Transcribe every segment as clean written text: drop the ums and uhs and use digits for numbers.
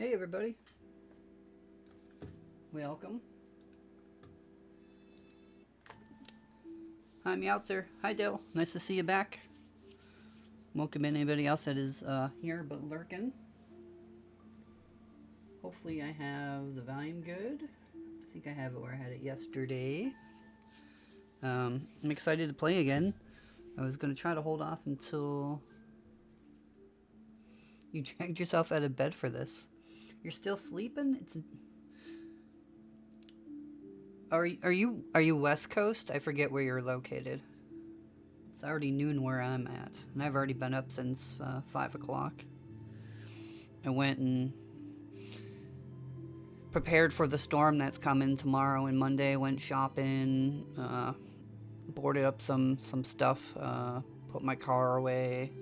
Hey everybody, welcome. Hi Meowser. Hi Dale, nice to see you back. Welcome in anybody else that is here but lurking. Hopefully I have the volume good. I think I have it where I had it yesterday. I'm excited to play again. I was going to try to hold off until you dragged yourself out of bed for this. You're still sleeping? Are you West Coast? I forget where you're located. It's already noon where I'm at, and I've already been up since 5 o'clock. I went and prepared for the storm that's coming tomorrow and Monday. Went shopping, boarded up some stuff, put my car away.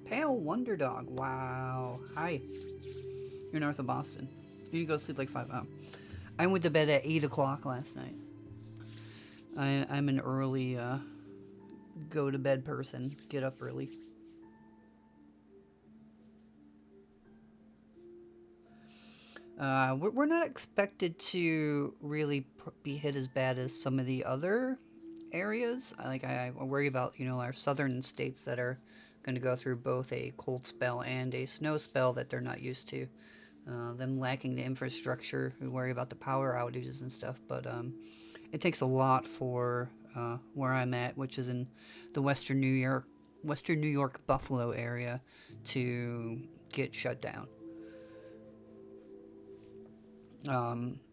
Pale Wonder Dog, wow. Hi. You're north of Boston. You go to sleep like 5. Oh. I went to bed at 8 o'clock last night. I'm an early go to bed person. Get up early. We're not expected to really be hit as bad as some of the other areas. I worry about our southern states that are going to go through both a cold spell and a snow spell that they're not used to. Them lacking the infrastructure. We worry about the power outages and stuff, but it takes a lot for where I'm at, which is in the Western New York Buffalo area, to get shut down.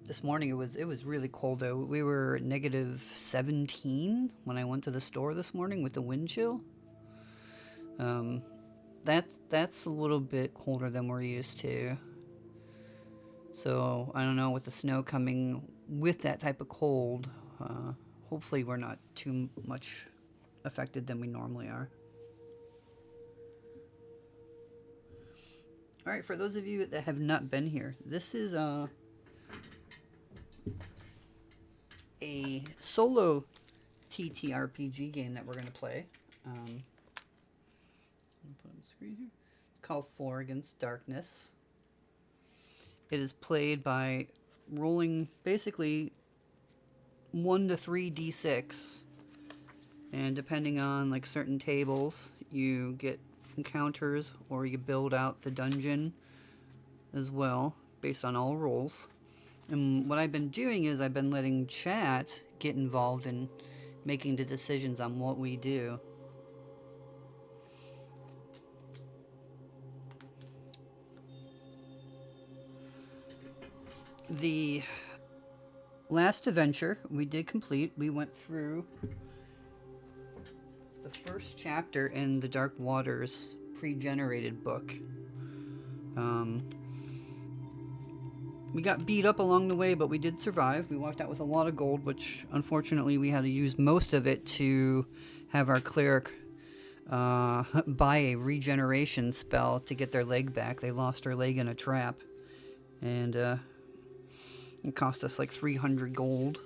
This morning it was really cold though. We were negative 17 when I went to the store this morning with the wind chill. That's a little bit colder than we're used to. So I don't know, with the snow coming with that type of cold, hopefully we're not too much affected than we normally are. All right, for those of you that have not been here, this is a solo TTRPG game that we're going to play. Put on the screen here. It's called 4 Against Darkness. It is played by rolling basically 1 to 3 d6, and depending on like certain tables, you get encounters or you build out the dungeon as well based on all rolls. And what I've been doing is I've been letting chat get involved in making the decisions on what we do. The last adventure we did complete, we went through the first chapter in the Dark Waters pre-generated book. We got beat up along the way, but we did survive. We walked out with a lot of gold, which unfortunately we had to use most of it to have our cleric buy a regeneration spell to get their leg back. They lost their leg in a trap, and it cost us like 300 gold.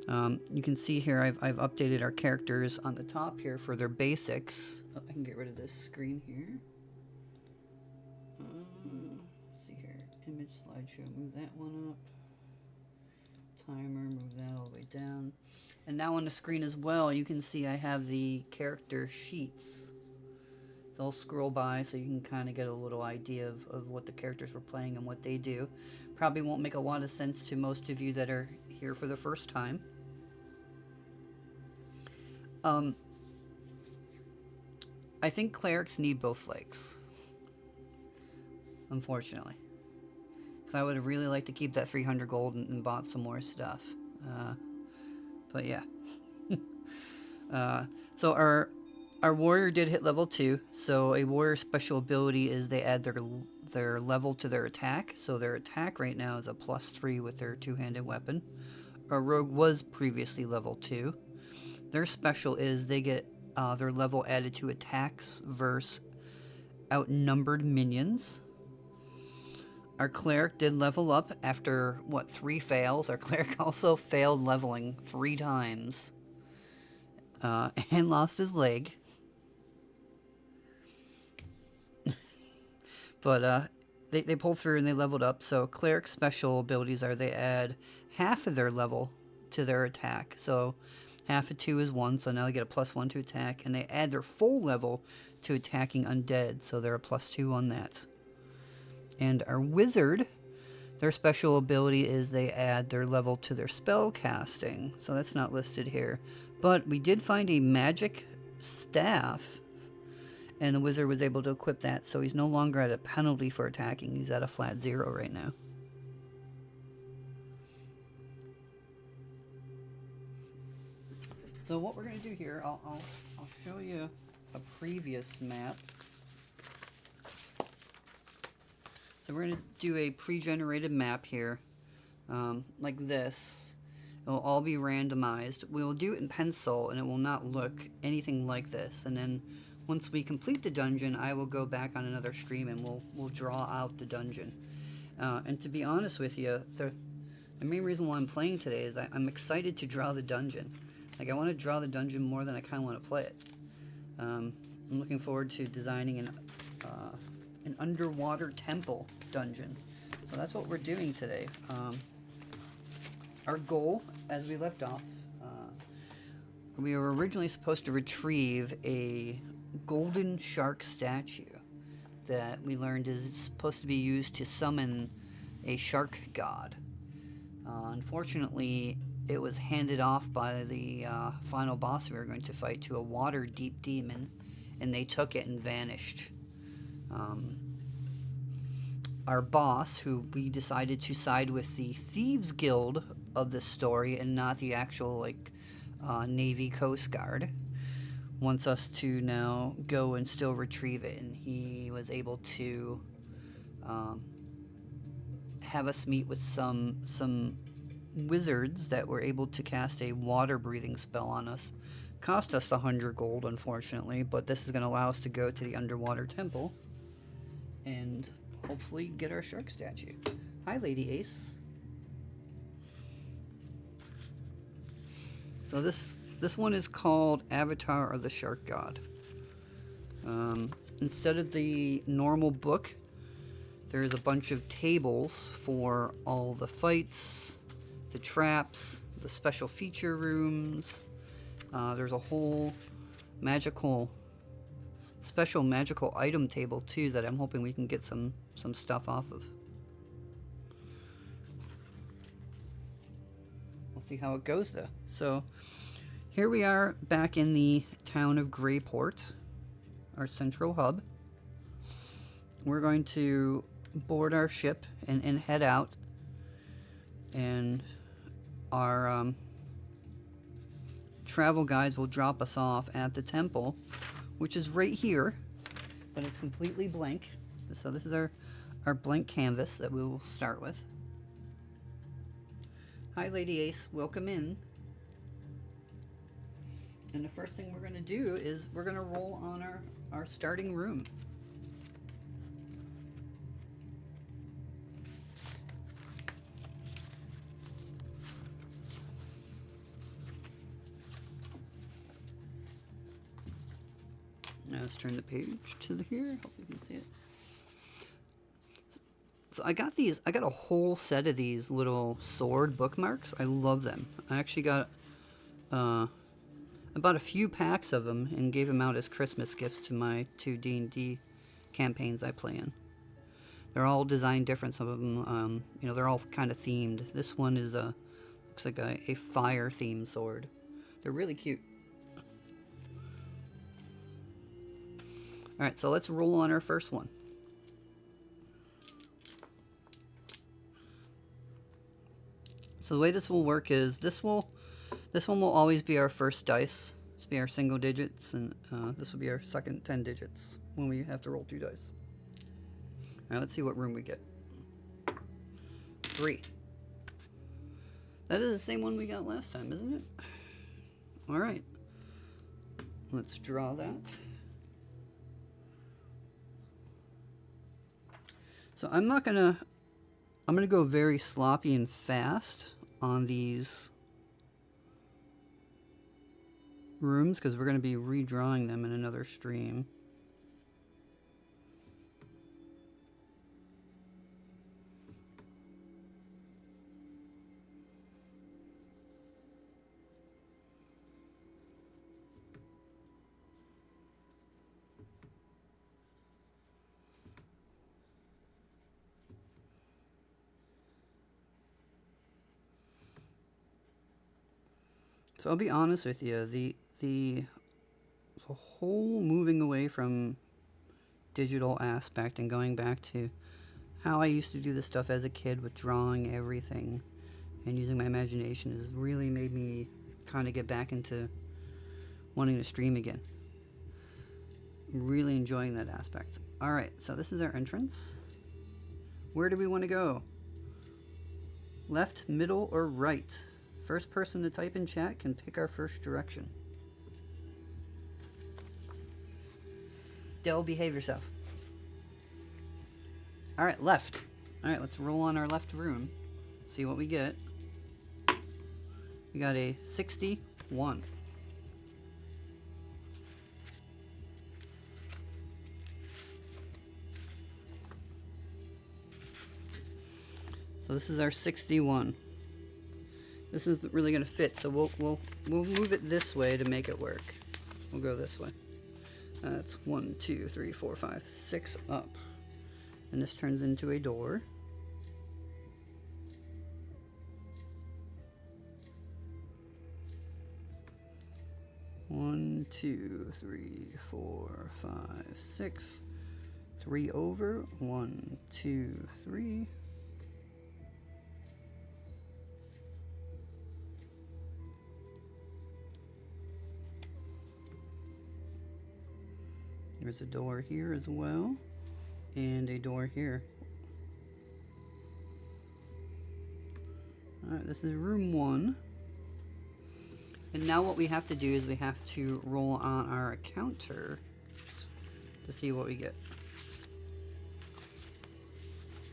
You can see here I've updated our characters on the top here for their basics. Oh, I can get rid of this screen here. Let's see here. Image slideshow, move that one up. Timer, move that all the way down. And now on the screen as well, you can see I have the character sheets. They'll scroll by so you can kind of get a little idea of what the characters were playing and what they do. Probably won't make a lot of sense to most of you that are here for the first time. I think clerics need both legs, unfortunately. Because I would have really liked to keep that 300 gold and bought some more stuff. But yeah. So our warrior did hit level 2. So a warrior special ability is they add their level to their attack. So their attack right now is a +3 with their two-handed weapon. Our rogue was previously level 2. Their special is they get their level added to attacks versus outnumbered minions. Our cleric did level up after, 3 fails. Our cleric also failed leveling 3 times. And lost his leg. But they pulled through and they leveled up. So cleric special abilities are they add half of their level to their attack. So half of 2 is 1, so now they get a +1 to attack, and they add their full level to attacking undead, so they're a +2 on that. And our wizard, their special ability is they add their level to their spell casting, so that's not listed here. But we did find a magic staff, and the wizard was able to equip that, so he's no longer at a penalty for attacking. He's at a flat 0 right now. So what we're going to do here, I'll show you a previous map. So we're going to do a pre-generated map here, like this. It will all be randomized. We will do it in pencil, and it will not look anything like this. And then once we complete the dungeon, I will go back on another stream, and we'll draw out the dungeon. And to be honest with you, the main reason why I'm playing today is I'm excited to draw the dungeon. Like, I want to draw the dungeon more than I kind of want to play it. I'm looking forward to designing an underwater temple dungeon. So that's what we're doing today. Our goal, as we left off, we were originally supposed to retrieve a golden shark statue that we learned is supposed to be used to summon a shark god. Unfortunately, it was handed off by the final boss we were going to fight to a water-deep demon, and they took it and vanished. Our boss, who we decided to side with the Thieves Guild of this story and not the actual Navy Coast Guard, wants us to now go and still retrieve it, and he was able to have us meet with some wizards that were able to cast a water breathing spell on us. Cost us 100 gold, unfortunately, but this is going to allow us to go to the Underwater Temple and hopefully get our shark statue. Hi, Lady Ace. So this one is called Avatar of the Shark God. Instead of the normal book, there's a bunch of tables for all the fights, the traps, the special feature rooms. There's a whole special magical item table too that I'm hoping we can get some stuff off of. We'll see how it goes though. So here we are back in the town of Greyport, our central hub. We're going to board our ship and head out, and our travel guides will drop us off at the temple, which is right here, but it's completely blank. So this is our blank canvas that we will start with. Hi, Lady Ace, welcome in. And the first thing we're going to do is we're going to roll on our starting room. Now let's turn the page to here. Hope you can see it. So I got a whole set of these little sword bookmarks. I love them. I actually got I bought a few packs of them and gave them out as Christmas gifts to my 2 D&D campaigns I play in. They're all designed different. Some of them, they're all kind of themed. This one is looks like a fire themed sword. They're really cute. All right, so let's roll on our first one. So the way this will work is this one will always be our first dice. This will be our single digits, and this will be our second 10 digits when we have to roll 2 dice. All right, let's see what room we get. 3. That is the same one we got last time, isn't it? All right. Let's draw that. So I'm gonna go very sloppy and fast on these rooms because we're gonna be redrawing them in another stream. So I'll be honest with you, the whole moving away from digital aspect and going back to how I used to do this stuff as a kid with drawing everything and using my imagination has really made me kind of get back into wanting to stream again. Really enjoying that aspect. Alright, so this is our entrance. Where do we want to go? Left, middle, or right? First person to type in chat can pick our first direction. Dell, behave yourself. Alright, left. Alright, let's roll on our left room. See what we get. We got a 61. So this is our 61. This isn't really going to fit, so we'll move it this way to make it work. We'll go this way. That's 1, 2, 3, 4, 5, 6 up. And this turns into a door. One, 2, 3, 4, 5, 6. 3 over. 1, 2, 3. There's a door here as well, and a door here. Alright, this is room 1. And now what we have to do is we have to roll on our counter to see what we get.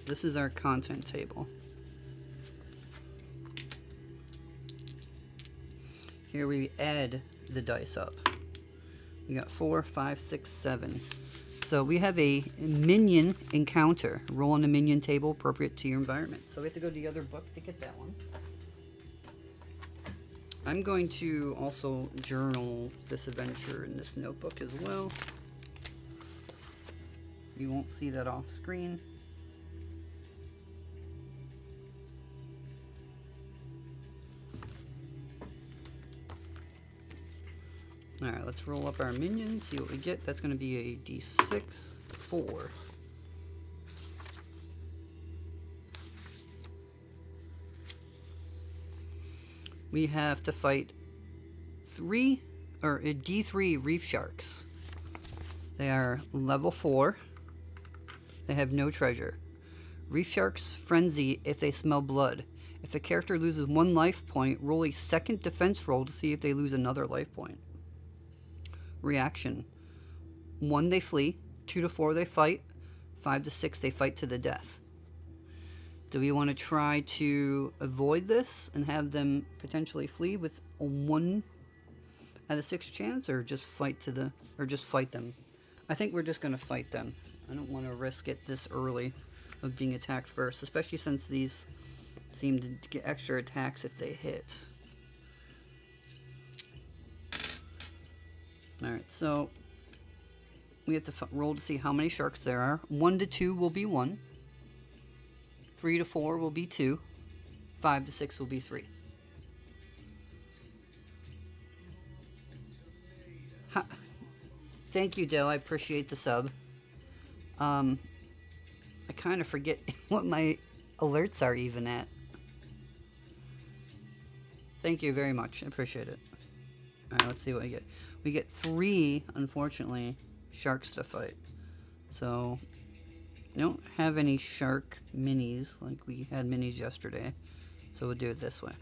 This is our content table. Here we add the dice up. We got 4, 5, 6, 7. So we have a minion encounter. Roll on the minion table appropriate to your environment. So we have to go to the other book to get that one. I'm going to also journal this adventure in this notebook as well. You won't see that off screen. Alright, let's roll up our minion, see what we get. That's going to be a d6, 4. We have to fight 3, or a d3 reef sharks. They are level 4. They have no treasure. Reef sharks frenzy if they smell blood. If a character loses 1 life point, roll a second defense roll to see if they lose another life point. Reaction: 1 they flee, 2 to 4 they fight, 5 to 6 they fight to the death. Do we want to try to avoid this and have them potentially flee with a 1 out of 6 chance, or just fight them? I think we're just going to fight them. I don't want to risk it this early of being attacked first, especially since these seem to get extra attacks if they hit. Alright, so we have to roll to see how many sharks there are. 1 to 2 will be 1. 3 to 4 will be 2. 5 to 6 will be 3. Thank you, Dell. I appreciate the sub. I kind of forget what my alerts are even at. Thank you very much. I appreciate it. Alright, let's see what we get. We get 3, unfortunately, sharks to fight. So, we don't have any shark minis like we had minis yesterday. So we'll do it this way.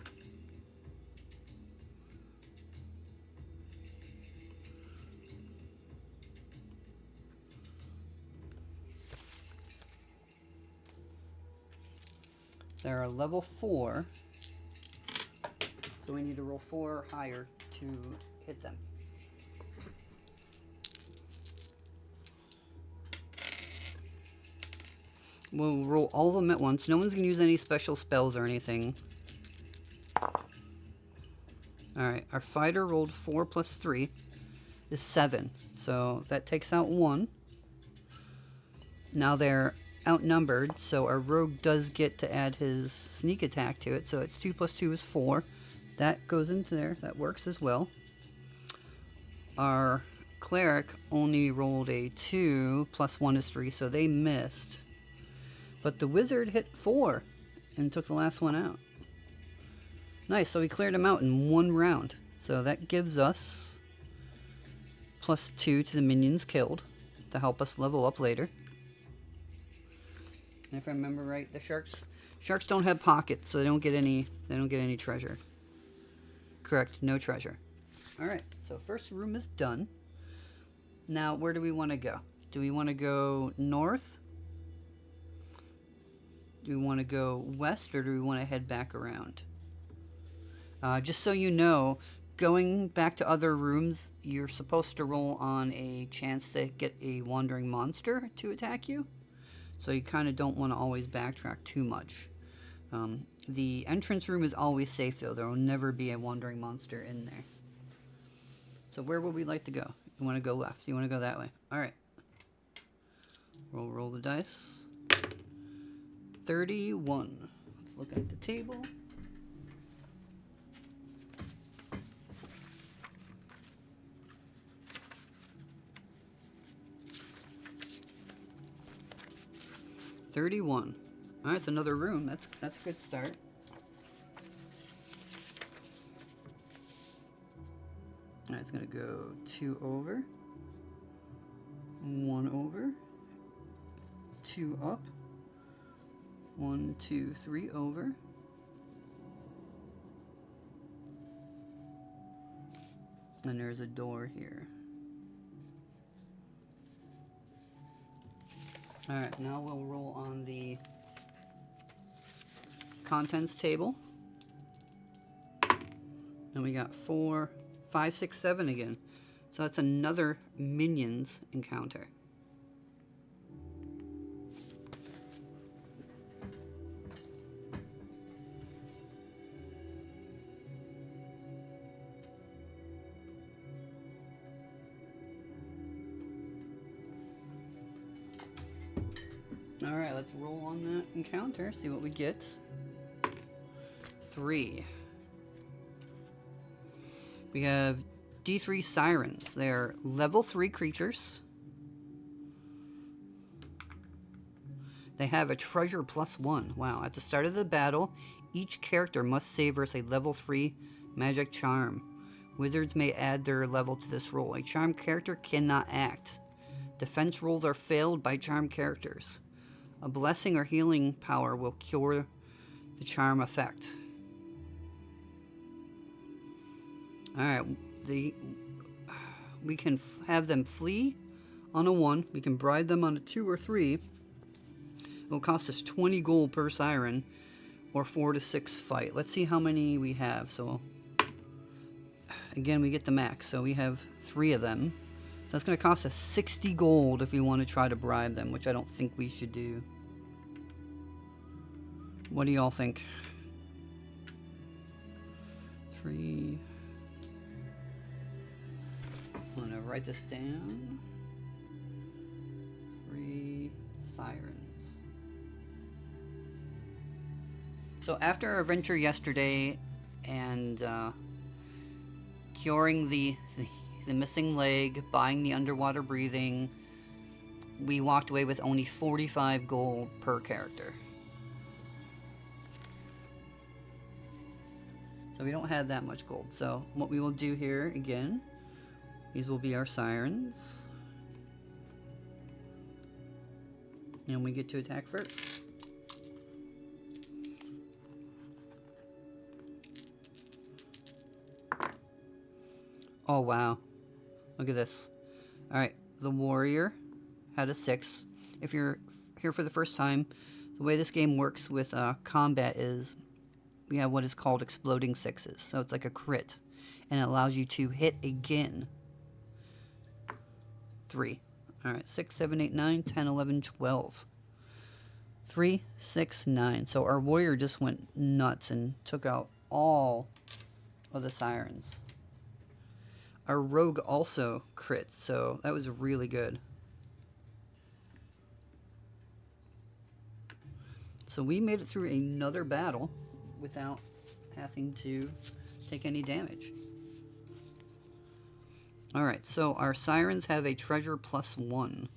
There are level 4. So we need to roll 4 or higher to hit them. We'll roll all of them at once. No one's going to use any special spells or anything. Alright, our fighter rolled 4 plus 3 is 7. So that takes out 1. Now they're outnumbered, so our rogue does get to add his sneak attack to it. So it's 2 plus 2 is 4. That goes into there. That works as well. Our cleric only rolled a 2, plus 1 is 3, so they missed. But the wizard hit 4 and took the last one out. Nice, so we cleared him out in 1 round. So that gives us plus 2 to the minions killed to help us level up later. And if I remember right, the sharks don't have pockets, so they don't get any treasure. Correct, no treasure. All right, so first room is done. Now, where do we want to go? Do we want to go north? Do we want to go west, or do we want to head back around? Just so you know, going back to other rooms, you're supposed to roll on a chance to get a wandering monster to attack you. So you kind of don't want to always backtrack too much. The entrance room is always safe, though. There will never be a wandering monster in there. So where would we like to go? You want to go left. You want to go that way. All right. We'll roll the dice. 31. Let's look at the table. $31. All right, it's another room. That's a good start. All right, it's gonna go 2 over, 1 over, 2 up, 1, 2, 3 over, and there's a door here. All right, now we'll roll on the contents table. And we got 4, 5, 6, 7 again. So that's another minions encounter. All right, let's roll on that encounter, see what we get. 3. We have D3 Sirens. They're level 3 creatures. They have a treasure plus 1. Wow. At the start of the battle, each character must save versus a level 3 magic charm. Wizards may add their level to this roll. A charmed character cannot act. Defense rolls are failed by charmed characters. A blessing or healing power will cure the charm effect. Alright, we can have them flee on a 1. We can bribe them on a 2 or 3. It will cost us 20 gold per siren, or 4 to 6 fight. Let's see how many we have. So, again, we get the max. So we have 3 of them. So that's going to cost us 60 gold if we want to try to bribe them, which I don't think we should do. What do y'all think? 3. I'm going to write this down. 3 sirens. So after our adventure yesterday and curing the missing leg, buying the underwater breathing, we walked away with only 45 gold per character. So we don't have that much gold. So what we will do here again, these will be our sirens. And we get to attack first. Oh wow. Look at this. Alright, the warrior had a 6. If you're here for the first time, the way this game works with combat is we have what is called exploding 6s. So it's like a crit. And it allows you to hit again. 3. Alright, 6, 7, 8, 9, 10, 11, 12. 3, 6, 9. So our warrior just went nuts and took out all of the sirens. Our rogue also crit, so that was really good. So we made it through another battle without having to take any damage. Alright, so our Sirens have a treasure +1.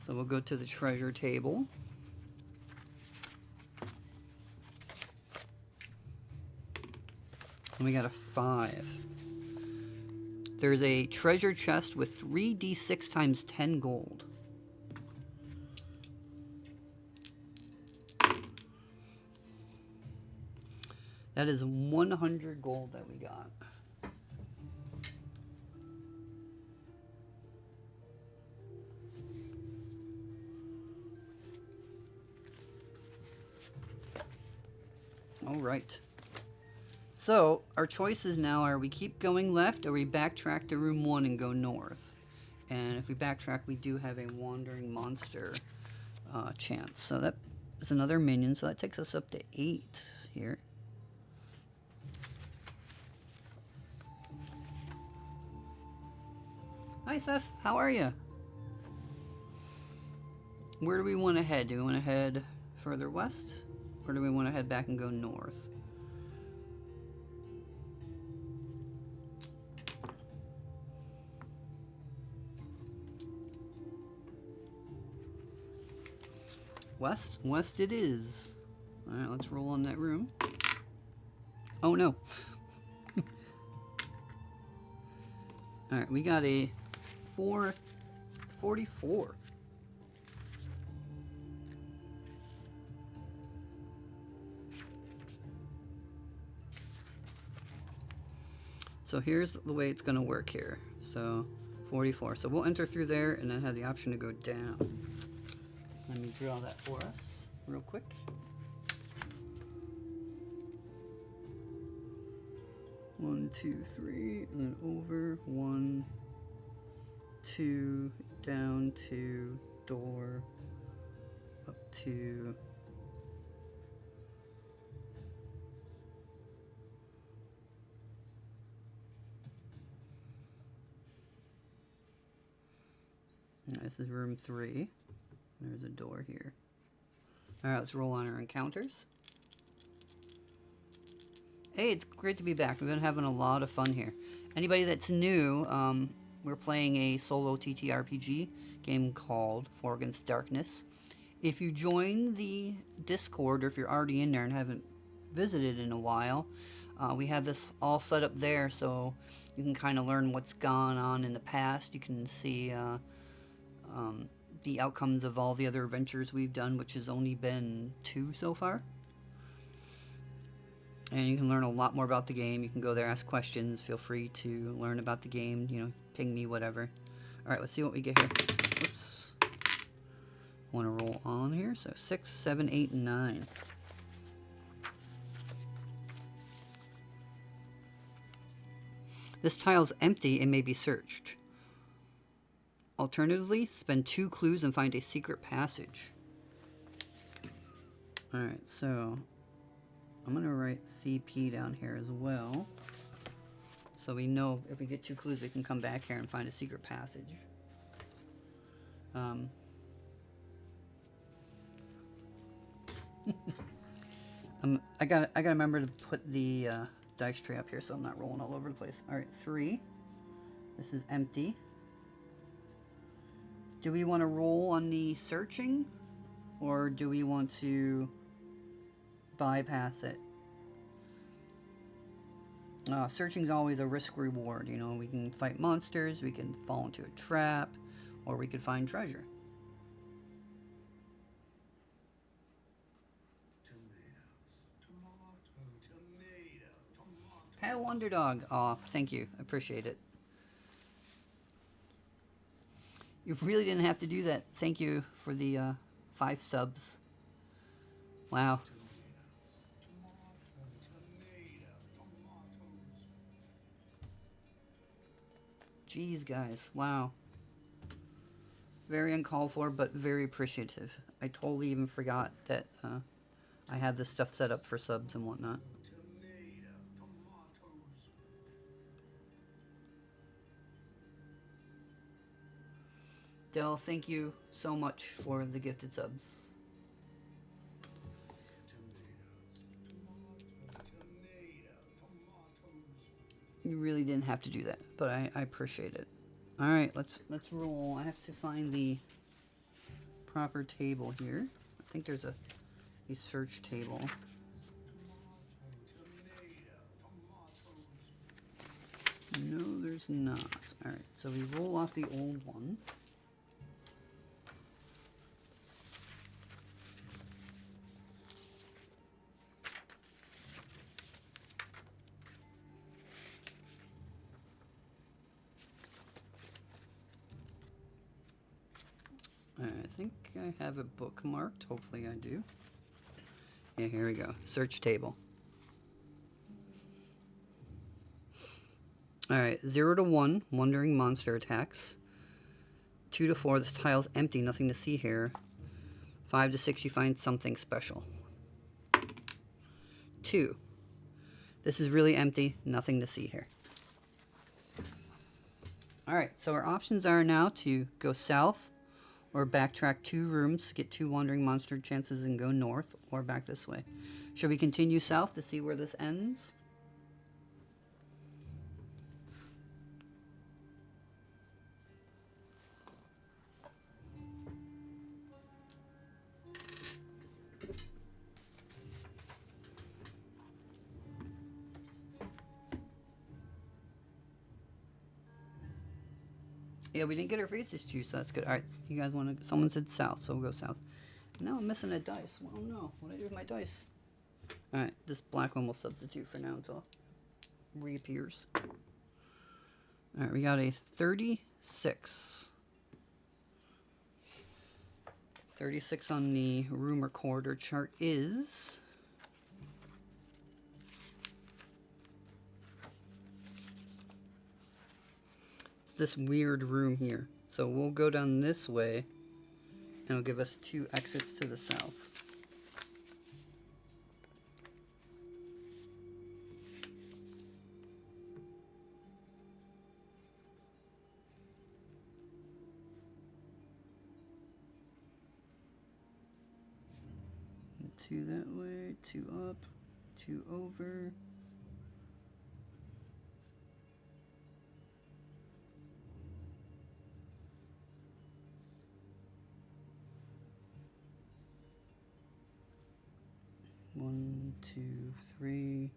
So we'll go to the treasure table. And we got a 5. There's a treasure chest with 3d6 times 10 gold. That is 100 gold that we got. All right. So our choices now are we keep going left or we backtrack to room 1 and go north. And if we backtrack, we do have a wandering monster chance. So that is another minion. So that takes us up to 8 here. Hi, Seth. How are you? Where do we want to head? Do we want to head further west? Or do we want to head back and go north? West? West it is. Alright, let's roll on that room. Oh no. Alright, we got a 444. So here's the way it's going to work here. So 44. So we'll enter through there and then have the option to go down. Let me draw that for us real quick. One, two, three, and then over. 1, 2, down to door, up to. This is room 3. There's a door here. Alright, let's roll on our encounters. Hey, it's great to be back. We've been having a lot of fun here. Anybody that's new, we're playing a solo TTRPG game called For Against Darkness. If you join the Discord, or if you're already in there and haven't visited in a while, we have this all set up there so you can kind of learn what's gone on in the past. You can see the outcomes of all the other adventures we've done, which has only been 2 so far. And you can learn a lot more about the game. You can go there, ask questions. Feel free to learn about the game. You know, ping me, whatever. All right, let's see what we get here. Oops. I want to roll on here. So 6, 7, 8, and 9. This tile's empty and may be searched. Alternatively, spend 2 clues and find a secret passage. Alright, so I'm going to write CP down here as well. So we know if we get 2 clues, we can come back here and find a secret passage. I gotta remember to put the dice tray up here so I'm not rolling all over the place. Alright, 3. This is empty. Do we want to roll on the searching, or do we want to bypass it? Searching's always a risk reward. You know, we can fight monsters, we can fall into a trap, or we could find treasure. Pat Wonderdog. Aw, thank you. I appreciate it. You really didn't have to do that. Thank you for the 5 subs. Wow. Jeez, guys. Wow. Very uncalled for, but very appreciative. I totally even forgot that I had this stuff set up for subs and whatnot. Del, thank you so much for the gifted subs. You really didn't have to do that, but I appreciate it. All right, let's roll. I have to find the proper table here. I think there's a search table. No, there's not. All right, so we roll off the old one. I think I have it bookmarked. Hopefully I do. Yeah, here we go. Search table. Alright, 0 to 1, wandering monster attacks. 2 to 4, this tile's empty, nothing to see here. 5 to 6, you find something special. 2, this is really empty, nothing to see here. Alright, so our options are now to go south, or backtrack 2 rooms, get 2 wandering monster chances and go north, or back this way. Should we continue south to see where this ends? Yeah, we didn't get our faces juice, so that's good. Alright, you guys want to... Someone said south, so we'll go south. Now I'm missing a dice. Oh no, what did I do with my dice? Alright, this black one will substitute for now until it reappears. Alright, we got a 36. 36 on the room recorder chart is... this weird room here. So we'll go down this way and it'll give us 2 exits to the south. And 2 that way, 2 up, 2 over. One, 2, 3.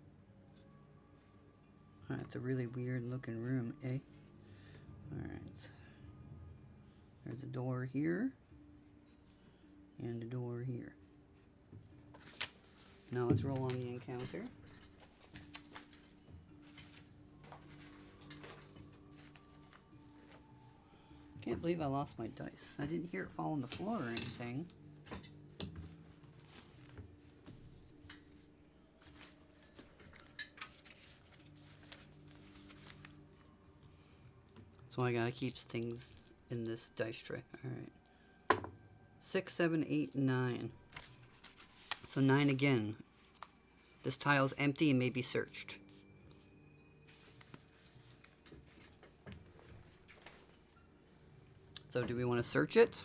Alright, it's a really weird looking room, eh? Alright. There's a door here. And a door here. Now let's roll on the encounter. Can't believe I lost my dice. I didn't hear it fall on the floor or anything. So I gotta keep things in this dice tray. Alright. 6, 7, 8, 9. So 9 again. This tile's empty and may be searched. So do we want to search it?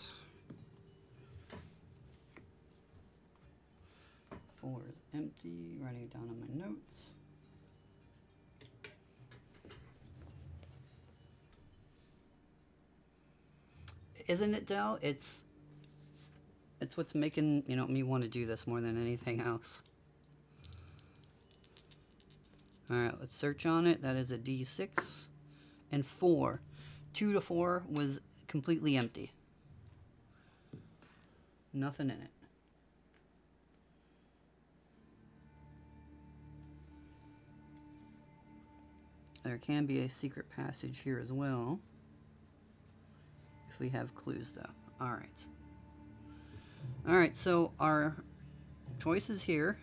4 is empty. Writing it down on my notes. Isn't it, Del? It's what's making, you know, me want to do this more than anything else. Alright, let's search on it. That is a D6. And 4. 2 to 4 was completely empty. Nothing in it. There can be a secret passage here as well. If we have clues, though. Alright. Alright, so our choices here.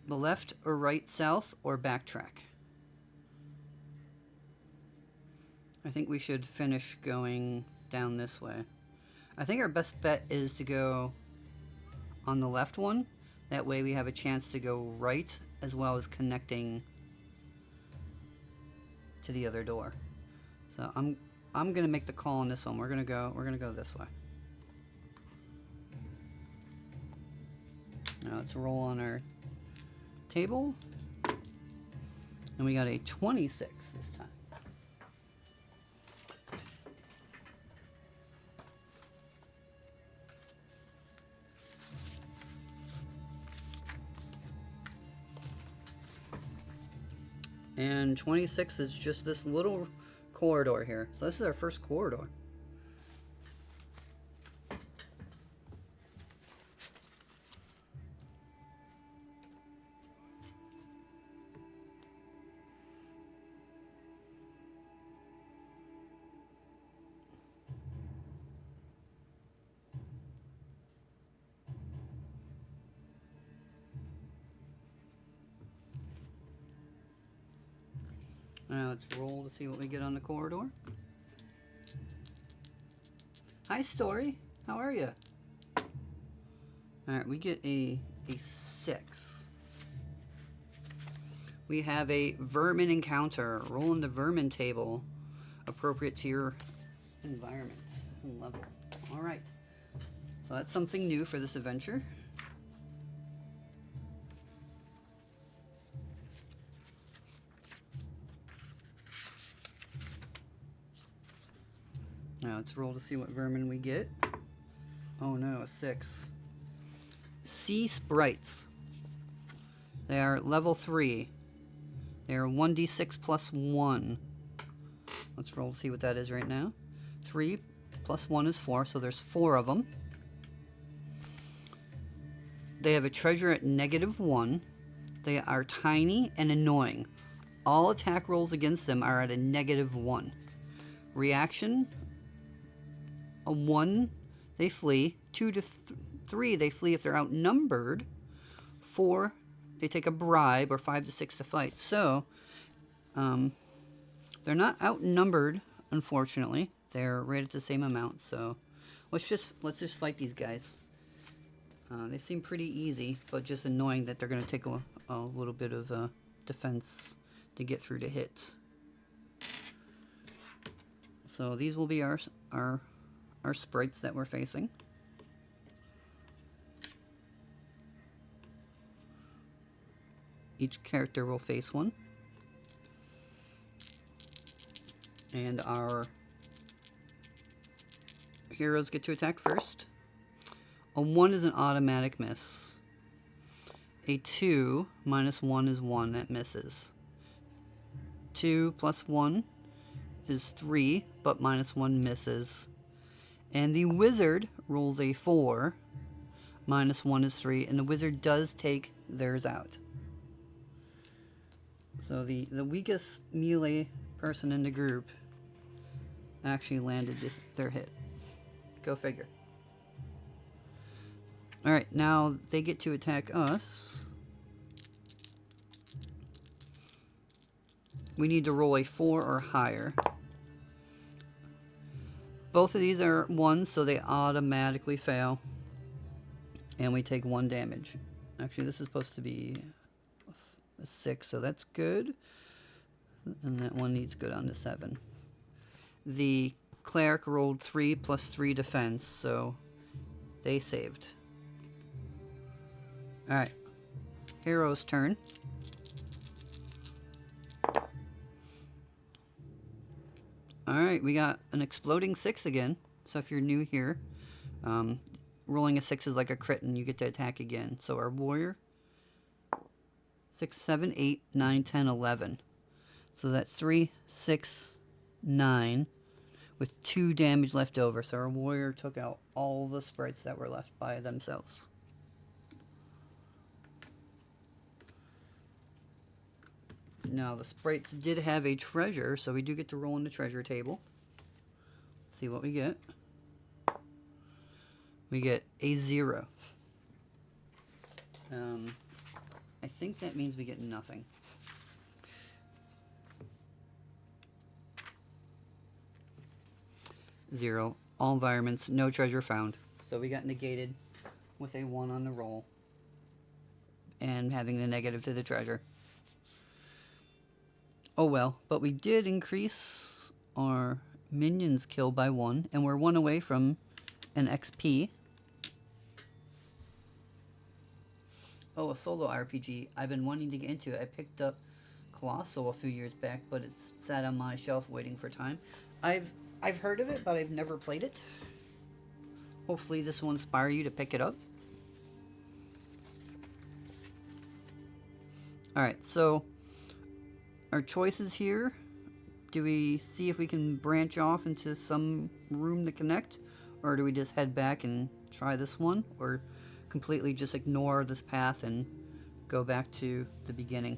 The left or right, south, or backtrack. I think we should finish going down this way. I think our best bet is to go on the left one. That way we have a chance to go right as well as connecting to the other door. So I'm gonna make the call on this one. We're gonna go this way. Now let's roll on our table. And we got a 26 this time. And 26 is just this little corridor here. So this is our first corridor. Now let's roll to see what we get on the corridor. Hi, Story. How are you? Alright, we get a 6. We have a vermin encounter. Roll in the vermin table appropriate to your environment and level. Alright. So that's something new for this adventure. Now let's roll to see what vermin we get. Oh no, a 6. Sea sprites. They are level 3. They are 1d6 plus 1. Let's roll to see what that is right now. 3 plus 1 is 4, so there's 4 of them. They have a treasure at -1. They are tiny and annoying. All attack rolls against them are at a -1. Reaction: a 1, they flee. 2 to 3, they flee if they're outnumbered. 4, they take a bribe, or 5 to 6 to fight. So, they're not outnumbered, unfortunately. They're right at the same amount. So, let's just fight these guys. They seem pretty easy, but just annoying that they're going to take a little bit of defense to get through the hits. So these will be our sprites that we're facing. Each character will face one. And our heroes get to attack first. A 1 is an automatic miss. A 2 minus 1 is 1, that misses. 2 plus 1 is 3, but minus 1 misses. And the wizard rolls a 4, minus 1 is 3, and the wizard does take theirs out. So the weakest melee person in the group actually landed their hit. Go figure. Alright, now they get to attack us. We need to roll a 4 or higher. Both of these are 1s, so they automatically fail. And we take 1 damage. Actually, this is supposed to be a 6, so that's good. And that one needs to go down to 7. The cleric rolled 3 plus 3 defense, so they saved. Alright. Hero's turn. Alright, we got an exploding 6 again. So if you're new here, rolling a 6 is like a crit and you get to attack again. So our warrior, 6, 7, 8, 9, 10, 11. So that's 3, 6, 9 with 2 damage left over. So our warrior took out all the sprites that were left by themselves. Now, the sprites did have a treasure, so we do get to roll in the treasure table. Let's see what we get. We get a 0. I think that means we get nothing. Zero. All environments, no treasure found. So we got negated with a 1 on the roll. And having the negative to the treasure. Oh well, but we did increase our minions killed by 1, and we're 1 away from an XP. Oh, a solo RPG. I've been wanting to get into it. I picked up Colossal a few years back, but it's sat on my shelf waiting for time. I've heard of it, but I've never played it. Hopefully this will inspire you to pick it up. Alright, so our choices here. Do we see if we can branch off into some room to connect? Or do we just head back and try this one? Or completely just ignore this path and go back to the beginning?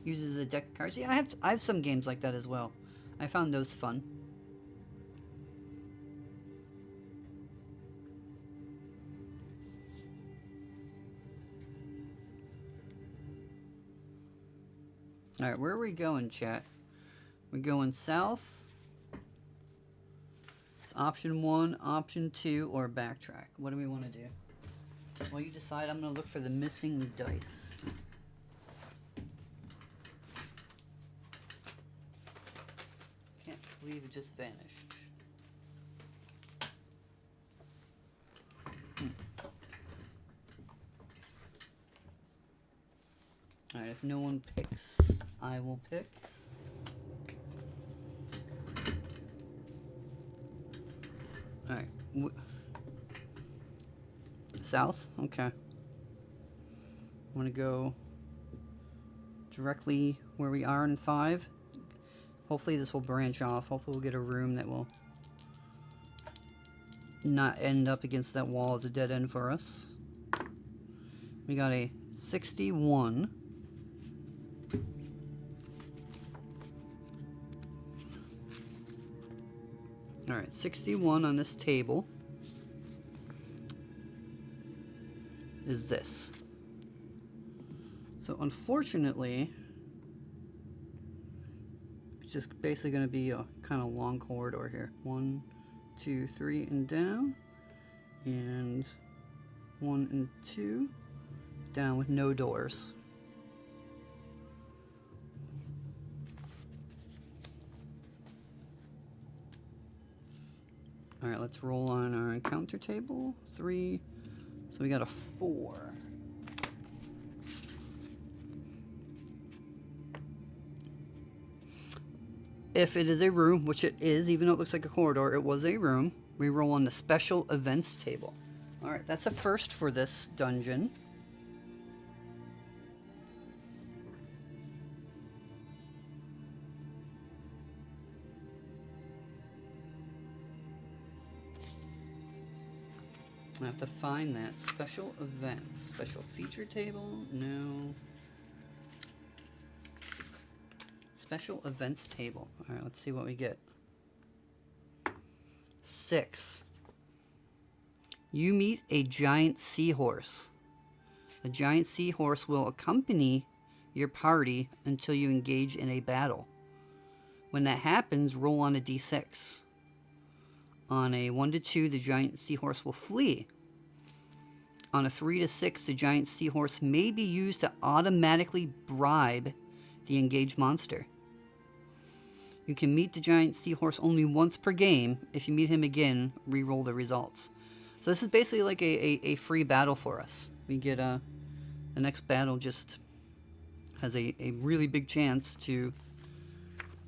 Uses a deck of cards. Yeah, I have some games like that as well. I found those fun. Alright, where are we going, chat? We're going south. It's option 1, option 2, or backtrack. What do we want to do? Well, you decide. I'm going to look for the missing dice. Can't believe it just vanished. Alright, if no one picks, I will pick. Alright. South? Okay. I want to go directly where we are in 5. Hopefully this will branch off. Hopefully we'll get a room that will not end up against that wall as a dead end for us. We got a 61. Alright, 61 on this table is this. So unfortunately, it's just basically going to be a kind of long corridor here. 1, 2, 3, and down. And 1 and 2. Down with no doors. Alright, let's roll on our encounter table. 3. So we got a 4. If it is a room, which it is, even though it looks like a corridor, it was a room, we roll on the special events table. Alright, that's a first for this dungeon. I have to find that special event. Special feature table? No. Special events table. Alright, let's see what we get. 6. You meet a giant seahorse. The giant seahorse will accompany your party until you engage in a battle. When that happens, roll on a d6. On a 1 to 2, the giant seahorse will flee. On a 3 to 6, the giant seahorse may be used to automatically bribe the engaged monster. You can meet the giant seahorse only once per game. If you meet him again, re-roll the results. So this is basically like a free battle for us. We get the next battle just has a really big chance to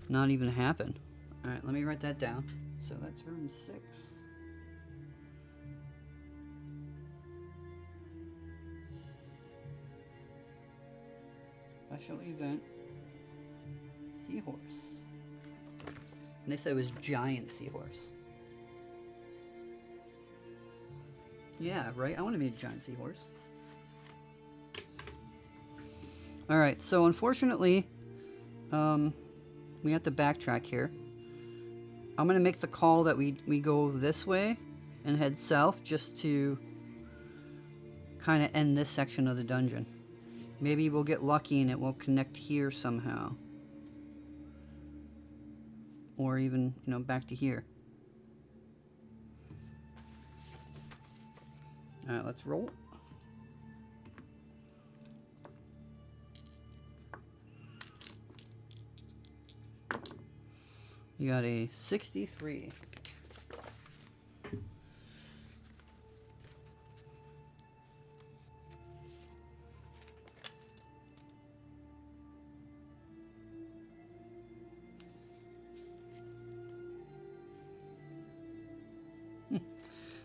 not even happen. Alright, let me write that down. So that's room 6. Special event. Seahorse. And they said it was giant seahorse. Yeah, right? I want to be a giant seahorse. Alright, so unfortunately, we have to backtrack here. I'm going to make the call that we go this way and head south just to kind of end this section of the dungeon. Maybe we'll get lucky and it will connect here somehow. Or even, you know, back to here. Alright, let's roll. You got a 63.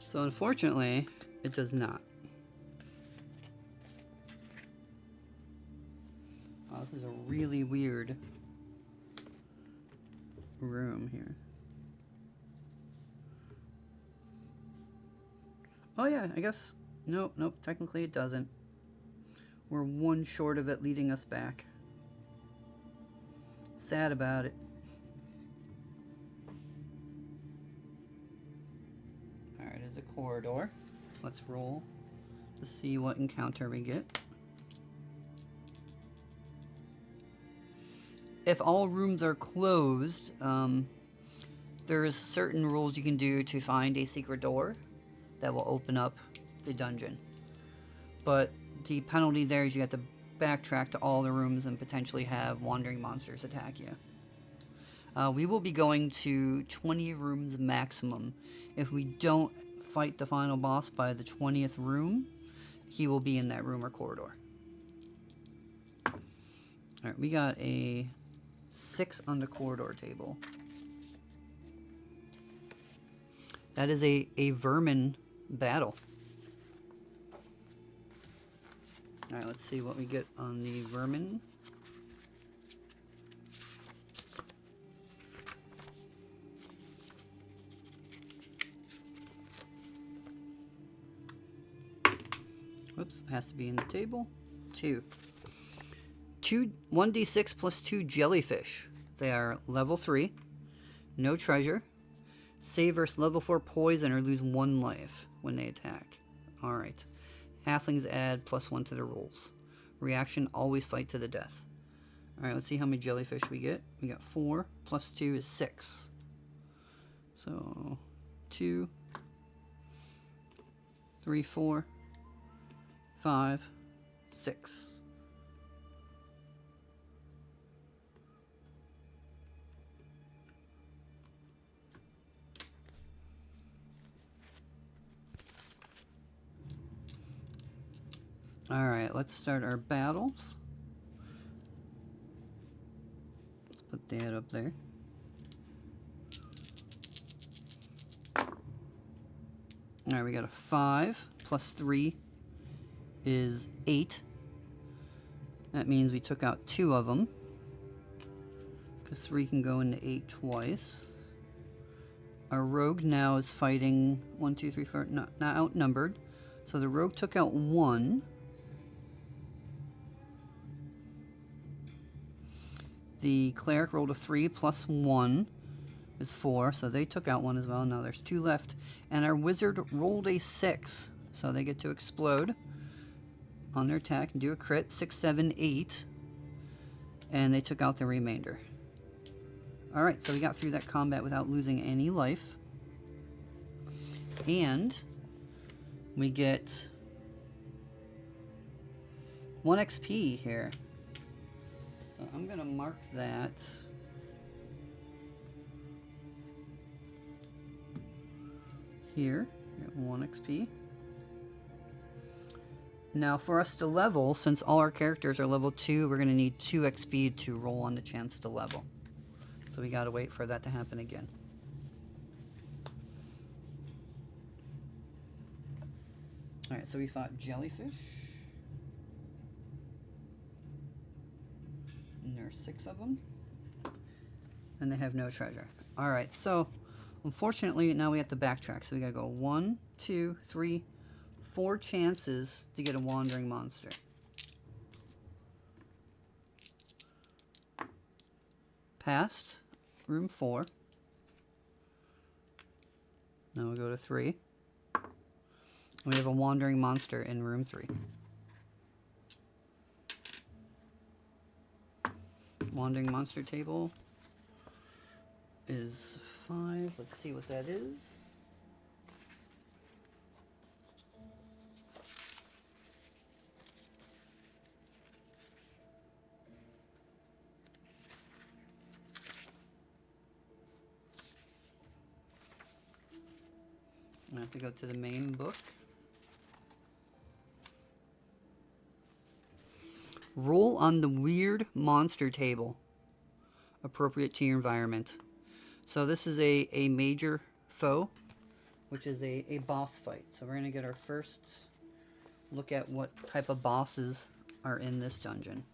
So unfortunately, it does not. Oh, this is a really weird room here. Oh yeah, I guess, nope, technically it doesn't. We're one short of it leading us back. Sad about it. Alright, there's a corridor. Let's roll to see what encounter we get. If all rooms are closed, there's certain rules you can do to find a secret door that will open up the dungeon. But the penalty there is you have to backtrack to all the rooms and potentially have wandering monsters attack you. We will be going to 20 rooms maximum. If we don't fight the final boss by the 20th room, he will be in that room or corridor. Alright, we got a 6 on the corridor table. That is a vermin battle. Alright, let's see what we get on the vermin. Whoops, has to be in the table. 2. 1d6 plus 2 jellyfish. They are level 3. No treasure. Save versus level 4 poison or lose 1 life when they attack. Alright. Halflings add +1 to their rolls. Reaction, always fight to the death. Alright, let's see how many jellyfish we get. We got 4 plus 2 is 6. So 2, 3, 4, 5, 6. Alright, let's start our battles. Let's put that up there. Alright, we got a 5 plus 3 is 8. That means we took out 2 of them, because 3 can go into 8 twice. Our rogue now is fighting 1, 2, 3, 4, not outnumbered. So the rogue took out 1. The cleric rolled a 3 plus 1 is 4, so they took out 1 as well. Now there's 2 left. And our wizard rolled a 6, so they get to explode on their attack and do a crit. 6, 7, 8. And they took out the remainder. Alright, so we got through that combat without losing any life. And we get 1 XP here. So I'm going to mark that here. Get 1 XP. Now for us to level, since all our characters are level 2, we're going to need 2 XP to roll on the chance to level. So we got to wait for that to happen again. Alright, so we fought Jellyfish. And there are 6 of them. And they have no treasure. Alright, so unfortunately now we have to backtrack. So we gotta go 1, 2, 3, 4 chances to get a wandering monster. Past room 4. Now we go to 3. We have a wandering monster in room 3. Wandering monster table is 5. Let's see what that is. I have to go to the main book. Roll on the weird monster table, appropriate to your environment. So this is a major foe which is a boss fight. So we're going to get our first look at what type of bosses are in this dungeon.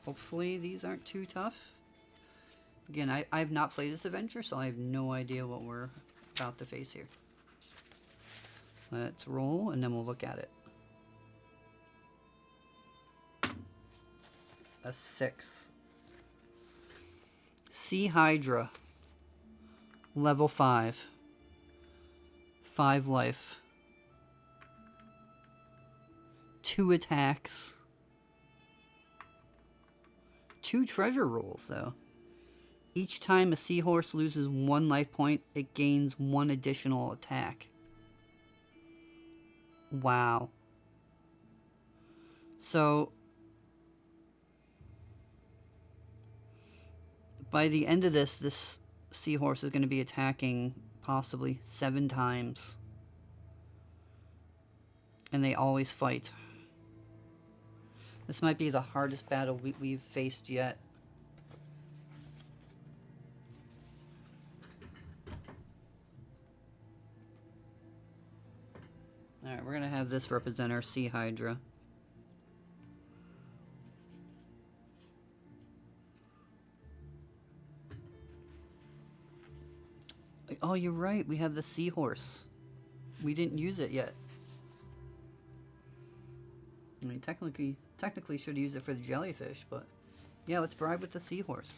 Hopefully these aren't too tough. Again, I've not played this adventure, so I have no idea what we're about to face here. Let's roll, and then we'll look at it. A 6. Sea Hydra. Level 5. 5 life. 2 attacks. 2 treasure rolls, though. Each time a seahorse loses 1 life point, it gains 1 additional attack. Wow. So, by the end of this seahorse is going to be attacking possibly 7 times. And they always fight. This might be the hardest battle we've faced yet. Alright, we're going to have this represent our Sea Hydra. Oh, you're right. We have the seahorse. We didn't use it yet. I mean, technically should use it for the jellyfish, but yeah, let's bribe with the seahorse.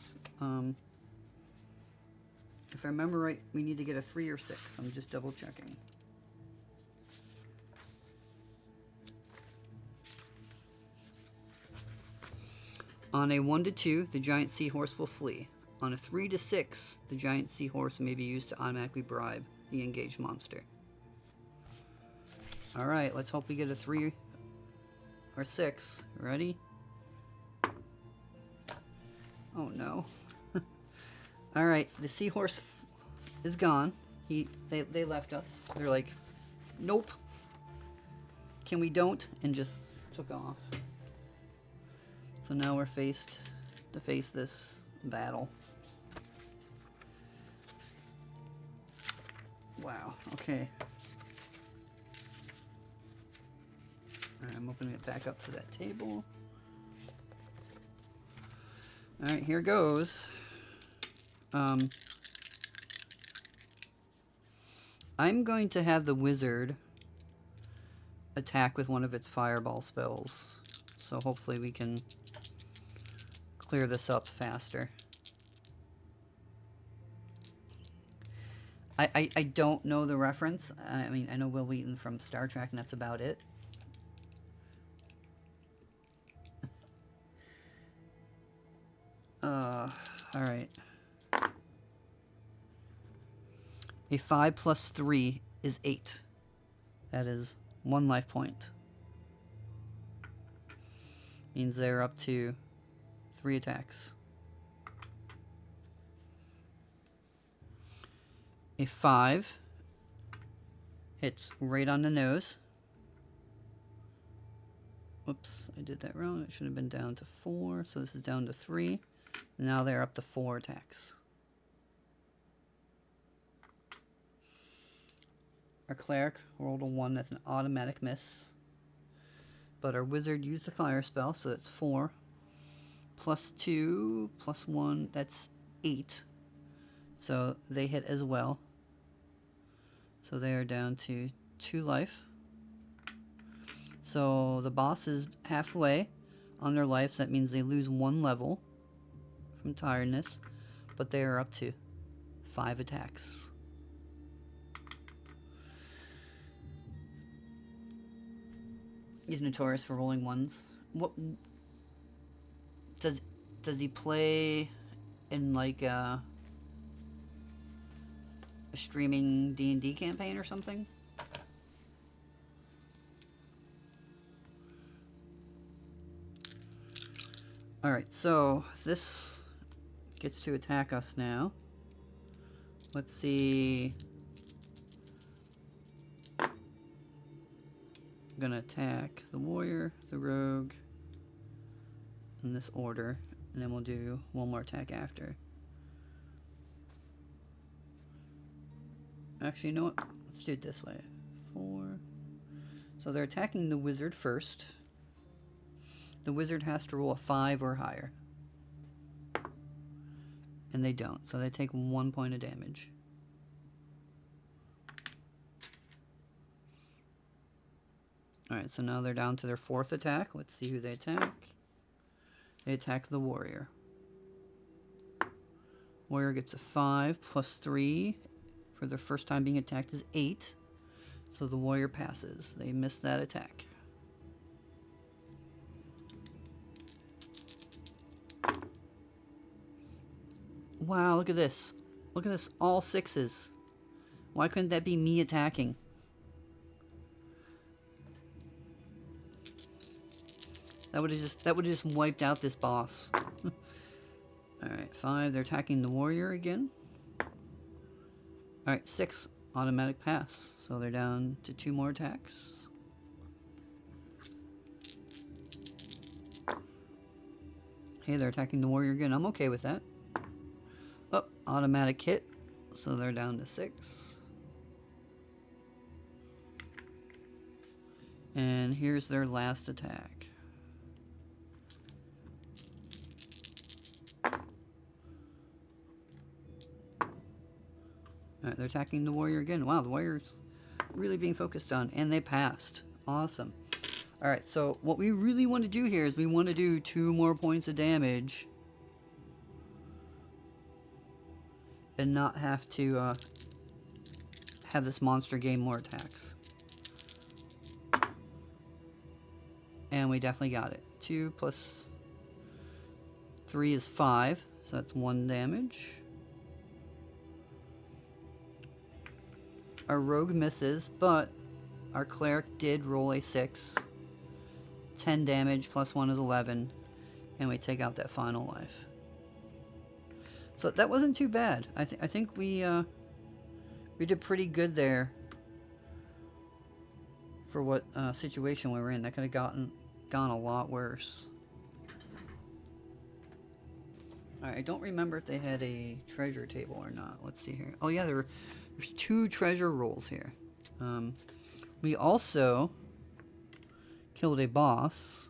If I remember right, we need to get a 3 or 6. I'm just double checking. On a 1 to 2, the giant seahorse will flee. On a 3 to 6, the giant seahorse may be used to automatically bribe the engaged monster. Alright, let's hope we get a 3 or 6. Ready? Oh no. Alright, the seahorse is gone. They left us. They're like, nope. Can we don't? And just took off. So now we're faced to face this battle. Wow, okay. Alright, I'm opening it back up to that table. Alright, here goes. I'm going to have the wizard attack with one of its fireball spells. So hopefully we can clear this up faster. I don't know the reference. I mean, I know Will Wheaton from Star Trek, and that's about it. Alright. A 5 plus 3 is 8. That is 1 life point. Means they're up to 3 attacks. A 5 hits right on the nose. Oops, I did that wrong. It should have been down to 4, so this is down to 3. Now they're up to 4 attacks. Our cleric rolled a 1, that's an automatic miss. But our wizard used a fire spell, so that's 4. Plus 2, plus 1, that's 8. So they hit as well. So they are down to 2 life. So the boss is halfway on their life, so that means they lose 1 level from tiredness. But they are up to 5 attacks. He's notorious for rolling 1s. What does he play in like a streaming D&D campaign or something? Alright, so this gets to attack us now. Let's see. I'm gonna attack the warrior, the rogue, in this order, and then we'll do 1 more attack after. Actually, you know what? Let's do it this way. 4. So they're attacking the wizard first. The wizard has to roll a 5 or higher. And they don't, so they take 1 point of damage. Alright, so now they're down to their 4th attack. Let's see who they attack. They attack the warrior. Warrior gets a 5 plus 3 for their first time being attacked is 8. So the warrior passes. They miss that attack. Wow, look at this. Look at this. All 6s. Why couldn't that be me attacking? That would have just wiped out this boss. Alright, 5. They're attacking the warrior again. Alright, 6. Automatic pass. So they're down to 2 more attacks. Hey, they're attacking the warrior again. I'm okay with that. Oh, automatic hit. So they're down to 6. And here's their last attack. Alright, they're attacking the warrior again. Wow, the warrior's really being focused on. And they passed. Awesome. Alright, so what we really want to do here is we want to do 2 more points of damage. And not have to have this monster gain more attacks. And we definitely got it. 2 plus 3 is 5. So that's 1 damage. Our rogue misses, but our cleric did roll a 6. 10 damage plus 1 is 11. And we take out that final life. So that wasn't too bad. I think we did pretty good there for what situation we were in. That could have gone a lot worse. Alright, I don't remember if they had a treasure table or not. Let's see here. Oh yeah, there's 2 treasure rolls here. We also killed a boss.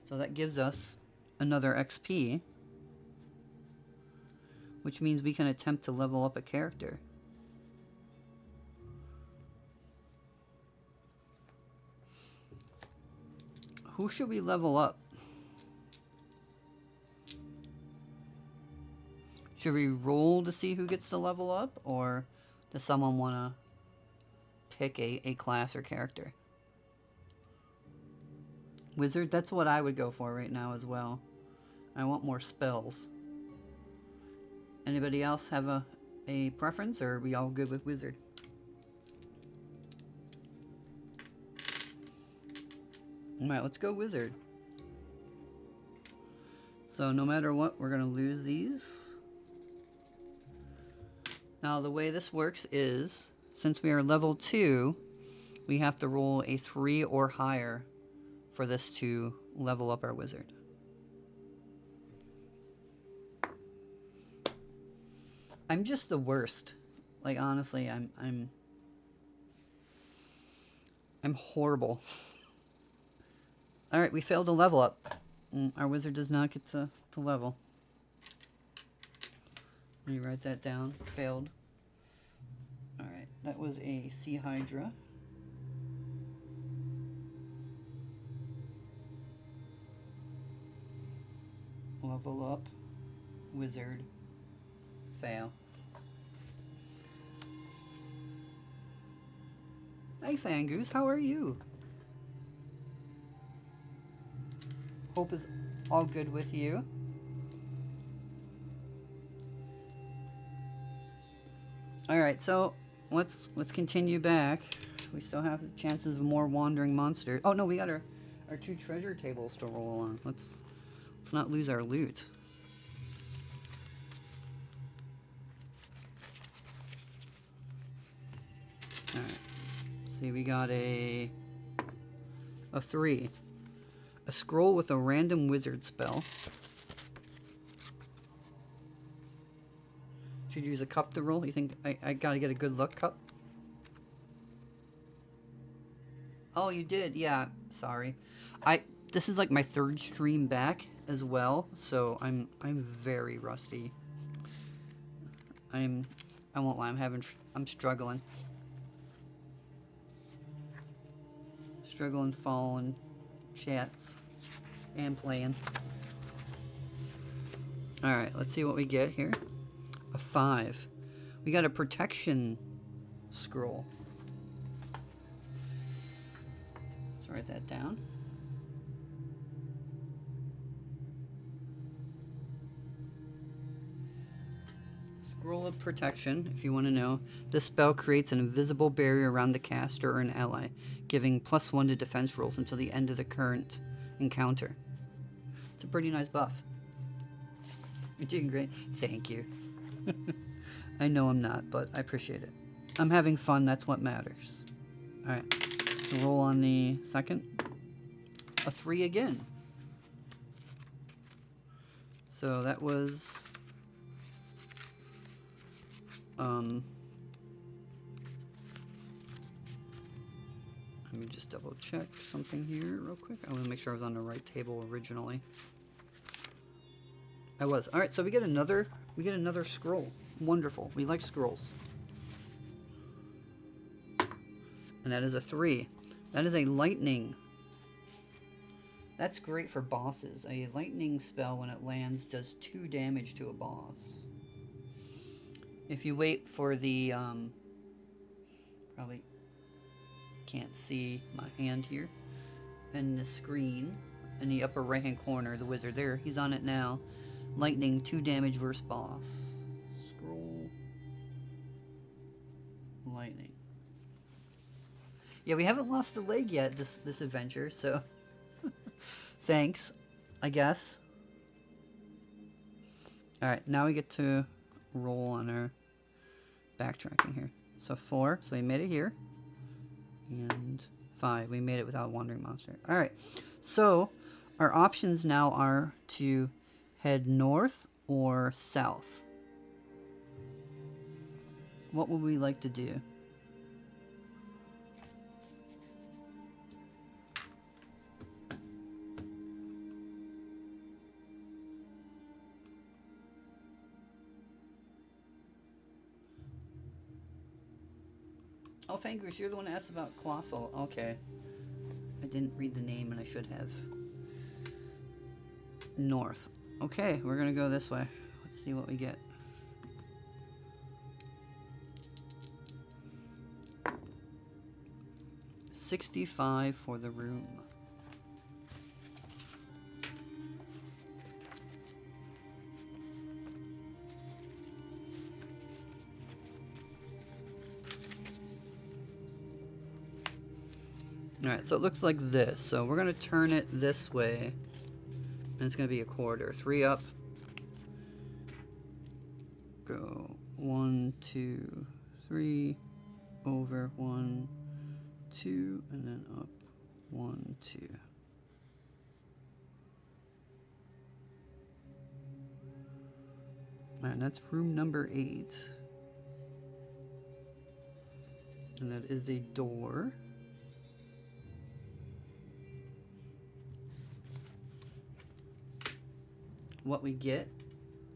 So that gives us another XP, which means we can attempt to level up a character. Who should we level up? Should we roll to see who gets to level up, or does someone want to pick a class or character? Wizard, that's what I would go for right now as well. I want more spells. Anybody else have a preference, or are we all good with wizard? Alright, let's go wizard. So no matter what, we're going to lose these. Now the way this works is, since we are level 2, we have to roll a 3 or higher for this to level up our wizard. I'm just the worst. Like honestly, I'm horrible. All right, we failed to level up. Our wizard does not get to level. Let me write that down. Failed. All right, that was a sea hydra. Level up, wizard, fail. Hey Fangoose, how are you? Hope is all good with you. Alright, so let's continue back. We still have chances of more wandering monsters. Oh no, we got our 2 treasure tables to roll on. Let's not lose our loot. Alright. See, we got a 3. A scroll with a random wizard spell. Should use a cup to roll? You think I gotta get a good look, cup? Oh, you did? Yeah. Sorry. This is like my third stream back as well, so I'm very rusty. I won't lie. I'm struggling. Struggling following chats and playing. All right, let's see what we get here. A 5. We got a protection scroll. Let's write that down. Scroll of Protection, if you want to know. This spell creates an invisible barrier around the caster or an ally, giving +1 to defense rolls until the end of the current encounter. It's a pretty nice buff. You're doing great. Thank you. I know I'm not, but I appreciate it. I'm having fun. That's what matters. All right. Let's roll on the second. A 3 again. So that was... let me just double check something here real quick. I want to make sure I was on the right table originally. I was. All right, so we get another scroll. Wonderful. We like scrolls. And that is a 3. That is a lightning. That's great for bosses. A lightning spell, when it lands, does 2 damage to a boss. If you wait for the, probably can't see my hand here, and the screen in the upper right hand corner, the wizard there, he's on it now. Lightning, 2 damage versus boss. Scroll. Lightning. Yeah, we haven't lost a leg yet this adventure, so thanks, I guess. Alright, now we get to roll on our backtracking here. So 4, so we made it here. And 5, we made it without wandering monster. Alright, so our options now are to head north or south. What would we like to do? Oh, Fangoose, you're the one that asked about Colossal. Okay. I didn't read the name and I should have. North. Okay, we're gonna go this way. Let's see what we get. $65 for the room. Alright, so it looks like this. So we're going to turn it this way. And it's going to be a corridor. 3 up. Go 1, 2, 3. Over 1, 2. And then up 1, 2. And that's room number 8. And that is a door. What we get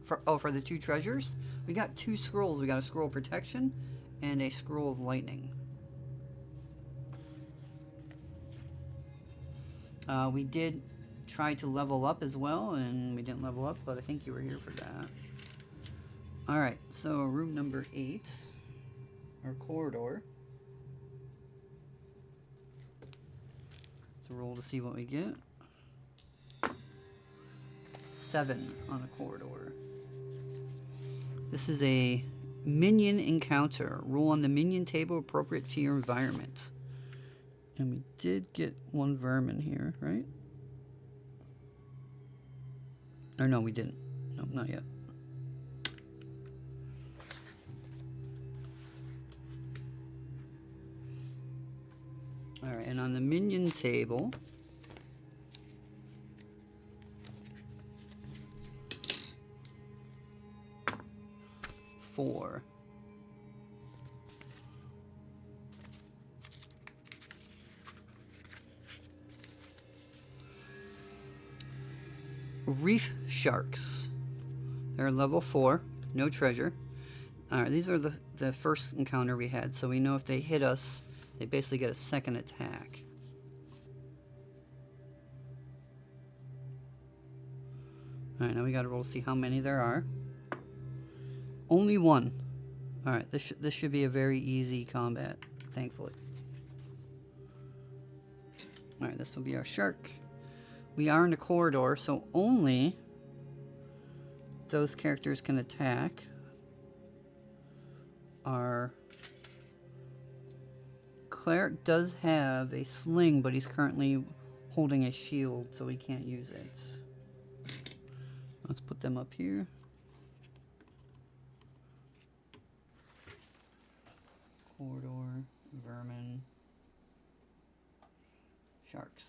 for the 2 treasures, we got 2 scrolls. We got a scroll of protection and a scroll of lightning. We did try to level up as well, and we didn't level up, but I think you were here for that. Alright, so room number 8, our corridor. Let's roll to see what we get. 7 on a corridor. This is a minion encounter. Roll on the minion table appropriate to your environment. And we did get 1 vermin here, right? Or no, we didn't. No, not yet. Alright, and on the minion table, 4. Reef sharks. They're level 4, no treasure. Alright, these are the first encounter we had, so we know if they hit us, they basically get a second attack. Alright, now we gotta roll to see how many there are. Only 1. Alright, this should be a very easy combat, thankfully. Alright, this will be our shark. We are in a corridor, so only those characters can attack. Our cleric does have a sling, but he's currently holding a shield, so he can't use it. Let's put them up here. Corridor, vermin, sharks,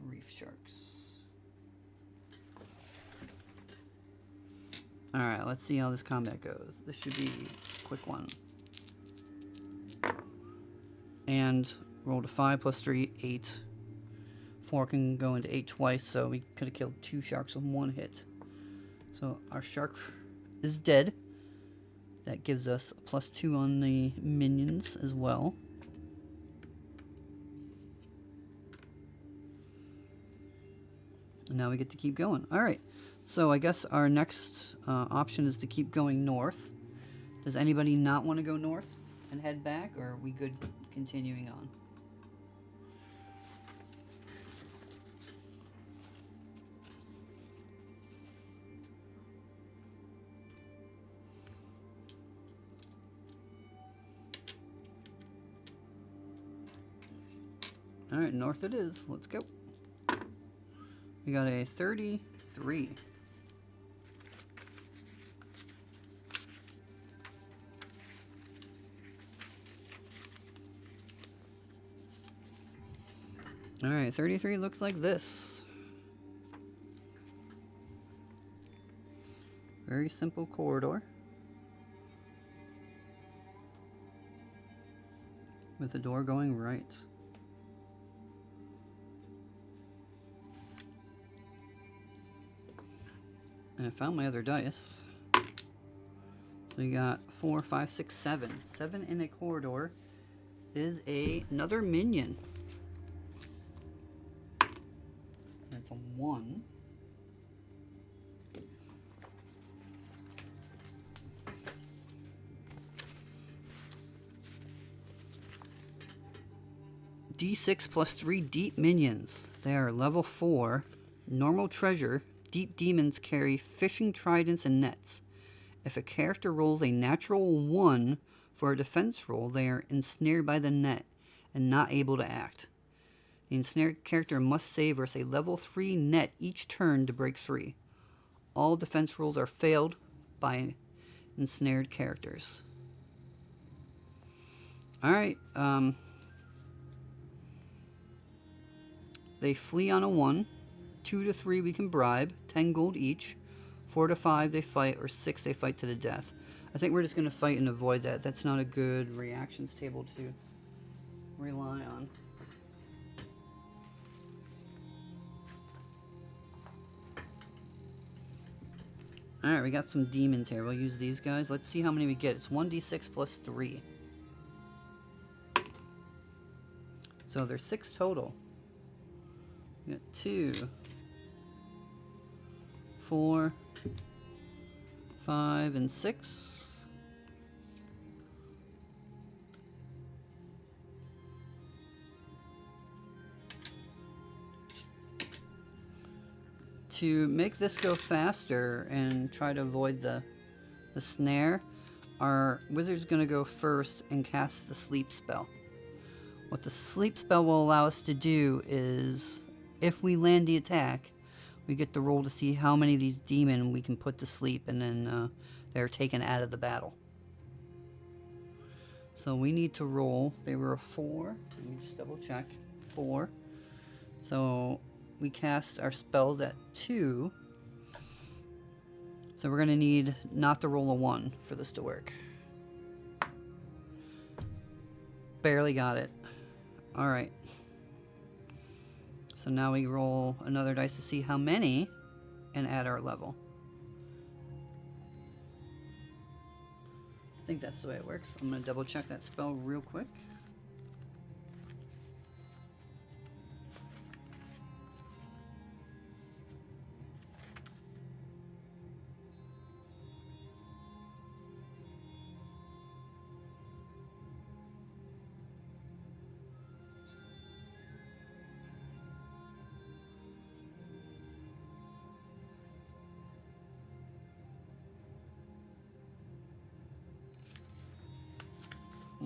reef sharks. Alright, let's see how this combat goes. This should be a quick one. And rolled a 5 plus 3, 8. 4 can go into 8 twice, so we could have killed 2 sharks with 1 hit. So our shark is dead. That gives us a plus 2 on the minions as well. And now we get to keep going. Alright, so I guess our next option is to keep going north. Does anybody not want to go north and head back, or are we good continuing on? Alright, north it is. Let's go. We got a 33. Alright, 33 looks like this. Very simple corridor. With the door going right. And I found my other dice. So we got 4, 5, 6, 7. 7 in a corridor is another minion. And it's a 1. D6 plus 3 deep minions. They are level 4. Normal treasure. Deep demons carry fishing tridents and nets. If a character rolls a natural 1 for a defense roll, they are ensnared by the net and not able to act. The ensnared character must save versus a level 3 net each turn to break free. All defense rolls are failed by ensnared characters. Alright, they flee on a 1. 2 to 3 we can bribe, 10 gold each. 4 to 5 they fight, or 6 they fight to the death. I think we're just going to fight and avoid that. That's not a good reactions table to rely on. Alright, we got some demons here. We'll use these guys. Let's see how many we get. It's 1d6 plus 3. So there's 6 total. We got 2, 4, 5, and 6. To make this go faster and try to avoid the snare, our wizard's going to go first and cast the sleep spell. What the sleep spell will allow us to do is, if we land the attack, we get to roll to see how many of these demons we can put to sleep, and then they're taken out of the battle. So we need to roll. They were a 4. Let me just double check. 4. So we cast our spells at 2. So we're going to need not to roll a 1 for this to work. Barely got it. Alright. So now we roll another dice to see how many and add our level. I think that's the way it works. I'm going to double check that spell real quick.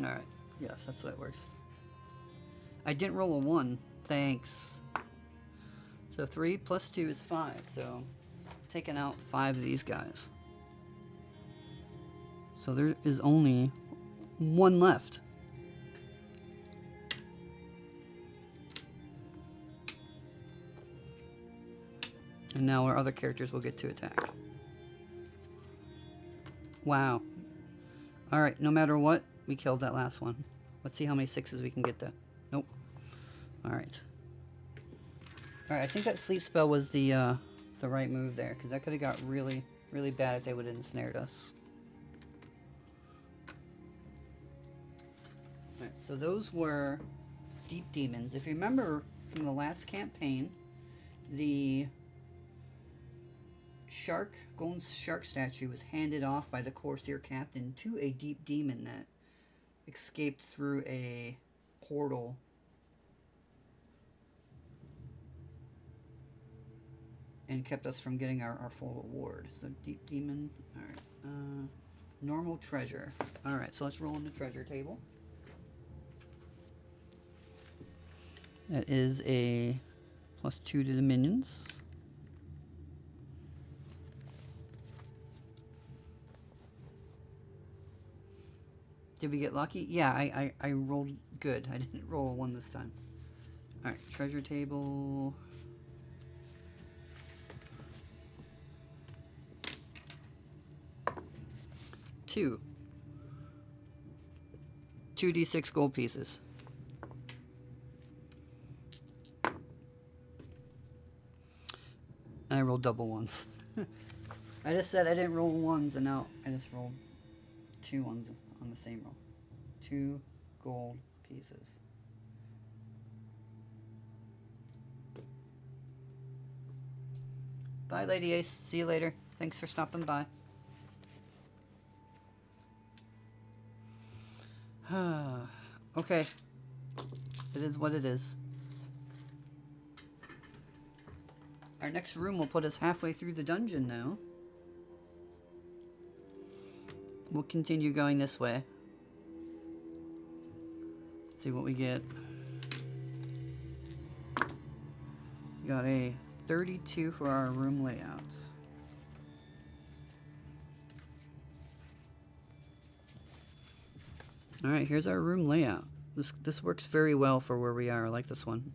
Alright, yes, that's the way it works. I didn't roll a 1. Thanks. So 3 plus 2 is 5, so taking out 5 of these guys. So there is only 1 left. And now our other characters will get to attack. Wow. Alright, no matter what, we killed that last one. Let's see how many 6s we can get to. Nope. Alright. Alright, I think that sleep spell was the right move there, because that could have got really, really bad if they would have ensnared us. Alright, so those were deep demons. If you remember from the last campaign, the golden shark statue was handed off by the Corsair captain to a deep demon that escaped through a portal and kept us from getting our full reward. So deep demon. Alright. Normal treasure. Alright, so let's roll on the treasure table. That is a +2 to the minions. Did we get lucky? Yeah, I rolled good. I didn't roll a 1 this time. Alright, treasure table. Two 2d6 gold pieces. And I rolled double 1s. I just said I didn't roll 1s, and now I just rolled 2 1s on the same roll. 2 gold pieces. Bye, Lady Ace. See you later. Thanks for stopping by. Okay. It is what it is. Our next room will put us halfway through the dungeon now. We'll continue going this way. Let's see what we get. We got a 32 for our room layouts. Alright, here's our room layout. This works very well for where we are. I like this one.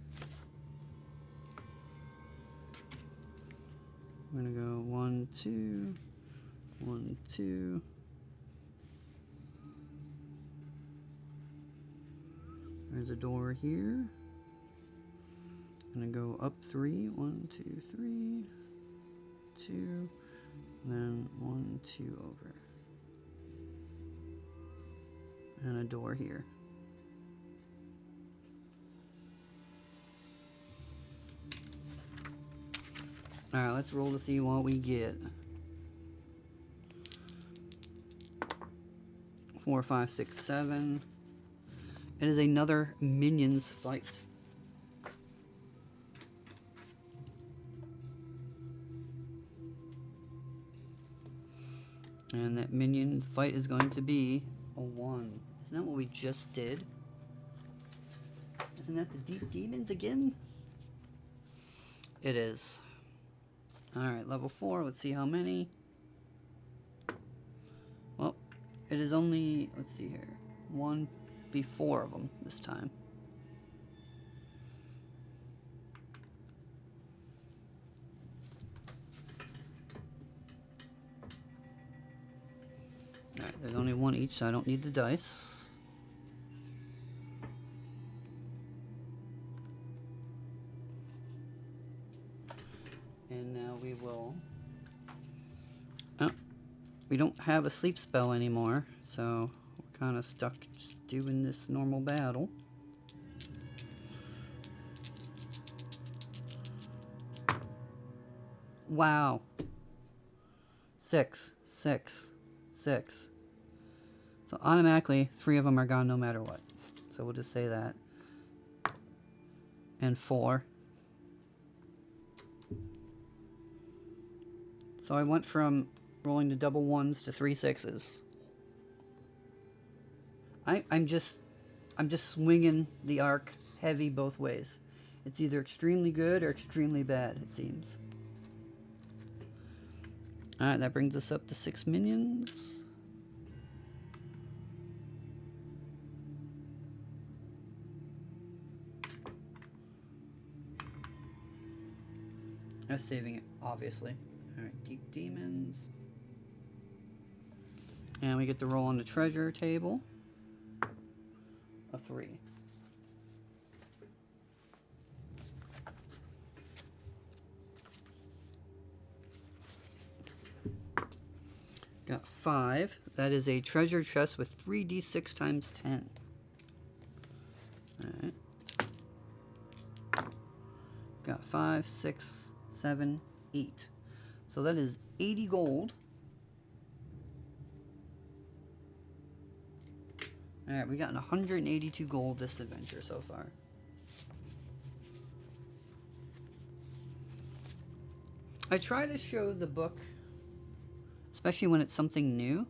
I'm gonna go 1, 2, 1, 2. There's a door here. I'm gonna go up 3, 1, 2, 3, 2, then 1, 2 over. And a door here. Alright, let's roll to see what we get. 4, 5, 6, 7. It is another minions fight. And that minion fight is going to be a 1. Isn't that what we just did? Isn't that the deep demons again? It is. Alright, level 4. Let's see how many. Well, it is only, let's see here, 1 before of them this time. Alright, there's only one each, so I don't need the dice. And now we will... Oh, we don't have a sleep spell anymore, so we're kind of stuck just doing this normal battle. Wow. 6, 6, 6. So automatically, 3 of them are gone no matter what. So we'll just say that. And 4. So I went from rolling the double 1s to 3 6s. I'm just swinging the arc heavy both ways. It's either extremely good or extremely bad, it seems. Alright, that brings us up to 6 minions. I was saving it, obviously. Alright, deep demons. And we get to roll on the treasure table. A 3. Got 5. That is a treasure chest with 3d6 times 10. Alright. Got 5, 6, 7, 8. So that is 80 gold. Alright, we got 182 gold this adventure so far. I try to show the book, especially when it's something new.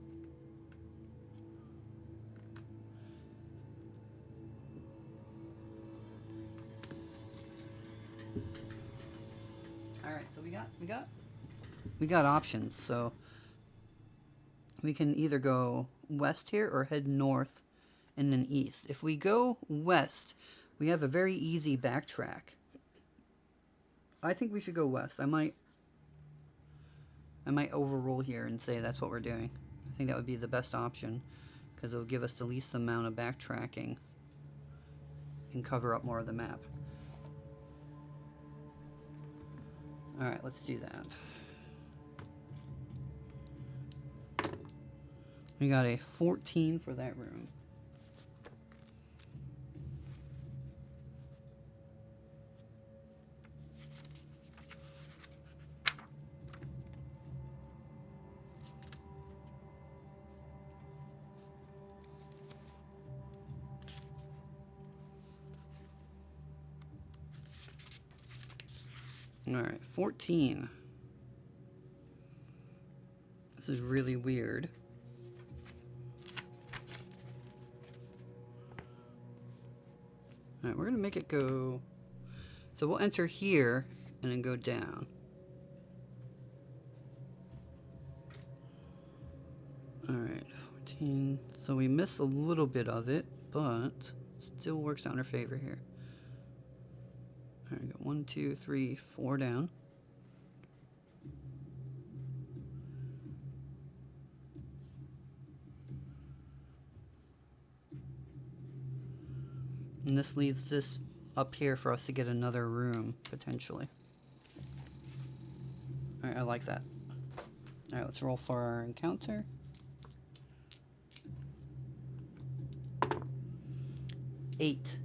Alright, so we got options. So we can either go west here or head north and then east. If we go west, we have a very easy backtrack. I think we should go west. I might overrule here and say that's what we're doing. I think that would be the best option because it'll give us the least amount of backtracking and cover up more of the map. Alright, let's do that. We got a 14 for that room. Alright, 14. This is really weird. Alright, we're going to make it go... So we'll enter here and then go down. Alright, 14. So we miss a little bit of it, but it still works out in our favor here. Alright, got 1, 2, 3, 4 down. And this leaves this up here for us to get another room, potentially. Alright, I like that. Alright, let's roll for our encounter. 8.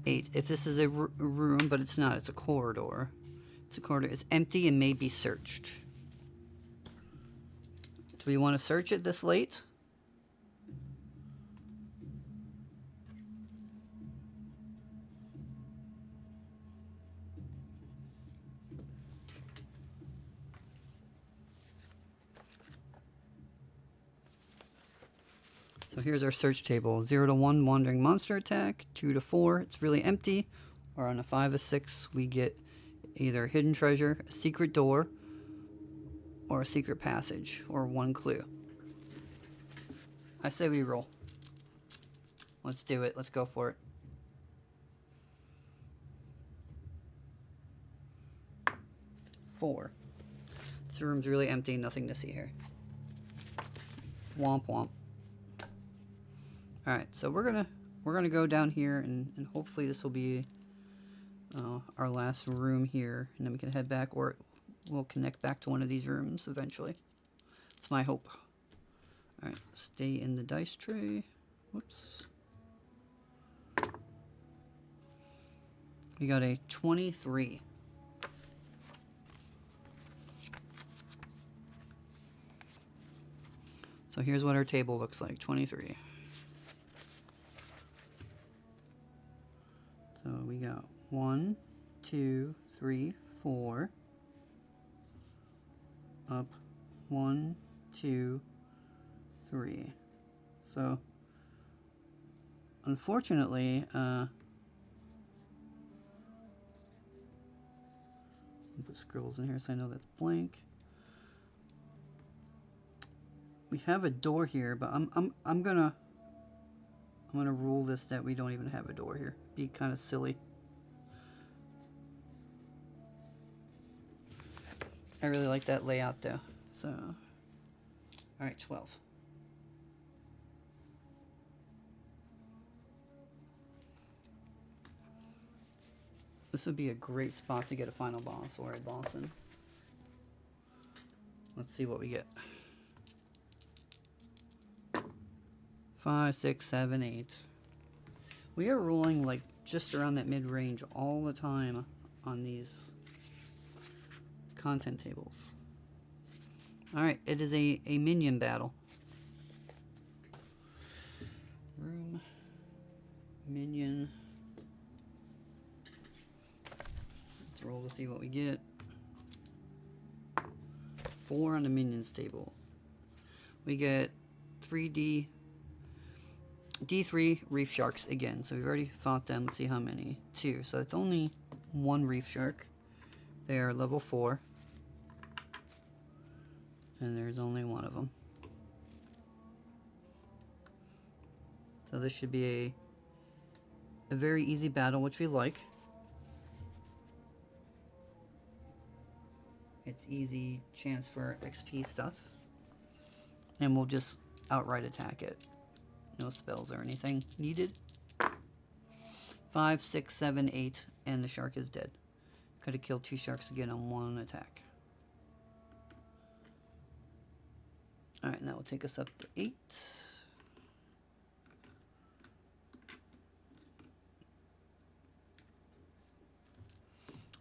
If this is a room, but it's not, it's a corridor. It's a corridor. It's empty and may be searched. Do we want to search it this late? So here's our search table. 0 to 1, wandering monster attack. 2 to 4, it's really empty. Or on a 5 to 6, we get either hidden treasure, a secret door, or a secret passage, or one clue. I say we roll. Let's do it. Let's go for it. Four. This room's really empty. Nothing to see here. Womp womp. All right, so we're gonna go down here, and hopefully this will be our last room here, and then we can head back, or we'll connect back to one of these rooms eventually. It's my hope. All right, stay in the dice tray. Whoops. We got a 23. So here's what our table looks like, 23. So we got 1, 2, 3, 4. Up, 1, 2, 3. So, unfortunately, put scrolls in here so I know that's blank. We have a door here, but I'm gonna rule this that we don't even have a door here. Be kind of silly. I really like that layout though. So, all right, 12. This would be a great spot to get a final boss or a boss in. Let's see what we get. 5, 6, 7, 8. We are rolling like just around that mid-range all the time on these content tables. Alright, it is a minion battle. Room. Minion. Let's roll to see what we get. 4 on the minions table. We get 3D D3 reef sharks again. So we've already fought them. Let's see how many. 2. So it's only 1 reef shark. They are level 4. And there's only 1 of them. So this should be a very easy battle, which we like. It's easy chance for XP stuff. And we'll just outright attack it. No spells or anything needed. 5, 6, 7, 8, and the shark is dead. Could have killed 2 sharks again on 1 attack. Alright, now we'll take us up to 8.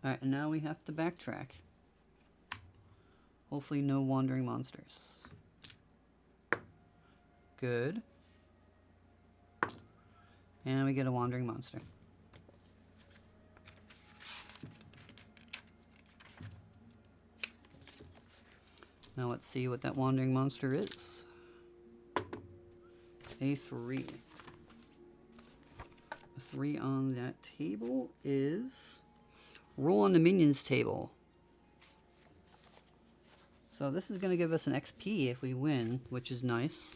Alright, and now we have to backtrack. Hopefully no wandering monsters. Good. And we get a wandering monster. Now let's see what that wandering monster is. A 3. A 3 on that table is roll on the minions table. So this is going to give us an XP if we win, which is nice.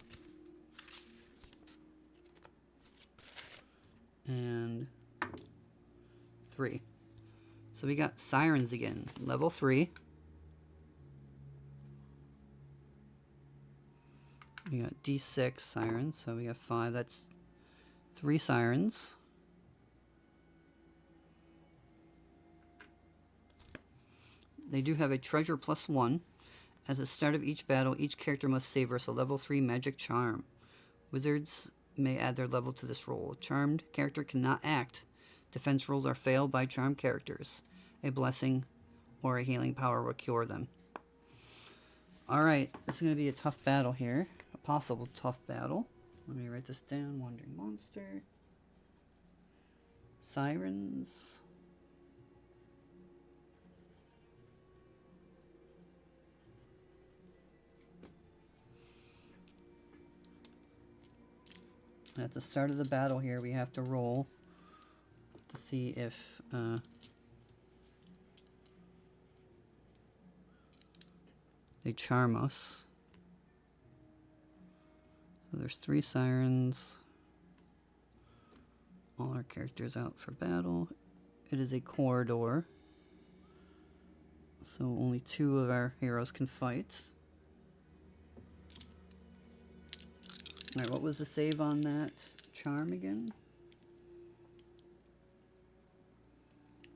And 3. So we got Sirens again, level 3. We got D6 Sirens, so we got 5. That's 3 Sirens. They do have a treasure +1. At the start of each battle, each character must save versus a level 3 magic charm. Wizards may add their level to this roll. A charmed character cannot act. Defense rolls are failed by charmed characters. A blessing or a healing power will cure them. Alright, this is going to be a tough battle here. A possible tough battle. Let me write this down. Wandering monster. Sirens. At the start of the battle here, we have to roll to see if they charm us. So there's 3 Sirens. All our characters out for battle. It is a corridor, so only 2 of our heroes can fight. Alright, what was the save on that charm again?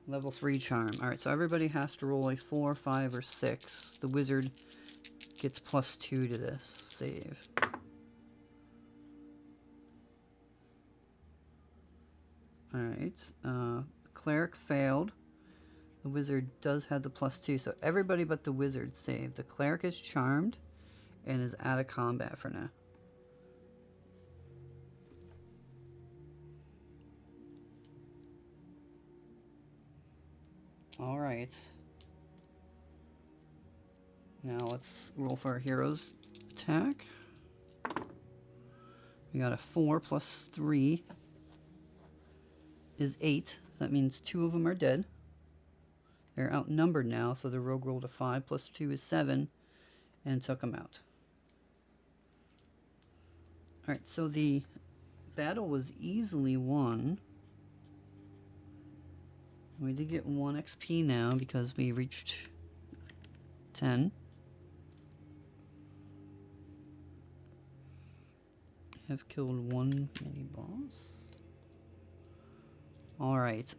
Level 3 charm. Alright, so everybody has to roll a 4, 5, or 6. The wizard gets +2 to this save. Alright, cleric failed. The wizard does have the +2, so everybody but the wizard saved. The cleric is charmed and is out of combat for now. Alright. Now let's roll for our hero's attack. We got a 4 plus 3 is 8. So that means 2 of them are dead. They're outnumbered now, so the rogue rolled a 5 plus 2 is 7 and took them out. Alright, so the battle was easily won. We did get 1 XP now because we reached 10. Have killed 1 mini boss. Alright,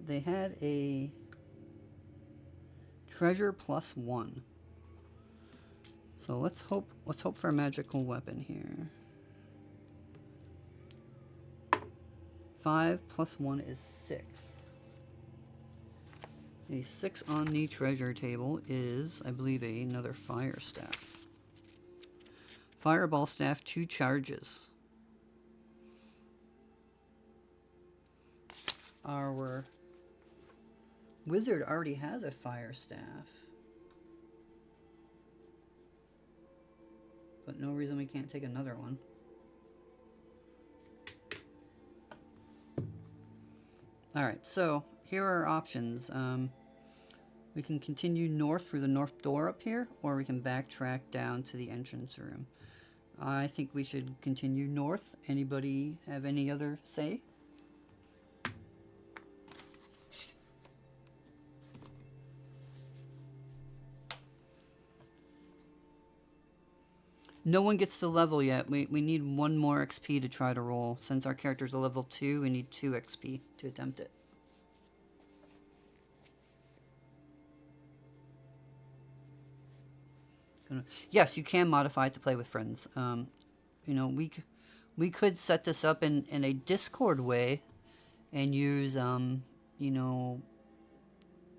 they had a treasure +1. So let's hope for a magical weapon here. 5 plus 1 is 6. A 6 on the treasure table is, I believe, another fire staff. Fireball staff, 2 charges. Our wizard already has a fire staff, but no reason we can't take another one. Alright, so here are our options. We can continue north through the north door up here, or we can backtrack down to the entrance room. I think we should continue north. Anybody have any other say? No one gets to level yet. We need 1 more XP to try to roll. Since our character's a level 2, we need 2 XP to attempt it. Yes, you can modify it to play with friends. You know, we could set this up in a Discord way and use, you know,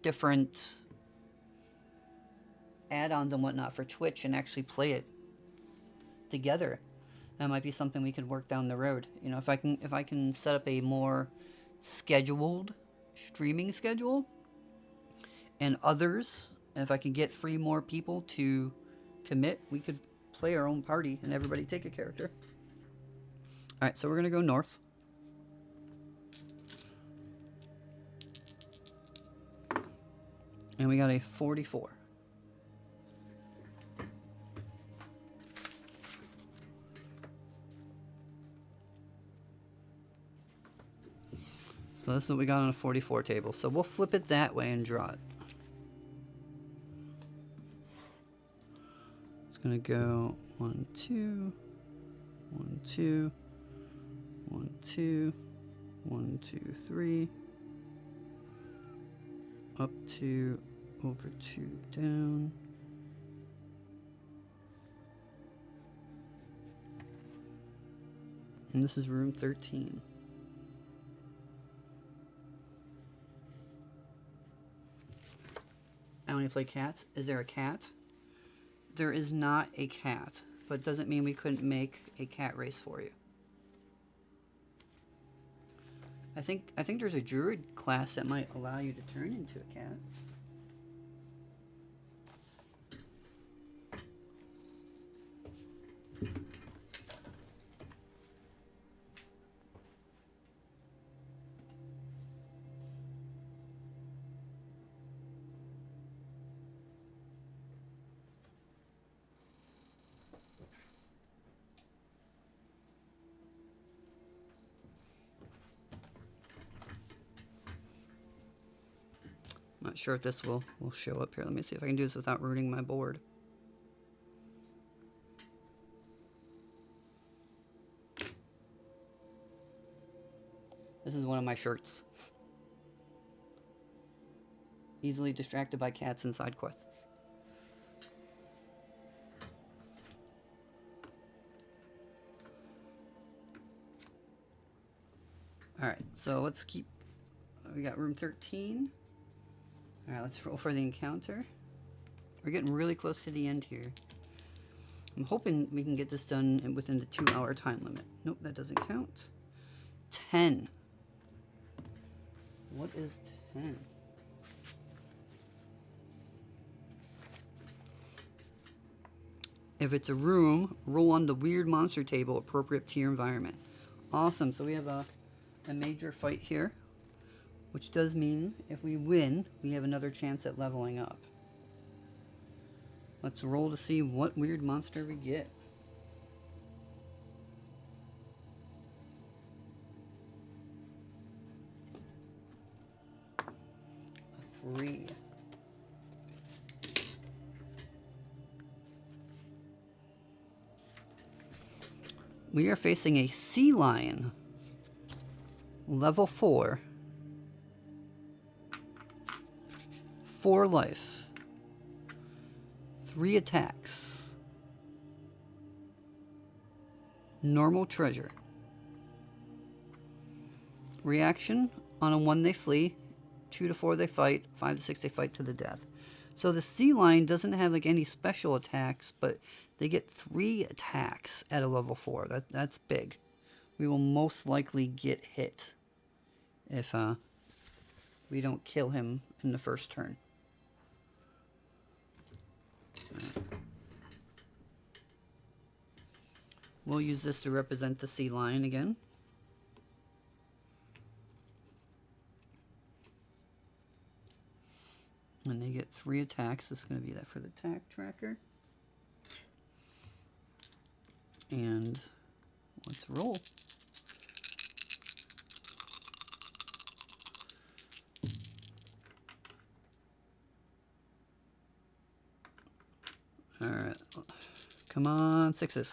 different add-ons and whatnot for Twitch and actually play it together. That might be something we could work down the road. You know, if I can set up a more scheduled streaming schedule, and others, and if I can get 3 more people to commit, we could play our own party and everybody take a character. Alright, so we're gonna go north. And we got a 44. So this is what we got on a 44 table. So we'll flip it that way and draw it. It's gonna go 1, 2, 1, 2, 1, 2, 1, 2, 3, up 2, over 2, down. And this is room 13. I only play cats. Is there a cat? There is not a cat, but doesn't mean we couldn't make a cat race for you. I think there's a druid class that might allow you to turn into a cat. Not sure if this will show up here. Let me see if I can do this without ruining my board. This is one of my shirts. Easily distracted by cats and side quests. Alright, so let's keep... We got room 13. Alright, let's roll for the encounter. We're getting really close to the end here. I'm hoping we can get this done within the 2-hour time limit. Nope, that doesn't count. 10. What is 10? If it's a room, roll on the weird monster table appropriate to your environment. Awesome, so we have a major fight here, which does mean if we win, we have another chance at leveling up. Let's roll to see what weird monster we get. A 3. We are facing a sea lion. Level 4. 4 life. 3 attacks. Normal treasure. Reaction: on a 1 they flee, 2 to 4 they fight, 5 to 6 they fight to the death. So the sea lion doesn't have like any special attacks, but they get 3 attacks at a level 4. That's big. We will most likely get hit if we don't kill him in the first turn. We'll use this to represent the sea lion again. And they get 3 attacks. This is going to be that for the attack tracker. And let's roll. Alright. Come on, 6s.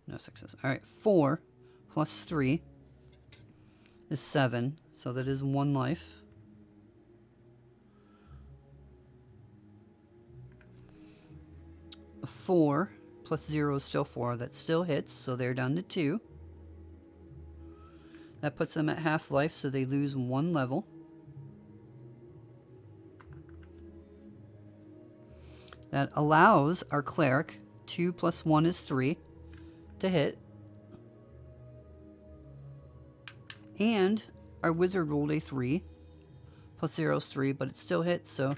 No 6s. Alright, 4 plus 3 is 7. So that is 1 life. A 4 plus 0 is still 4. That still hits, so they're down to 2. That puts them at half life, so they lose 1 level. That allows our cleric, 2 plus 1 is 3, to hit. And our wizard rolled a 3, plus 0 is 3, but it still hits, so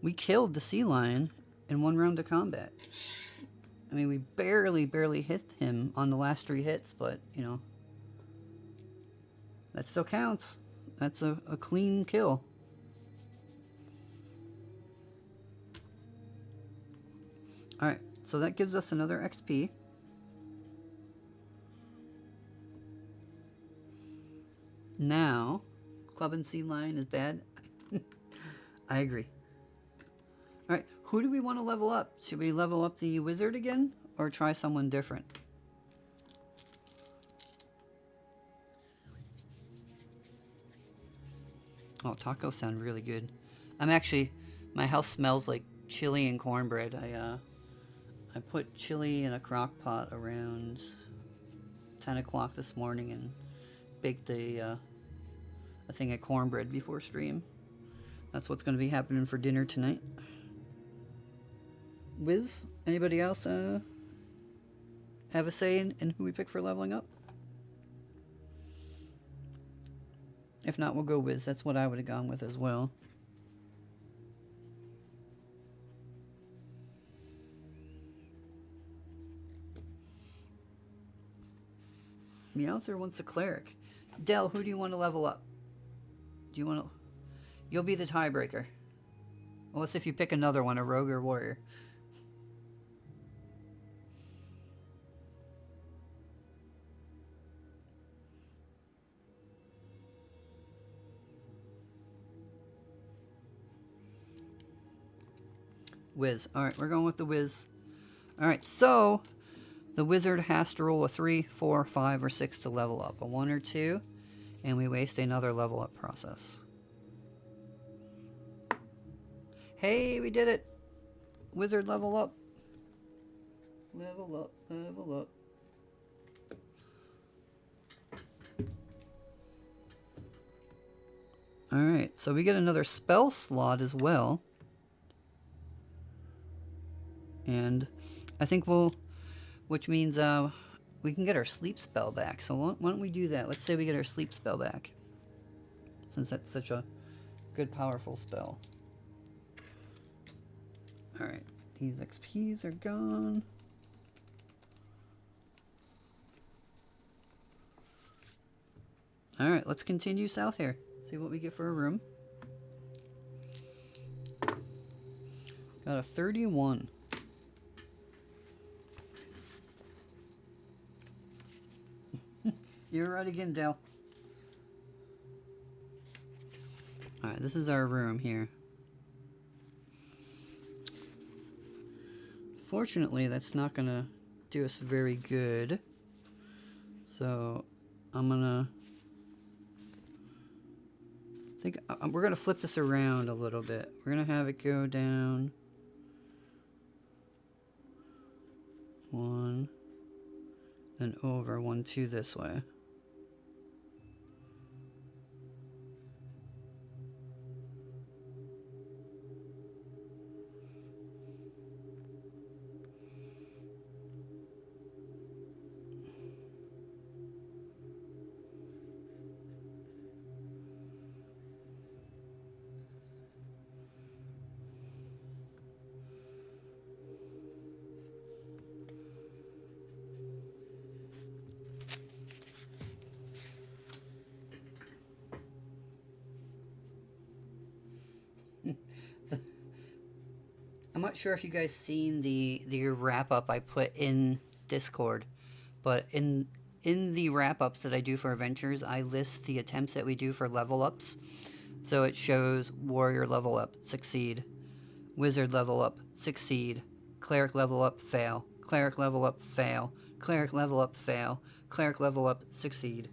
we killed the sea lion in 1 round of combat. I mean, we barely hit him on the last 3 hits, but, you know, that still counts. That's a clean kill. Alright, so that gives us another XP. Now, Club and Sea Lion is bad. I agree. Alright, who do we want to level up? Should we level up the wizard again? Or try someone different? Oh, tacos sound really good. My house smells like chili and cornbread. I put chili in a crock pot around 10 o'clock this morning and baked a thing of cornbread before stream. That's what's going to be happening for dinner tonight. Wiz, anybody else have a say in who we pick for leveling up? If not, we'll go Wiz. That's what I would have gone with as well. Meowser wants a cleric. Del, who do you want to level up? Do you want to... You'll be the tiebreaker. Unless if you pick another one, a rogue or warrior. Whiz. Alright, we're going with the whiz. Alright, so the wizard has to roll a 3, 4, 5, or 6 to level up. A 1 or 2, and we waste another level up process. Hey, we did it! Wizard level up. Level up, level up. Alright, so we get another spell slot as well. And I think which means we can get our sleep spell back. So why don't we do that? Let's say we get our sleep spell back, since that's such a good, powerful spell. Alright, these XPs are gone. Alright, let's continue south here. See what we get for a room. Got a 31. You're right again, Dale. Alright, this is our room here. Fortunately, that's not gonna do us very good. So, we're gonna flip this around a little bit. We're gonna have it go down 1, then over 1, 2 this way. I'm not sure if you guys seen the wrap up I put in Discord, but in the wrap ups that I do for adventures, I list the attempts that we do for level ups. So it shows warrior level up, succeed, wizard level up, succeed, cleric level up, fail, cleric level up, fail, cleric level up, fail, cleric level up, succeed.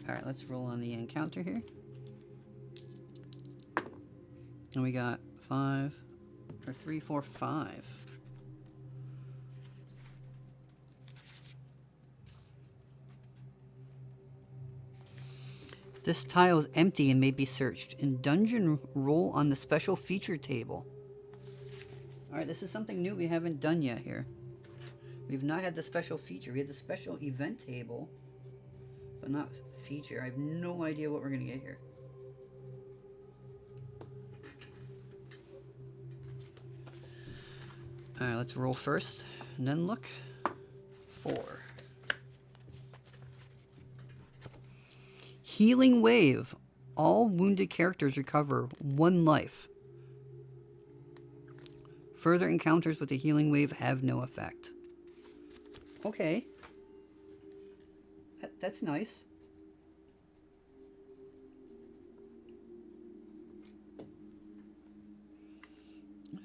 Alright, let's roll on the encounter here. And we got 5, or 3, 4, 5. This tile is empty and may be searched. In dungeon, roll on the special feature table. Alright, this is something new we haven't done yet here. We've not had the special feature. We had the special event table, but not feature. I have no idea what we're going to get here. Alright, let's roll first, and then look. 4. Healing Wave. All wounded characters recover 1 life. Further encounters with the Healing Wave have no effect. Okay. That's nice.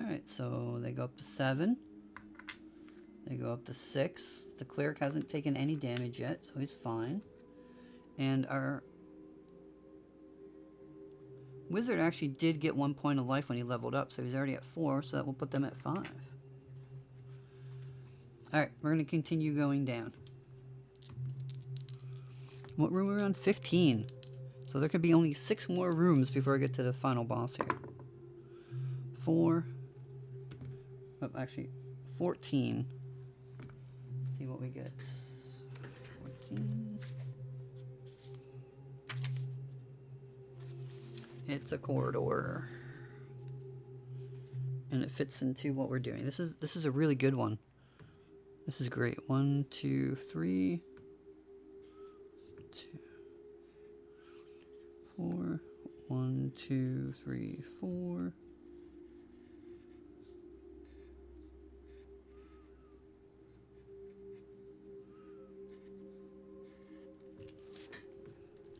Alright, so they go up to 7. They go up to 6. The cleric hasn't taken any damage yet, so he's fine. And our wizard actually did get 1 point of life when he leveled up, so he's already at 4, so that will put them at 5. Alright, we're going to continue going down. What room are we on? 15. So there could be only 6 more rooms before I get to the final boss here. 4. Oh, actually, 14. Let's see what we get. 14. It's a corridor. And it fits into what we're doing. This is a really good one. This is great. 1, 2, 3. 2, 4. 1, 2, 3, 4.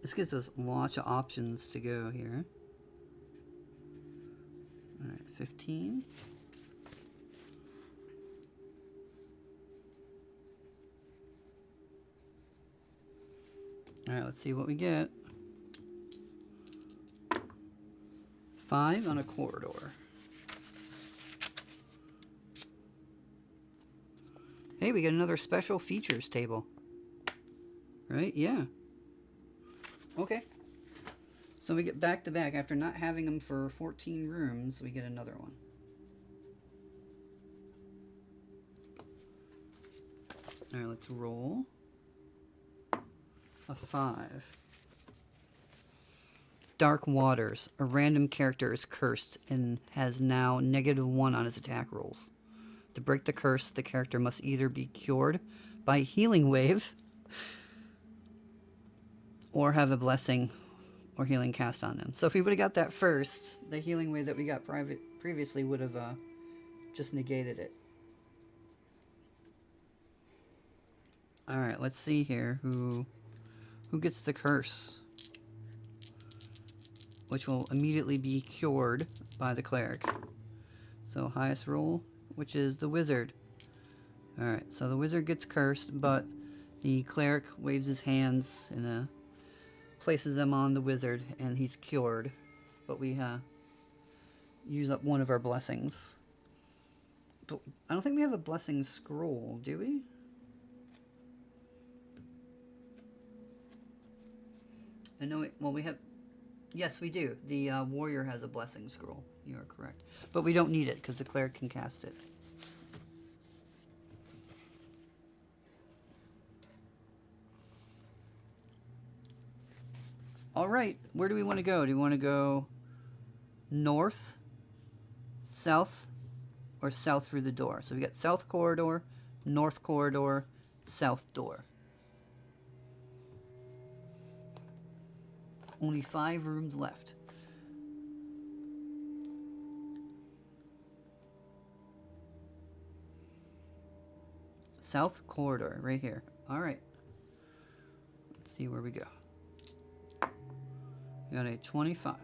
This gives us lots of options to go here. Alright, 15. Alright, let's see what we get. 5 on a corridor. Hey, we get another special features table. Right? Yeah. Okay. So we get back to back. After not having them for 14 rooms, we get another one. Alright, let's roll. A 5. Dark Waters. A random character is cursed and has now -1 on its attack rolls. To break the curse, the character must either be cured by healing wave or have a blessing or healing cast on them. So if we would have got that first, the healing wave that we got previously would have just negated it. Alright, let's see here who gets the curse, which will immediately be cured by the cleric. So highest roll, which is the wizard. Alright, so the wizard gets cursed, but the cleric waves his hands and places them on the wizard, and he's cured. But we use up one of our blessings. But I don't think we have a blessing scroll, do we? I know well, we have... Yes, we do. The warrior has a blessing scroll. You are correct. But we don't need it, because the cleric can cast it. Alright, where do we want to go? Do we want to go north, south, or south through the door? So we got south corridor, north corridor, south door. Only 5 rooms left. South corridor, right here. Alright. Let's see where we go. We got a 25.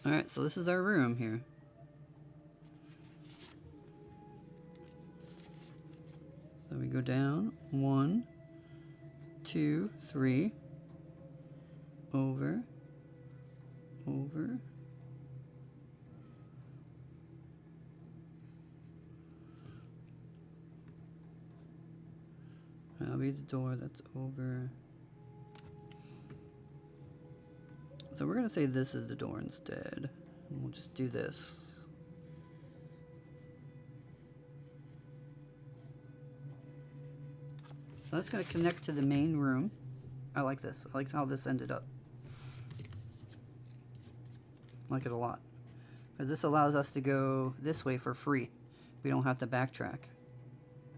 Alright, so this is our room here. So we go down 1, 2, 3, over, over, that'll be the door that's over. So we're gonna say this is the door instead. And we'll just do this. So that's gonna connect to the main room. I like this. I like how this ended up. I like it a lot. Because this allows us to go this way for free. We don't have to backtrack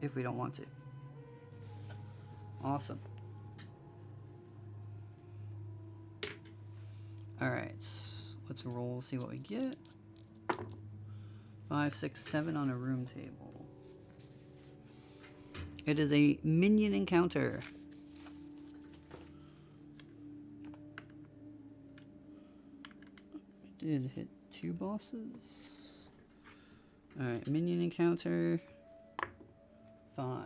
if we don't want to. Awesome. Alright, let's roll, see what we get. 5, 6, 7 on a room table. It is a minion encounter. We did hit 2 bosses. Alright, minion encounter. 5.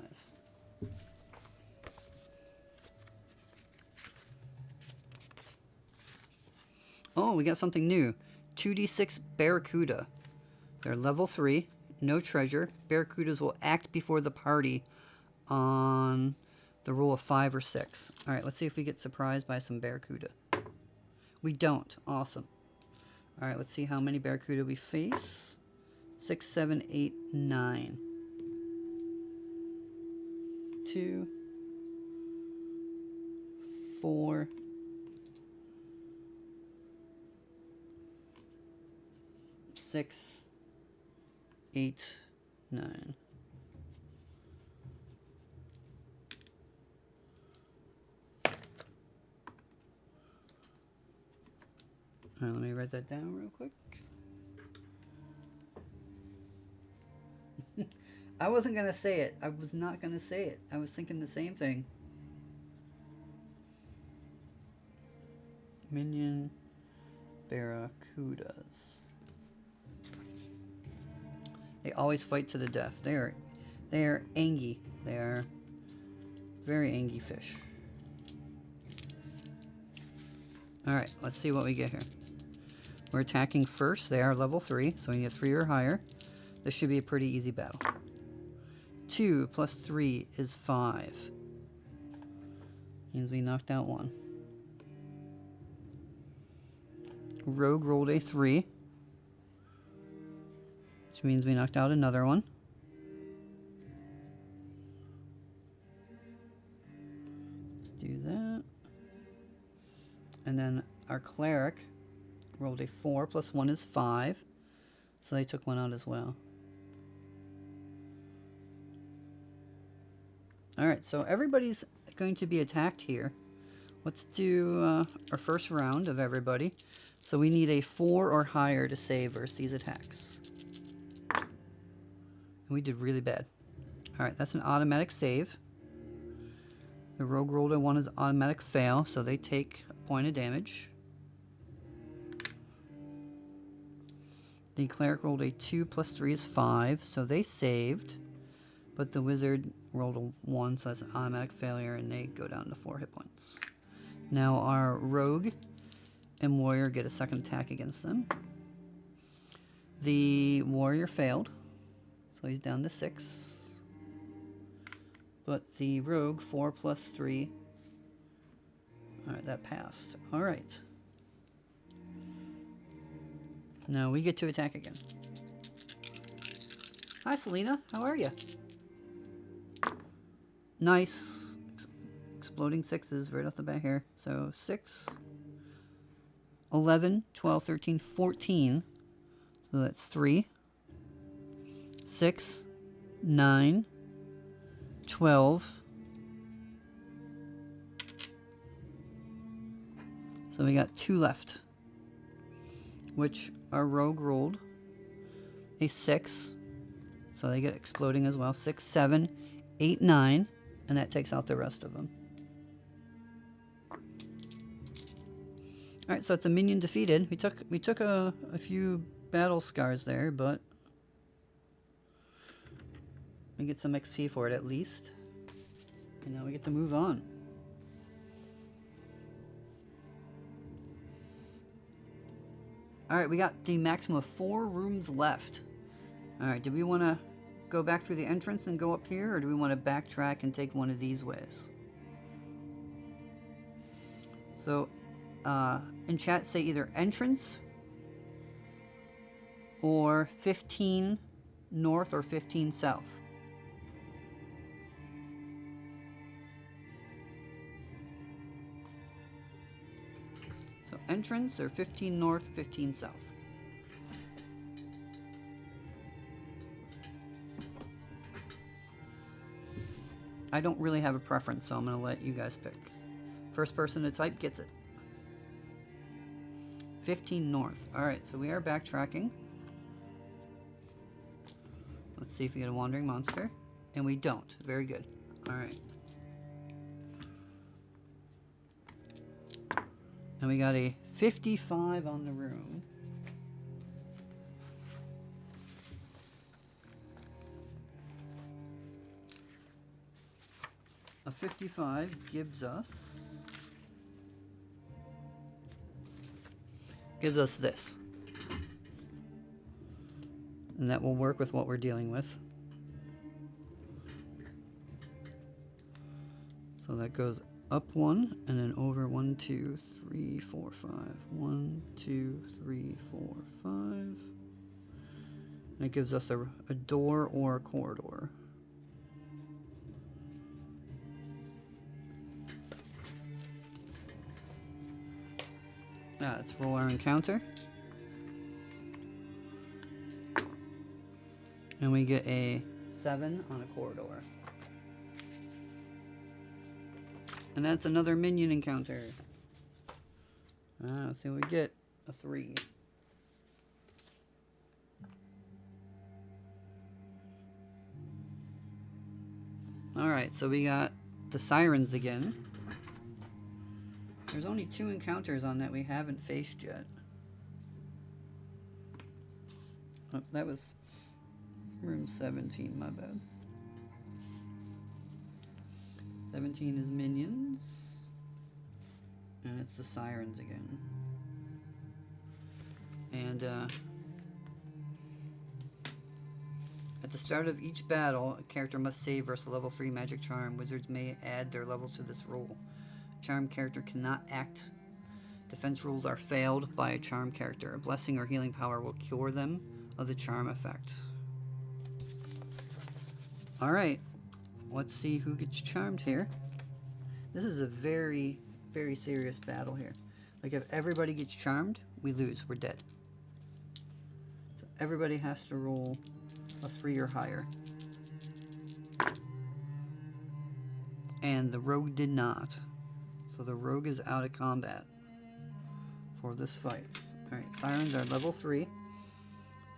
Oh, we got something new. 2d6 barracuda. They're level 3. No treasure. Barracudas will act before the party on the roll of 5 or 6. Alright, let's see if we get surprised by some barracuda. We don't. Awesome. Alright, let's see how many barracuda we face. 6, 7, 8, 9. 2, 4, 6, 8, 9. Alright, let me write that down real quick. I wasn't gonna say it. I was not gonna say it. I was thinking the same thing. Minion barracudas. They always fight to the death. They are angy. They are very angy fish. Alright, let's see what we get here. We're attacking first. They are level 3, so we need a 3 or higher. This should be a pretty easy battle. 2 plus 3 is 5. Means we knocked out 1. Rogue rolled a 3. Which means we knocked out another one. Let's do that. And then our cleric rolled a 4 plus 1 is 5. So they took one out as well. Alright, so everybody's going to be attacked here. Let's do our first round of everybody. So we need a 4 or higher to save versus these attacks. We did really bad. Alright, that's an automatic save. The rogue rolled a 1 is automatic fail, so they take a point of damage. The cleric rolled a 2 plus 3 is 5, so they saved. But the wizard rolled a 1, so that's an automatic failure, and they go down to 4 hit points. Now our rogue and warrior get a second attack against them. The warrior failed, so he's down to 6. But the rogue, 4 plus 3. Alright, that passed. Alright. Now we get to attack again. Hi, Selena. How are you? Nice. Exploding 6s right off the bat here. So 6, 11, 12, 13, 14. So that's 3, 6, 9, 12. So we got 2 left. Which our rogue rolled a 6. So they get exploding as well. 6, 7, 8, 9. And that takes out the rest of them. Alright, so it's a minion defeated. We took a few battle scars there, but we get some XP for it at least. And now we get to move on. Alright, we got the maximum of 4 rooms left. Alright, do we want to go back through the entrance and go up here, or do we want to backtrack and take one of these ways? So, in chat say either entrance or 15 north or 15 south. So entrance or 15 north, 15 south. I don't really have a preference, so I'm going to let you guys pick. First person to type gets it. 15 north. Alright, so we are backtracking. Let's see if we get a wandering monster. And we don't. Very good. Alright. And we got a 55 on the room. A 55 gives us this. And that will work with what we're dealing with. So that goes up 1 and then over 1, 2, 3, 4, 5. 1, 2, 3, 4, 5. And it gives us a door or a corridor. Let's roll our encounter. And we get a 7 on a corridor. And that's another minion encounter. Let's see what we get. A 3. Alright, so we got the Sirens again. There's only 2 encounters on that we haven't faced yet. Oh, that was room 17, my bad. 17 is minions. And it's the Sirens again. And, at the start of each battle, a character must save versus a level 3 magic charm. Wizards may add their levels to this roll. A charm character cannot act. Defense rules are failed by a charm character. A blessing or healing power will cure them of the charm effect. Alright, let's see who gets charmed here. This is a very, very serious battle here. Like, if everybody gets charmed, we lose. We're dead. So everybody has to roll a 3 or higher. And the rogue did not. So the rogue is out of combat for this fight. Alright, Sirens are level 3.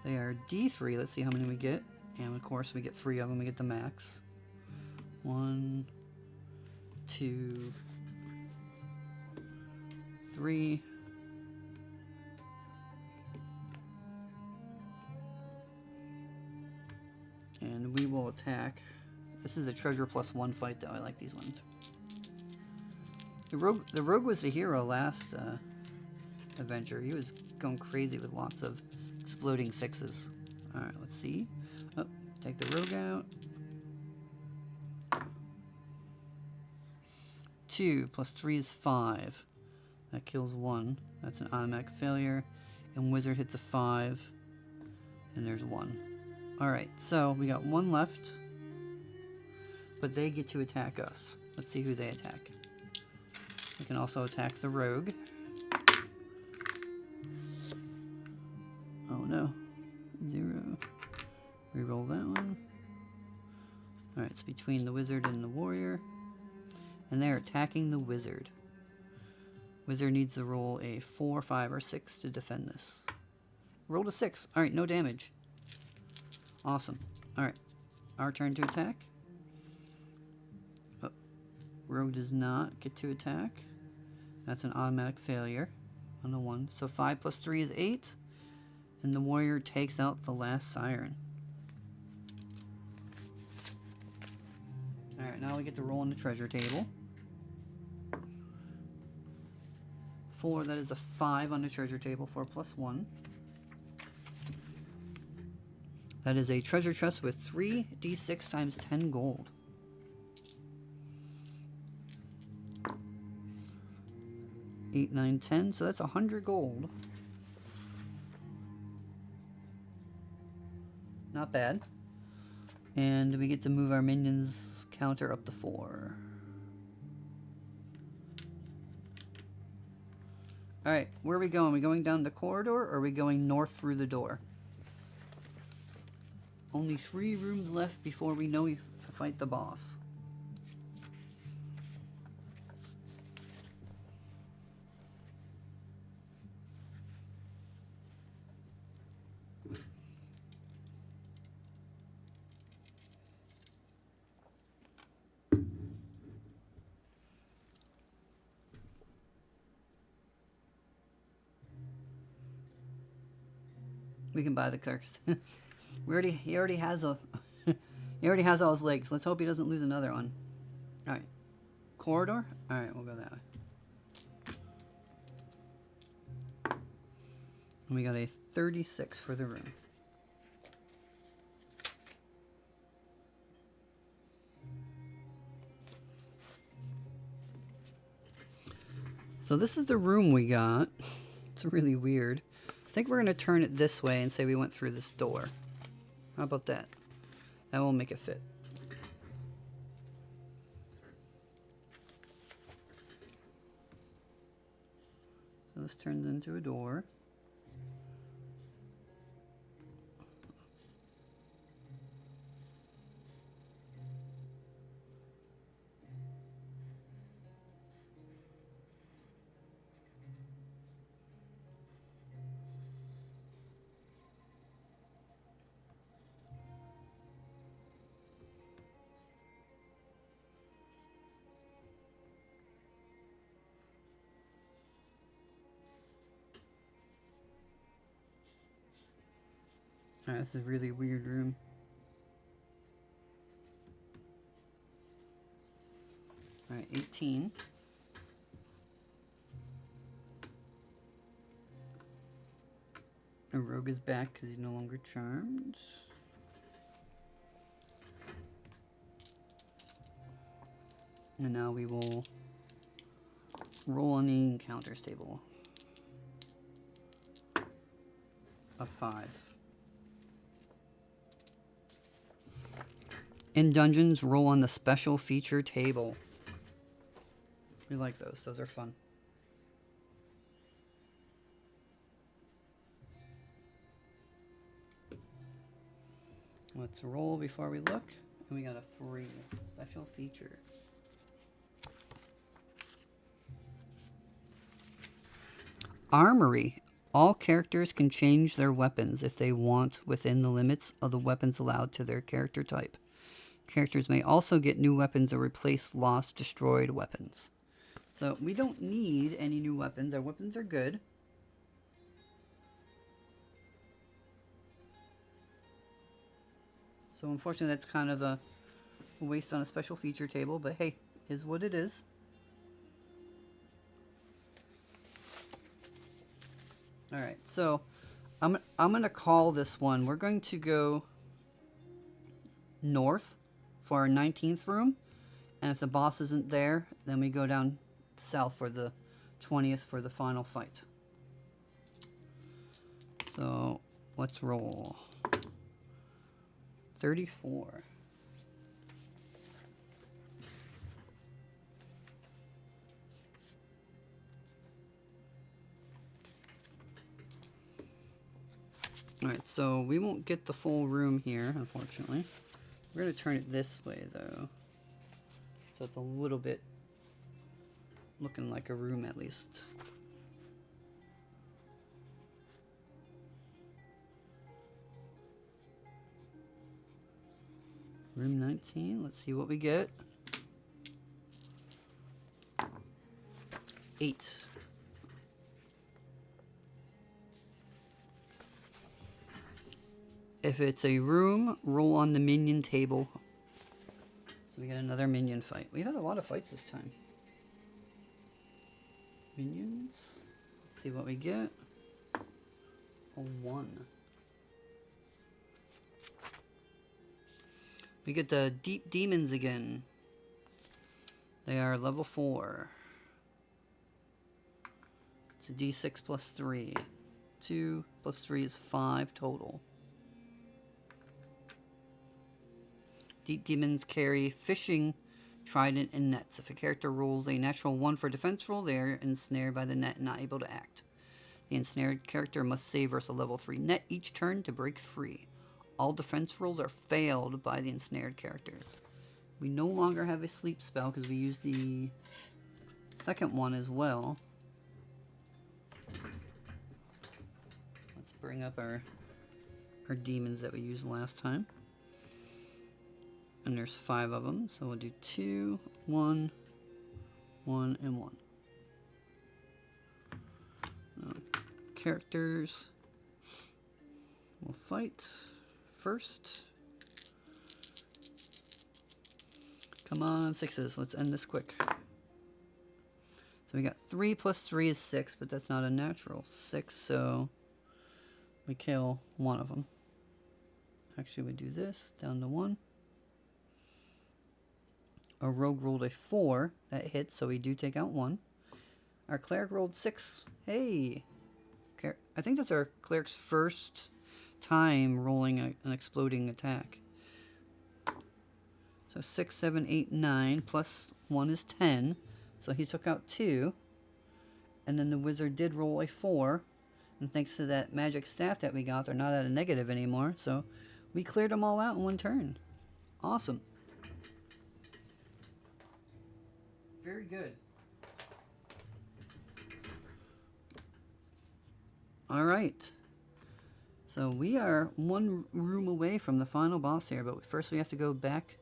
They are D3. Let's see how many we get. And of course we get 3 of them. We get the max. 1, 2, 3. And we will attack. This is a treasure +1 fight though. I like these ones. The rogue was the hero last adventure. He was going crazy with lots of exploding 6s. Alright, let's see. Oh, take the rogue out. 2 + 3 is 5. That kills 1. That's an automatic failure. And wizard hits a 5. And there's 1. Alright, so we got 1 left. But they get to attack us. Let's see who they attack. They can also attack the rogue. Oh no. 0. Reroll that one. Alright, it's between the wizard and the warrior. And they're attacking the wizard. Wizard needs to roll a 4, 5, or 6 to defend this. Rolled a 6. Alright, no damage. Awesome. Alright, our turn to attack. Oh, rogue does not get to attack. That's an automatic failure on a 1. So 5 + 3 is 8. And the warrior takes out the last siren. Alright, now we get to roll on the treasure table. 4, that is a 5 on the treasure table. 4 + 1. That is a treasure chest with 3d6 times 10 gold. Eight, 9, 10. So that's 100 gold. Not bad. And we get to move our minions counter up to 4. Alright, where are we going? Are we going down the corridor or are we going north through the door? Only 3 rooms left before we know we fight the boss. We can buy the clerks. He already has all his legs. Let's hope he doesn't lose another one. Alright. Corridor? Alright, we'll go that way. And we got a 36 for the room. So this is the room we got. It's really weird. I think we're going to turn it this way and say we went through this door. How about that? That will make it fit. So this turns into a door. Alright, this is a really weird room. Alright, 18. The rogue is back because he's no longer charmed. And now we will roll on the encounters table. A 5. In dungeons, roll on the special feature table. We like those. Those are fun. Let's roll before we look. And we got a 3. Special feature. Armory. All characters can change their weapons if they want within the limits of the weapons allowed to their character type. Characters may also get new weapons or replace lost, destroyed weapons. So we don't need any new weapons. Our weapons are good. So unfortunately that's kind of a waste on a special feature table, but hey, is what it is. Alright, so I'm gonna call this one. We're going to go north for our 19th room, and if the boss isn't there, then we go down south for the 20th for the final fight. So let's roll. 34. Alright, so we won't get the full room here, unfortunately. We're going to turn it this way, though. So it's a little bit looking like a room, at least. Room 19. Let's see what we get. 8. If it's a room, roll on the minion table. So we got another minion fight. We've had a lot of fights this time. Minions. Let's see what we get. A 1. We get the deep demons again. They are level 4. It's a d6 plus 3. 2 plus 3 is 5 total. Deep demons carry fishing, trident, and nets. If a character rolls a natural 1 for defense roll, they are ensnared by the net and not able to act. The ensnared character must save versus a level 3 net each turn to break free. All defense rolls are failed by the ensnared characters. We no longer have a sleep spell because we used the second one as well. Let's bring up our demons that we used last time. And there's 5 of them, so we'll do 2, 1, 1, and 1. Characters will fight first. Come on, 6s. Let's end this quick. So we got 3 plus 3 is 6, but that's not a natural 6, so we kill one of them. Actually, we do this, down to 1. Our rogue rolled a 4. That hits, so we do take out 1. Our cleric rolled 6. Hey! I think that's our cleric's first time rolling an exploding attack. So 6, 7, 8, 9, plus 1 is 10. So he took out 2. And then the wizard did roll a 4. And thanks to that magic staff that we got, they're not at a negative anymore. So we cleared them all out in 1 turn. Awesome. Very good. Alright. So we are 1 room away from the final boss here, but first we have to go back.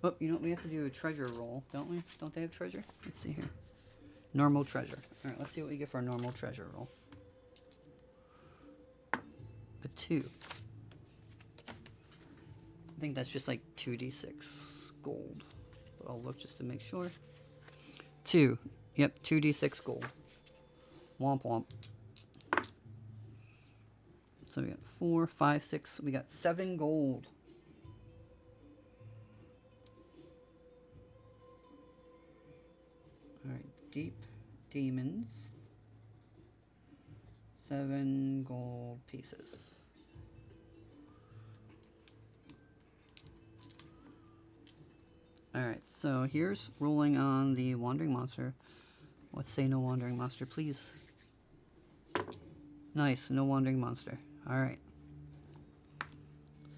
Oh, you know what? We have to do a treasure roll, don't we? Don't they have treasure? Let's see here. Normal treasure. Alright, let's see what we get for a normal treasure roll. A 2. think that's just like 2d6 gold. But I'll look just to make sure. 2. Yep, 2d6 gold. Womp womp. So we got 4, 5, 6. We got 7 gold. Alright, deep demons. 7 gold pieces. Alright, so here's rolling on the wandering monster. Let's say no wandering monster, please. Nice, no wandering monster. Alright.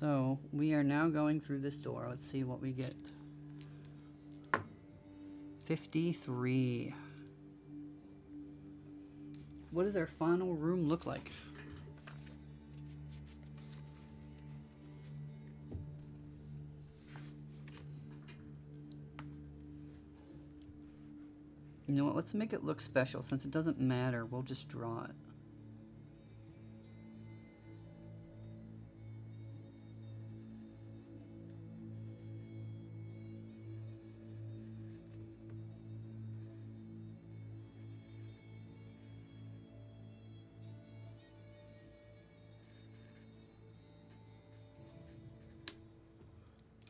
So, we are now going through this door. Let's see what we get. 53. What does our final room look like? You know what, let's make it look special. Since it doesn't matter, we'll just draw it.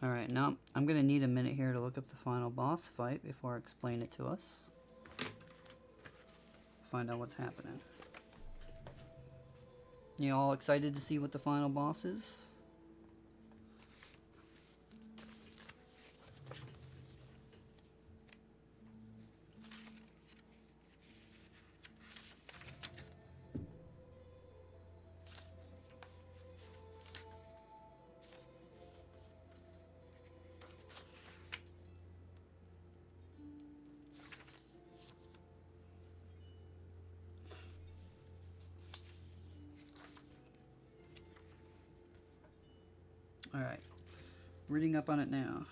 Alright, now I'm going to need a minute here to look up the final boss fight before I explain it to us. Find out what's happening. You all excited to see what the final boss is? Alright, reading up on it now.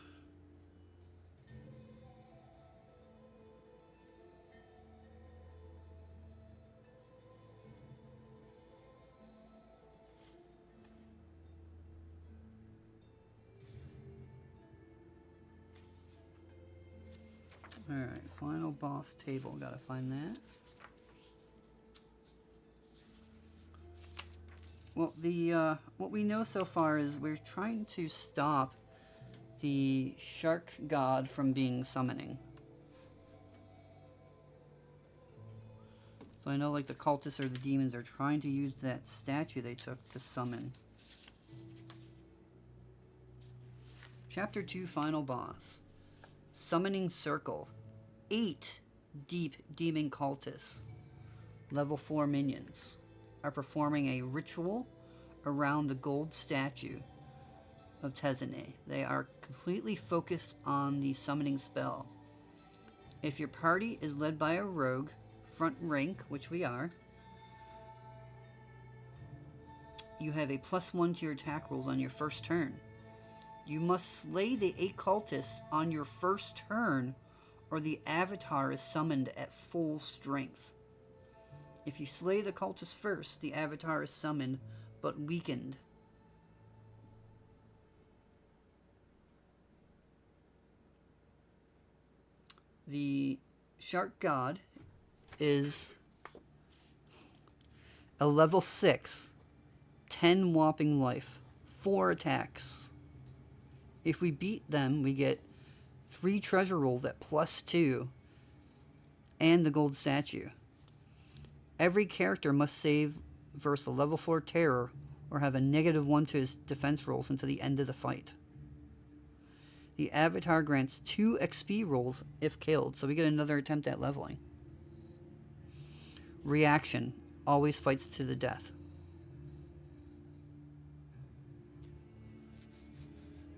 Alright, final boss table, gotta find that. Well, what we know so far is we're trying to stop the shark god from being summoning. So I know like the cultists or the demons are trying to use that statue they took to summon. Chapter 2, final boss. Summoning circle. 8 deep demon cultists. Level 4 minions are performing a ritual around the gold statue of Tezany. They are completely focused on the summoning spell. If your party is led by a rogue, front rank, which we are, you have a +1 to your attack rolls on your first turn. You must slay the 8 cultists on your first turn, or the avatar is summoned at full strength. If you slay the cultist first, the avatar is summoned, but weakened. The shark god is a level 6, 10 whopping life, 4 attacks. If we beat them, we get 3 treasure rolls at +2 and the gold statue. Every character must save versus a level 4 terror or have a -1 to his defense rolls until the end of the fight. The avatar grants 2 XP rolls if killed, so we get another attempt at leveling. Reaction, always fights to the death.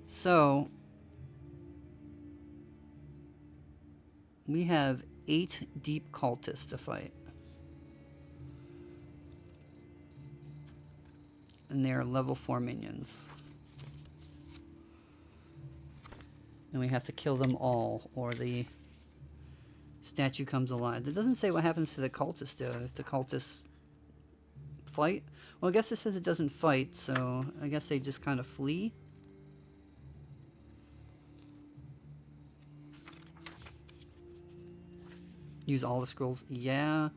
So, we have 8 deep cultists to fight. And they are level 4 minions. And we have to kill them all, or the statue comes alive. It doesn't say what happens to the cultists, though. If the cultists fight? Well, I guess it says it doesn't fight, so I guess they just kind of flee. Use all the scrolls. Yeah.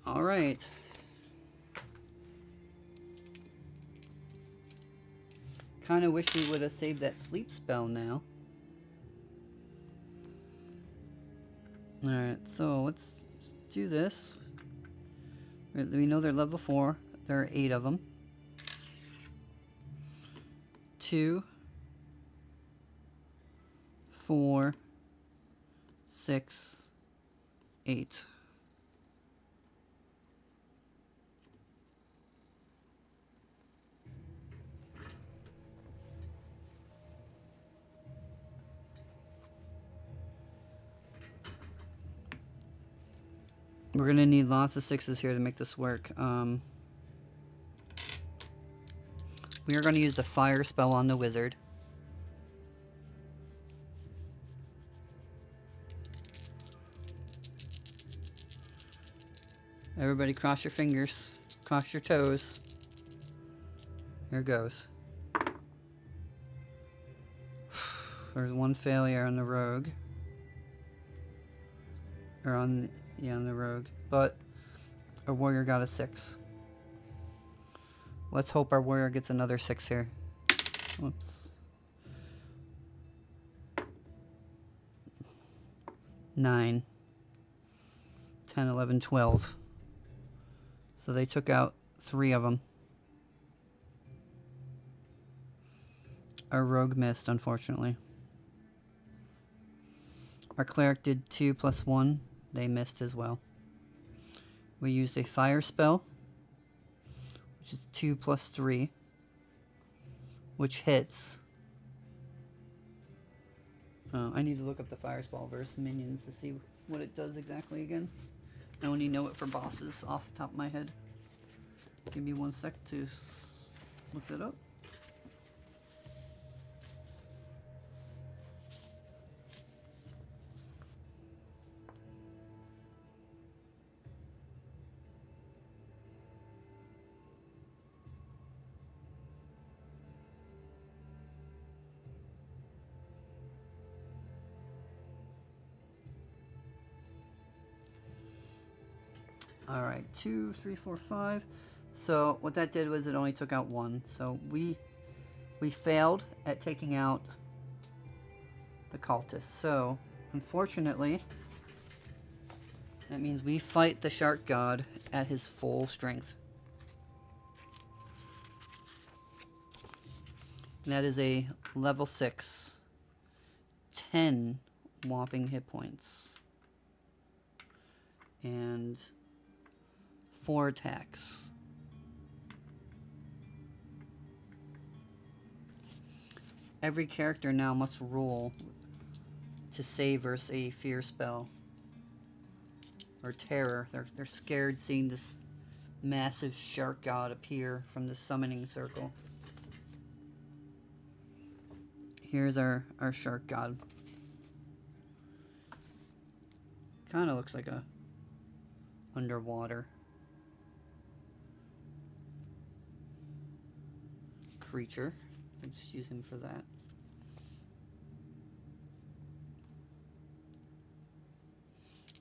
All right. Kind of wish we would have saved that sleep spell now. Alright, so let's do this. We know they're level 4. There are 8 of them. 2, 4, 6, 8. We're gonna need lots of 6s here to make this work. We are gonna use the fire spell on the wizard. Everybody cross your fingers. Cross your toes. Here goes. There's one failure on the rogue. Or on the rogue. But our warrior got a 6. Let's hope our warrior gets another 6 here. Whoops. 9. 10, 11, 12. So they took out 3 of them. Our rogue missed, unfortunately. Our cleric did 2 plus 1. They missed as well. We used a fire spell, which is 2 plus 3, which hits. I need to look up the fire spell versus minions to see what it does exactly again. I only know it for bosses off the top of my head. Give me 1 sec to look that up. Alright, 2, 3, 4, 5. So what that did was it only took out 1. So we failed at taking out the cultist. So unfortunately, that means we fight the shark god at his full strength. And that is a level 6, 10 whopping hit points. And 4 attacks. Every character now must roll to save versus a fear spell or terror. They're scared seeing this massive shark god appear from the summoning circle. Here's our shark god. Kind of looks like a underwater creature. I just use him for that.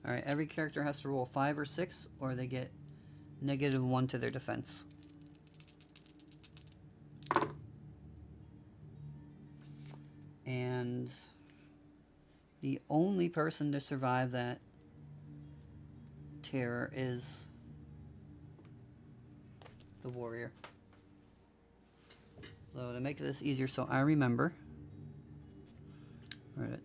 Alright, every character has to roll 5 or 6, or they get -1 to their defense. And the only person to survive that terror is the warrior. So to make this easier, so I remember. Right.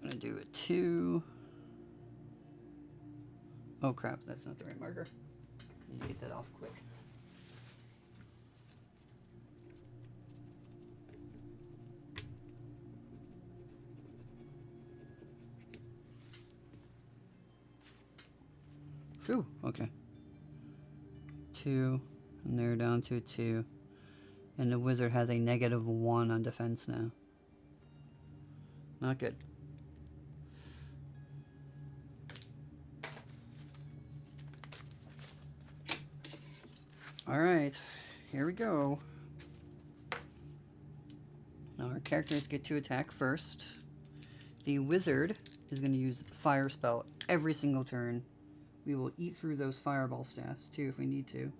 I'm gonna do a 2. Oh crap, that's not the right marker. Need to get that off quick. Whew, okay. 2, and they're down to a 2. And the wizard has a -1 on defense now. Not good. Alright. here we go. Now our characters get to attack first. The wizard is going to use fire spell every single turn. We will eat through those fireball staffs too if we need to.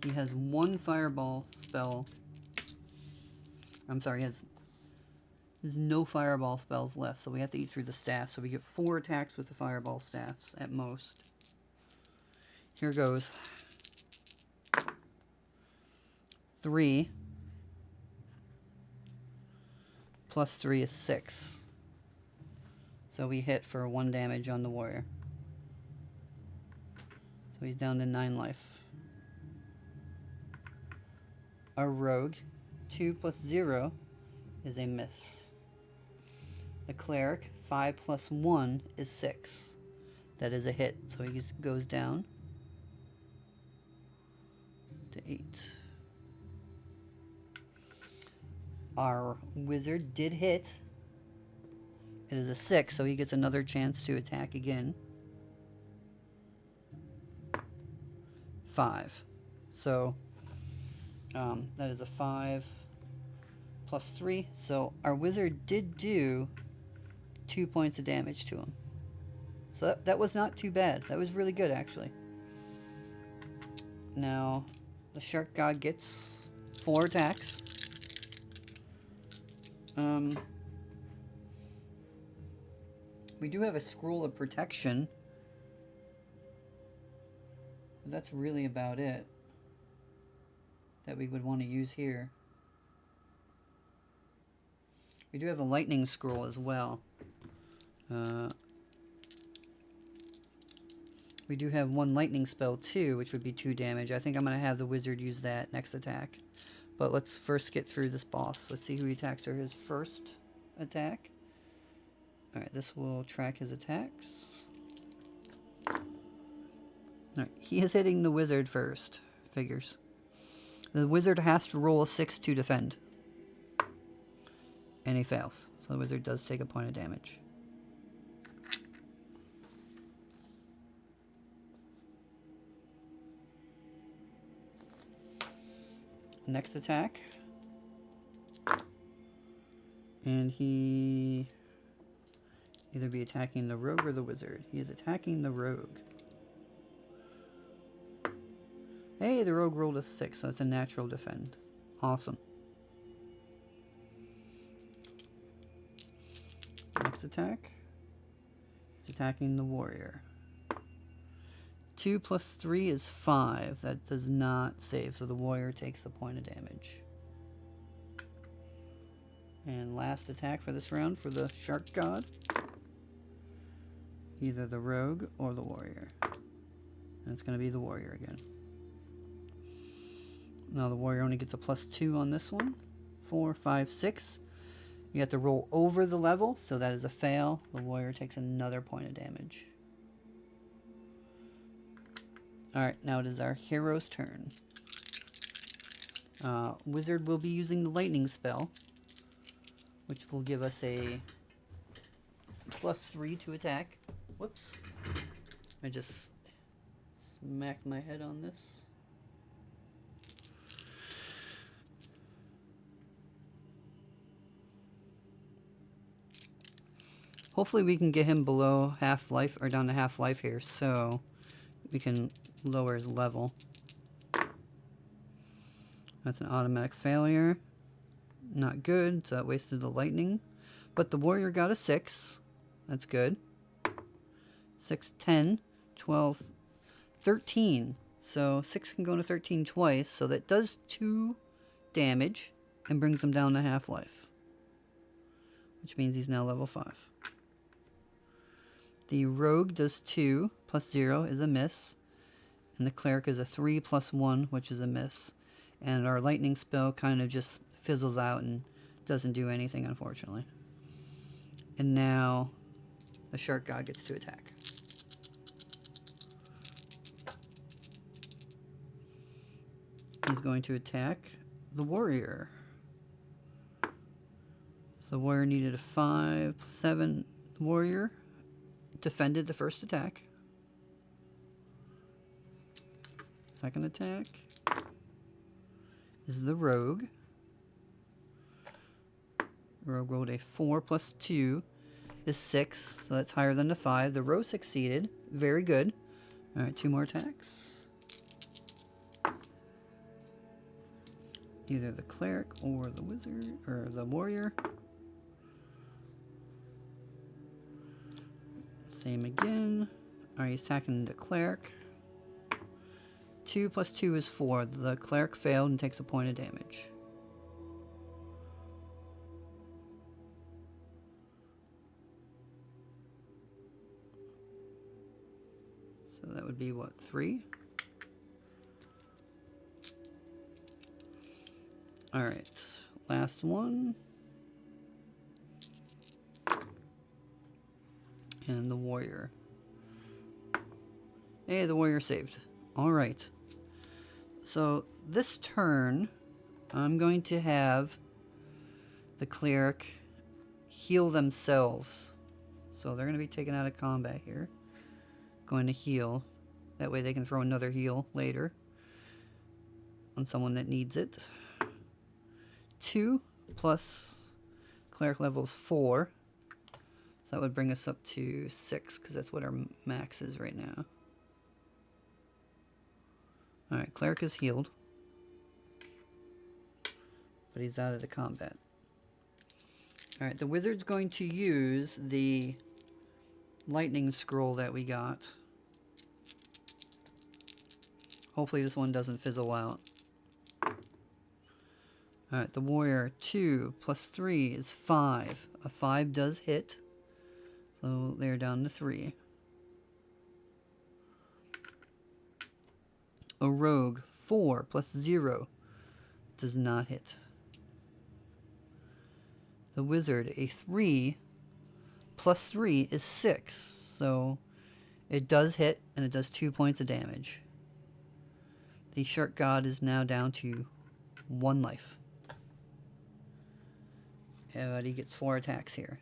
He has one fireball spell. I'm sorry, there's no fireball spells left, so we have to eat through the staff. So we get 4 attacks with the fireball staffs at most. Here goes. 3 plus 3 is 6. So we hit for 1 damage on the warrior. So he's down to 9 life. Our rogue, 2 plus 0 is a miss. The cleric, 5 plus 1 is 6. That is a hit, so he goes down to 8. Our wizard did hit. It is a 6, so he gets another chance to attack again. 5. So that is a 5 plus 3. So our wizard did do 2 points of damage to him. So that was not too bad. That was really good, actually. Now, the shark god gets 4 attacks. We do have a scroll of protection. But that's really about it that we would want to use here. We do have a lightning scroll as well. We do have 1 lightning spell too, which would be 2 damage. I think I'm going to have the wizard use that next attack. But let's first get through this boss. Let's see who he attacks for his first attack. Alright, this will track his attacks. Alright, he is hitting the wizard first. Figures. The wizard has to roll a 6 to defend. And he fails. So the wizard does take a point of damage. Next attack. And he either be attacking the rogue or the wizard. He is attacking the rogue. Hey, the rogue rolled a 6, so that's a natural defend. Awesome. Next attack. He's attacking the warrior. 2 plus 3 is 5. That does not save, so the warrior takes a point of damage. And last attack for this round for the shark god. Either the rogue or the warrior. And it's going to be the warrior again. Now the warrior only gets a +2 on this one. 4, 5, 6. You have to roll over the level, so that is a fail. The warrior takes another point of damage. Alright, now it is our hero's turn. Wizard will be using the lightning spell, which will give us a +3 to attack. Whoops. I just smacked my head on this. Hopefully we can get him below half life, or down to half life here, so we can lower his level. That's an automatic failure. Not good, so that wasted the lightning. But the warrior got a 6. That's good. 6, 10, 12, 13. So 6 can go to 13 twice, so that does 2 damage and brings him down to half life. Which means he's now level 5. The rogue does 2 plus 0 is a miss. And the cleric is a 3 plus 1, which is a miss. And our lightning spell kind of just fizzles out and doesn't do anything, unfortunately. And now the shark god gets to attack. He's going to attack the warrior. So the warrior needed a 5, 7. The warrior defended the first attack. Second attack is the rogue. Rogue rolled a 4 plus 2 is 6, so that's higher than the 5. The rogue succeeded. Very good. Alright, 2 more attacks. Either the cleric or the wizard, or the warrior. Same again. Alright, he's attacking the cleric. 2 plus 2 is 4. The cleric failed and takes a point of damage. So that would be what, 3? Alright, last one. And the warrior. Hey, the warrior saved. Alright. So this turn, I'm going to have the cleric heal themselves. So they're going to be taken out of combat here. Going to heal. That way they can throw another heal later on someone that needs it. 2 plus cleric level is 4. So that would bring us up to 6 because that's what our max is right now. Alright, cleric is healed. But he's out of the combat. Alright, the wizard's going to use the lightning scroll that we got. Hopefully this one doesn't fizzle out. Alright, the warrior, 2 plus 3 is 5. A 5 does hit. So they're down to 3. A rogue, 4 plus 0 does not hit. The wizard, a 3 plus 3 is 6. So it does hit and it does 2 points of damage. The shark god is now down to 1 life. But he gets 4 attacks here.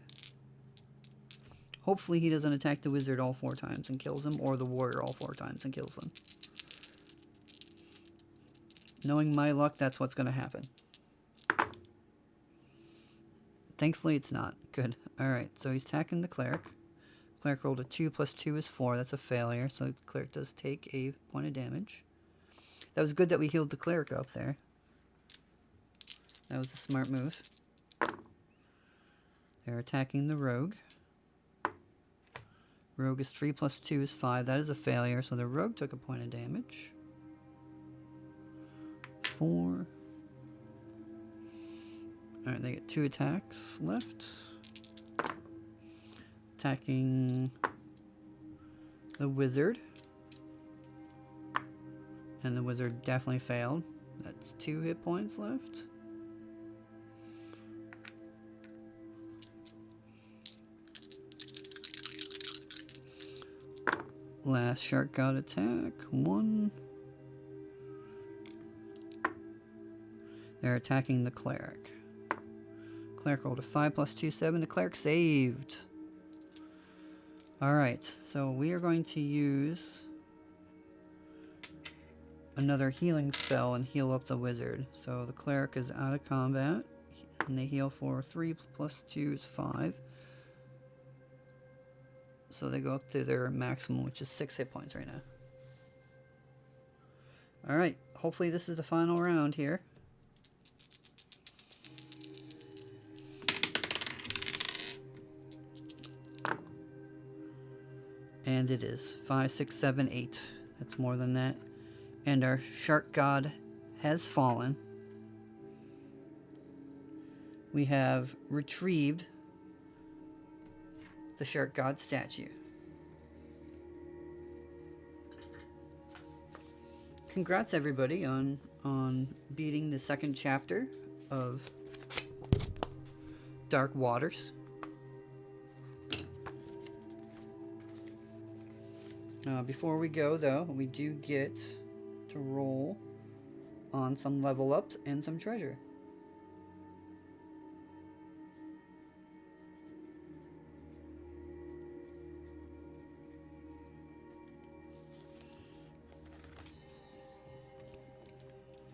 Hopefully he doesn't attack the wizard all 4 times and kills him, or the warrior all 4 times and kills them. Knowing my luck, that's what's going to happen. Thankfully it's not. Good. Alright, so he's attacking the cleric. Cleric rolled a 2 plus 2 is 4. That's a failure, so the cleric does take a point of damage. That was good that we healed the cleric up there. That was a smart move. They're attacking the rogue. Rogue is 3 plus 2 is 5. That is a failure, so the rogue took a point of damage. 4. Alright, they get 2 attacks left. Attacking the wizard. And the wizard definitely failed. That's 2 hit points left. Last shark god attack. 1. They're attacking the cleric. Cleric rolled a 5 plus 2, 7. The cleric saved. Alright, so we are going to use another healing spell and heal up the wizard. So the cleric is out of combat. And they heal for 3 plus 2 is 5. So they go up to their maximum, which is 6 hit points right now. Alright, hopefully this is the final round here. And it is 5, 6, 7, 8. That's more than that. And our shark god has fallen. We have retrieved the shark god statue. Congrats everybody on beating the second chapter of Dark Waters. Before we go though, we do get to roll on some level ups and some treasure.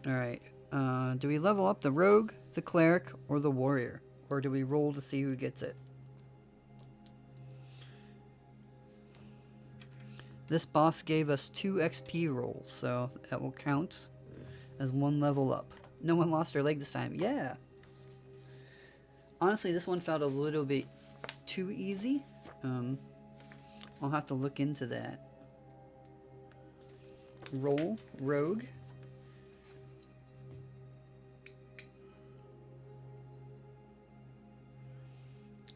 Alright. Do we level up the rogue, the cleric, or the warrior? Or do we roll to see who gets it? This boss gave us 2 XP rolls, so that will count as 1 level up. No one lost their leg this time. Yeah! Honestly, this one felt a little bit too easy. I'll have to look into that. Roll, rogue.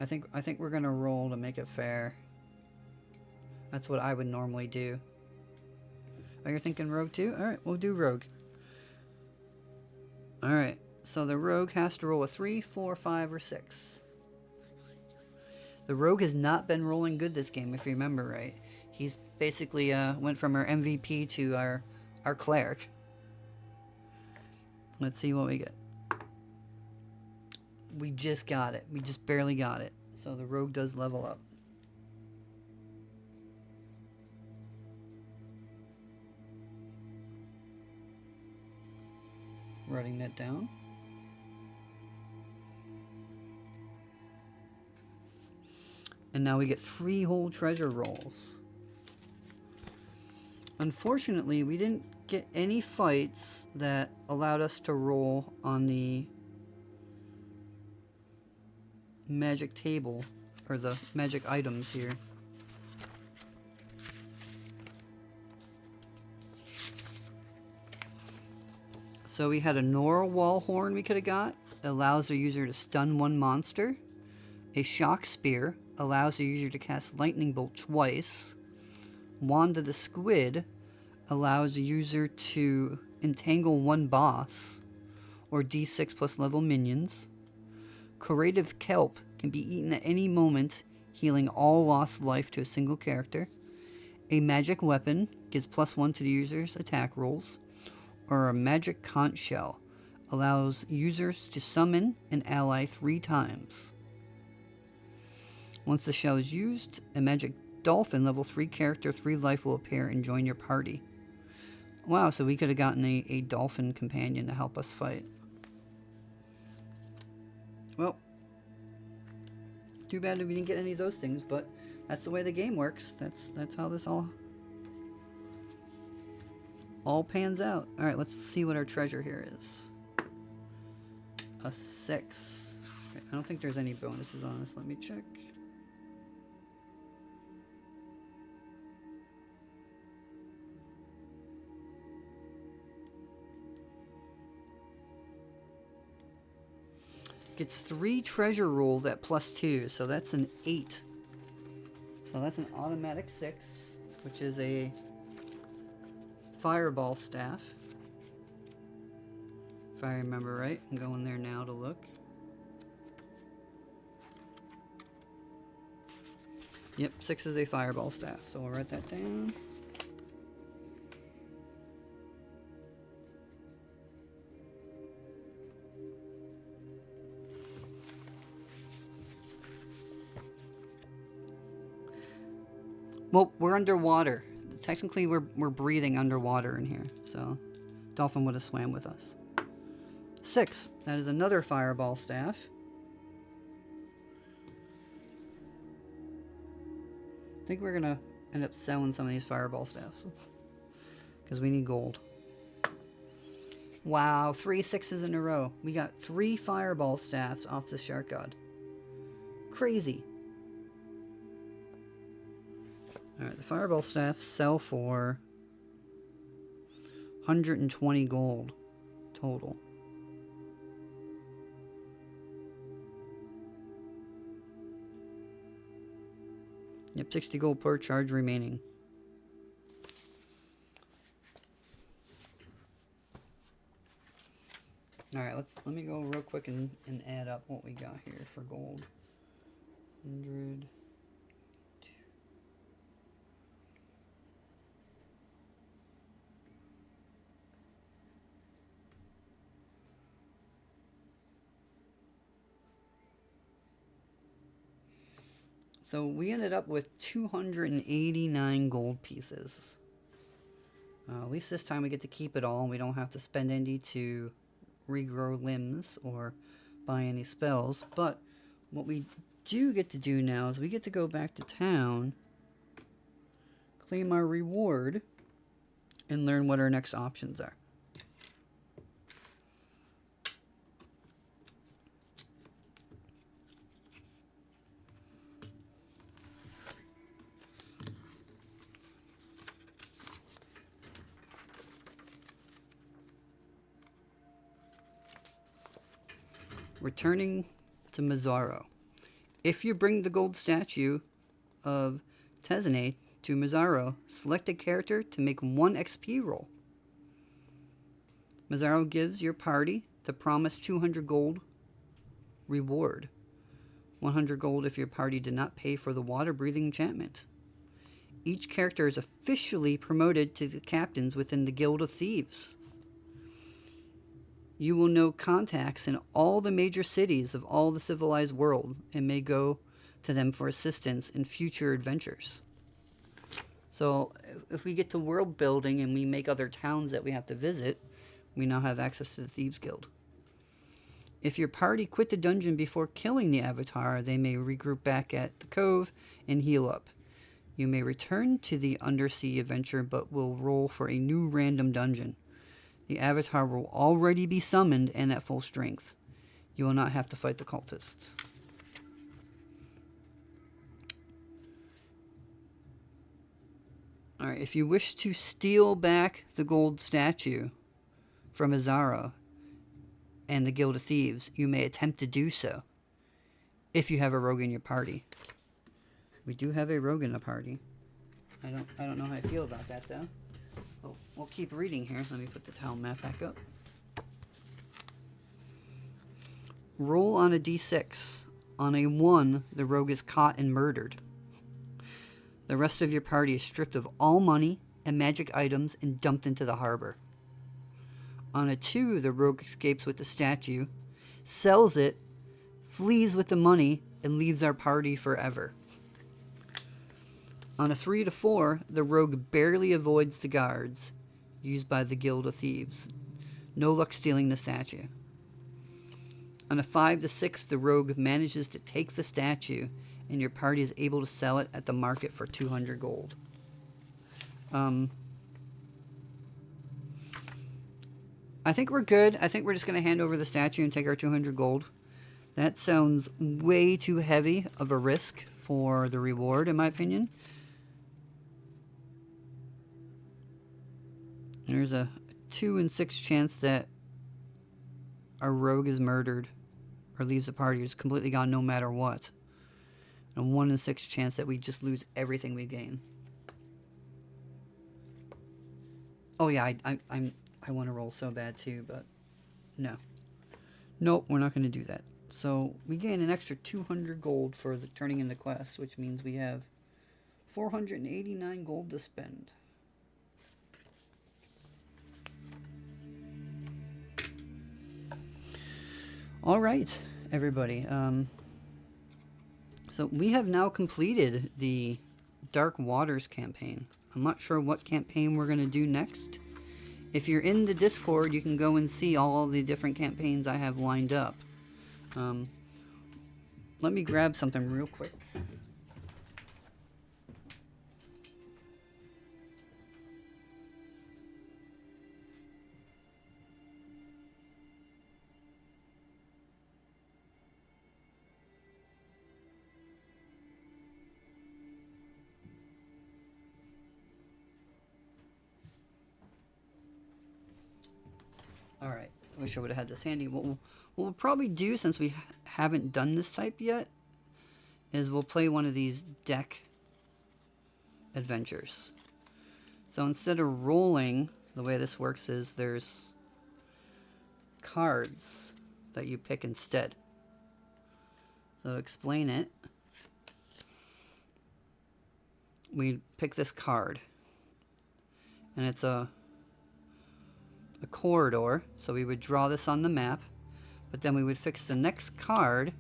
I think we're gonna roll to make it fair. That's what I would normally do. Oh, you're thinking rogue too? Alright, we'll do rogue. Alright, so the rogue has to roll a 3, 4, 5, or 6. The rogue has not been rolling good this game, if you remember right. He's basically went from our MVP to our cleric. Let's see what we get. We just got it. We just barely got it. So the rogue does level up. Writing that down. And now we get 3 whole treasure rolls. Unfortunately, we didn't get any fights that allowed us to roll on the magic table, or the magic items here. So we had a Narwhal horn we could have got. It allows the user to stun 1 monster. A shock spear allows the user to cast lightning bolt twice. Wand of the Squid allows the user to entangle 1 boss or D6 plus level minions. Curative Kelp can be eaten at any moment, healing all lost life to a single character. A magic weapon gives +1 to the user's attack rolls. Or a magic conch shell allows users to summon an ally 3 times. Once the shell is used, a magic dolphin level 3 character 3 life will appear and join your party. Wow, so we could have gotten a dolphin companion to help us fight. Well, too bad that we didn't get any of those things, but that's the way the game works. That's how this all pans out. Alright, let's see what our treasure here is. A 6. Okay, I don't think there's any bonuses on this. Let me check. Gets 3 treasure rolls at +2, so that's an 8. So that's an automatic 6, which is a fireball staff. If I remember right. I'm going there now to look. Yep, 6 is a fireball staff, so we'll write that down. Well, we're underwater. Technically, we're breathing underwater in here, so dolphin would have swam with us. 6. That is another fireball staff. I think we're gonna end up selling some of these fireball staffs because we need gold. Wow, 3 6s in a row. We got 3 fireball staffs off the shark god. Crazy. Alright, the fireball staffs sell for 120 gold total. Yep, 60 gold per charge remaining. Alright, let me go real quick and add up what we got here for gold. 100. So we ended up with 289 gold pieces. At least this time we get to keep it all, and we don't have to spend any to regrow limbs or buy any spells. But what we do get to do now is we get to go back to town, claim our reward, and learn what our next options are. Returning to Mazzaro. If you bring the gold statue of Tezany to Mazzaro, select a character to make 1 XP roll. Mazzaro gives your party the promised 200 gold reward. 100 gold if your party did not pay for the water-breathing enchantment. Each character is officially promoted to the captains within the Guild of Thieves. You will know contacts in all the major cities of all the civilized world and may go to them for assistance in future adventures. So if we get to world building and we make other towns that we have to visit, we now have access to the Thieves Guild. If your party quit the dungeon before killing the avatar, they may regroup back at the cove and heal up. You may return to the undersea adventure but will roll for a new random dungeon. The avatar will already be summoned and at full strength. You will not have to fight the cultists. Alright, if you wish to steal back the gold statue from Mazzaro and the Guild of Thieves, you may attempt to do so if you have a rogue in your party. We do have a rogue in the party. I don't know how I feel about that though. Oh, we'll keep reading here. Let me put the town map back up. Roll on a d6. On a 1, the rogue is caught and murdered. The rest of your party is stripped of all money and magic items and dumped into the harbor. On a 2, the rogue escapes with the statue, sells it, flees with the money, and leaves our party forever. On a 3 to 4, the rogue barely avoids the guards used by the Guild of Thieves. No luck stealing the statue. On a 5 to 6, the rogue manages to take the statue, and your party is able to sell it at the market for 200 gold. I think we're good. I think we're just going to hand over the statue and take our 200 gold. That sounds way too heavy of a risk for the reward, in my opinion. There's a 2 in 6 chance that our rogue is murdered or leaves the party. It's completely gone no matter what. And a 1 in 6 chance that we just lose everything we gain. Oh yeah, I want to roll so bad too, but no. Nope, we're not going to do that. So we gain an extra 200 gold for the turning in the quest, which means we have 489 gold to spend. All right, everybody. So we have now completed the Dark Waters campaign. I'm not sure what campaign we're going to do next. If you're in the Discord, you can go and see all the different campaigns I have lined up. Let me grab something real quick. Alright, I wish I would have had this handy. What we'll probably do, since we haven't done this type yet, is we'll play one of these deck adventures. So instead of rolling, the way this works is there's cards that you pick instead. So to explain it, we pick this card, and it's a corridor, so we would draw this on the map, but then we would fix the next card,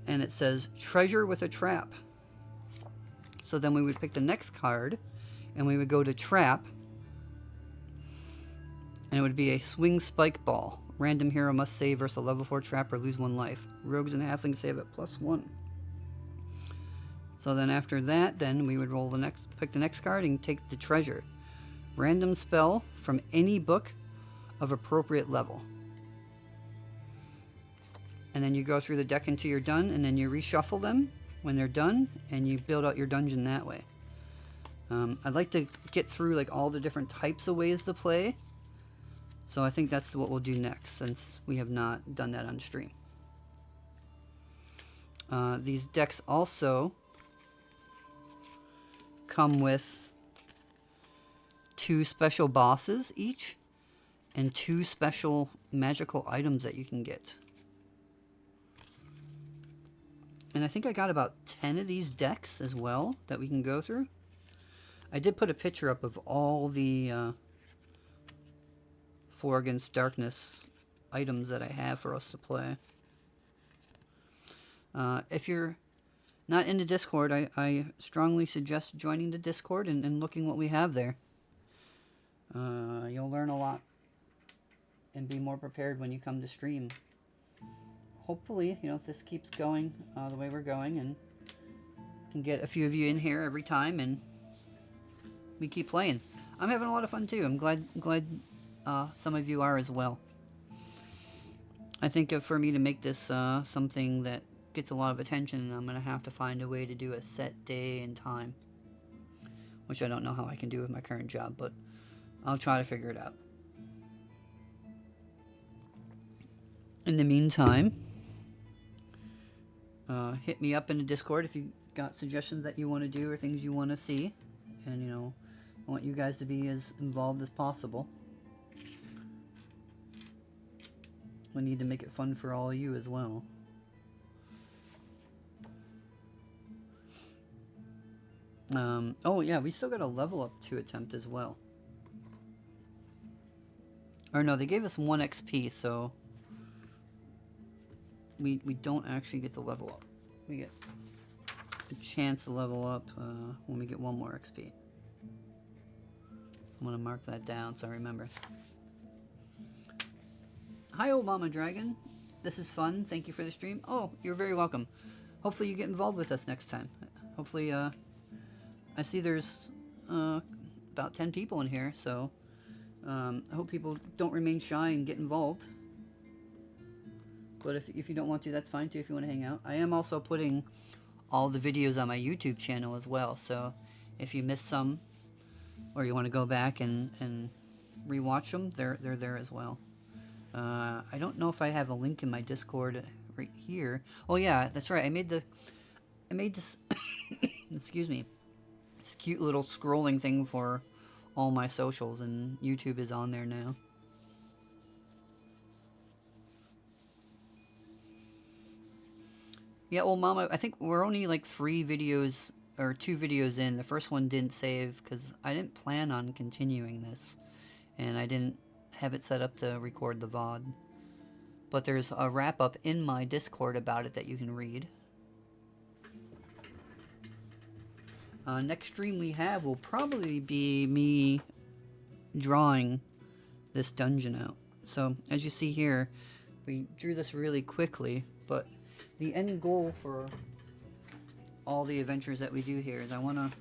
and it says treasure with a trap. So then we would pick the next card, and we would go to trap, And it would be a swing spike ball. Random hero must save versus a level 4 trap or lose 1 life. Rogues and halflings save at +1. So then after that, then we would roll the next, pick the next card and take the treasure. Random spell from any book of appropriate level. And then you go through the deck until you're done, and then you reshuffle them when they're done, and you build out your dungeon that way. I'd like to get through like all the different types of ways to play. So I think that's what we'll do next, since we have not done that on stream. These decks also come with 2 special bosses each, and 2 special magical items that you can get. And I think I got about 10 of these decks as well that we can go through. I did put a picture up of all the 4 Against Darkness items that I have for us to play. If you're not in the Discord, I strongly suggest joining the Discord and looking what we have there. You'll learn a lot and be more prepared when you come to stream. Hopefully, you know, if this keeps going the way we're going, and can get a few of you in here every time, and we keep playing. I'm having a lot of fun too. I'm glad some of you are as well. I think for me to make this something that gets a lot of attention, I'm going to have to find a way to do a set day and time, which I don't know how I can do with my current job, but I'll try to figure it out. In the meantime, hit me up in the Discord if you got suggestions that you want to do or things you want to see, and you know, I want you guys to be as involved as possible. We need to make it fun for all of you as well. Oh yeah, we still got a level up to attempt as well. Or no, they gave us 1 XP, so we don't actually get the level up. We get a chance to level up when we get 1 more XP. I'm gonna mark that down so I remember. Hi, old Mama Dragon. This is fun. Thank you for the stream. Oh, you're very welcome. Hopefully you get involved with us next time. Hopefully, I see there's about 10 people in here, so I hope people don't remain shy and get involved. But if you don't want to, that's fine too if you want to hang out. I am also putting all the videos on my YouTube channel as well, so if you missed some, or you want to go back and rewatch them, they're there as well. I don't know if I have a link in my Discord right here. Oh yeah, that's right. I made this excuse me, this cute little scrolling thing for all my socials, and YouTube is on there now. Yeah, well, Mama, I think we're only like 3 videos or 2 videos in. The first one didn't save because I didn't plan on continuing this, and I didn't have it set up to record the VOD. But there's a wrap-up in my Discord about it that you can read. Next stream we have will probably be me drawing this dungeon out. So, as you see here, we drew this really quickly, but the end goal for all the adventures that we do here is I want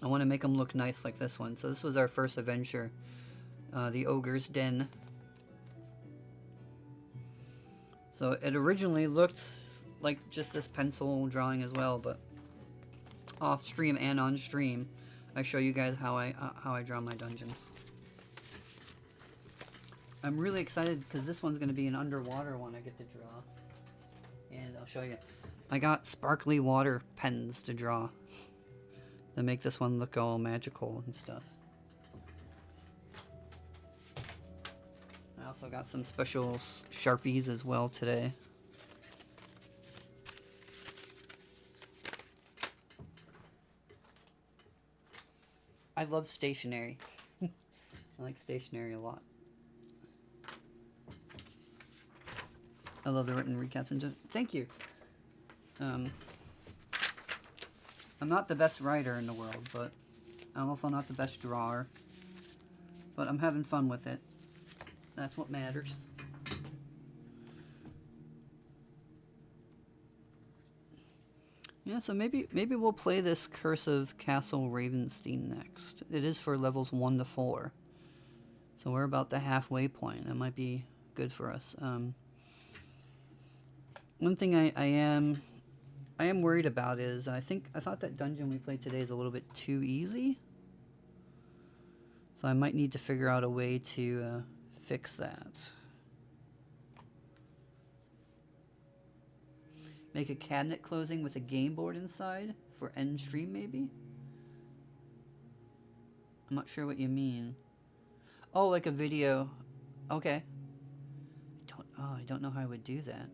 to make them look nice like this one. So this was our first adventure, the Ogre's Den. So it originally looked like just this pencil drawing as well, but off stream and on stream, I show you guys how I draw my dungeons. I'm really excited because this one's going to be an underwater one I get to draw. And I'll show you. I got sparkly water pens to draw to make this one look all magical and stuff. I also got some special Sharpies as well today. I love stationery. I like stationery a lot. I love the written recaps and thank you. I'm not the best writer in the world, but I'm also not the best drawer, but I'm having fun with it. That's what matters. Yeah, so maybe we'll play this Curse of Castle Ravenstein next. It is for levels 1 to 4. So we're about the halfway point. That might be good for us. One thing I am worried about is I thought that dungeon we played today is a little bit too easy. So I might need to figure out a way to fix that. Make a cabinet closing with a game board inside for end stream, maybe? I'm not sure what you mean. Oh, like a video. Okay. I don't know how I would do that.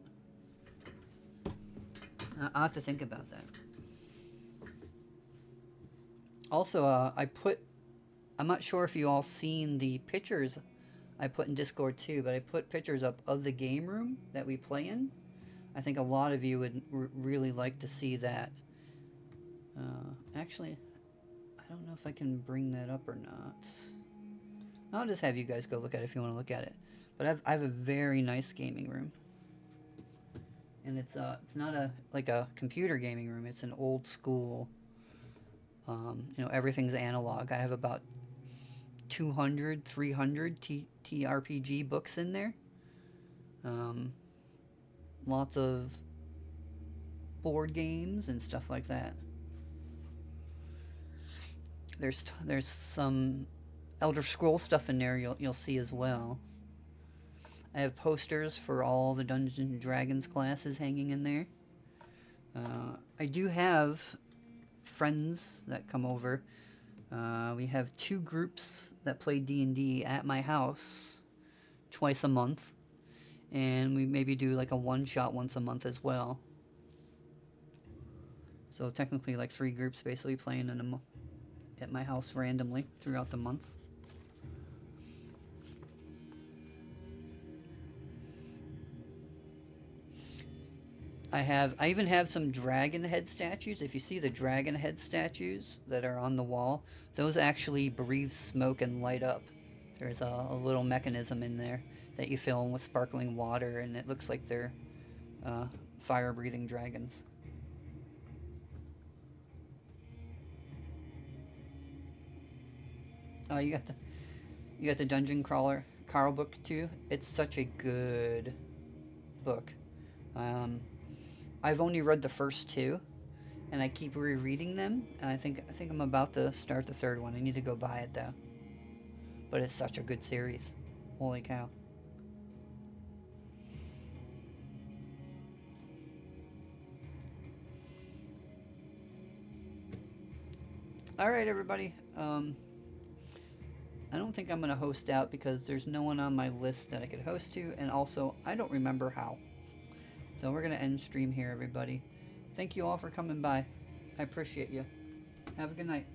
I'll have to think about that. Also, I'm not sure if you all seen the pictures I put in Discord too, but I put pictures up of the game room that we play in. I think a lot of you would really like to see that. Actually, I don't know if I can bring that up or not. I'll just have you guys go look at it if you want to look at it. But I have a very nice gaming room. And it's not like a computer gaming room. It's an old school, everything's analog. I have about 200, 300 TRPG books in there. Lots of board games and stuff like that. There's some Elder Scrolls stuff in there you'll see as well. I have posters for all the Dungeons and Dragons classes hanging in there. I do have friends that come over. We have 2 groups that play D&D at my house twice a month. And we maybe do like a one-shot once a month as well. So technically like 3 groups basically playing at my house randomly throughout the month. I even have some dragon head statues. If you see the dragon head statues that are on the wall, those actually breathe smoke and light up. There's a little mechanism in there that you fill in with sparkling water, and it looks like they're fire-breathing dragons. Oh, you got the Dungeon Crawler Carl book too. It's such a good book. I've only read the first 2, and I keep rereading them. And I think I'm about to start the 3rd one. I need to go buy it though. But it's such a good series. Holy cow. All right, everybody. I don't think I'm going to host out because there's no one on my list that I could host to, and also I don't remember how. So we're going to end stream here, everybody. Thank you all for coming by. I appreciate you. Have a good night.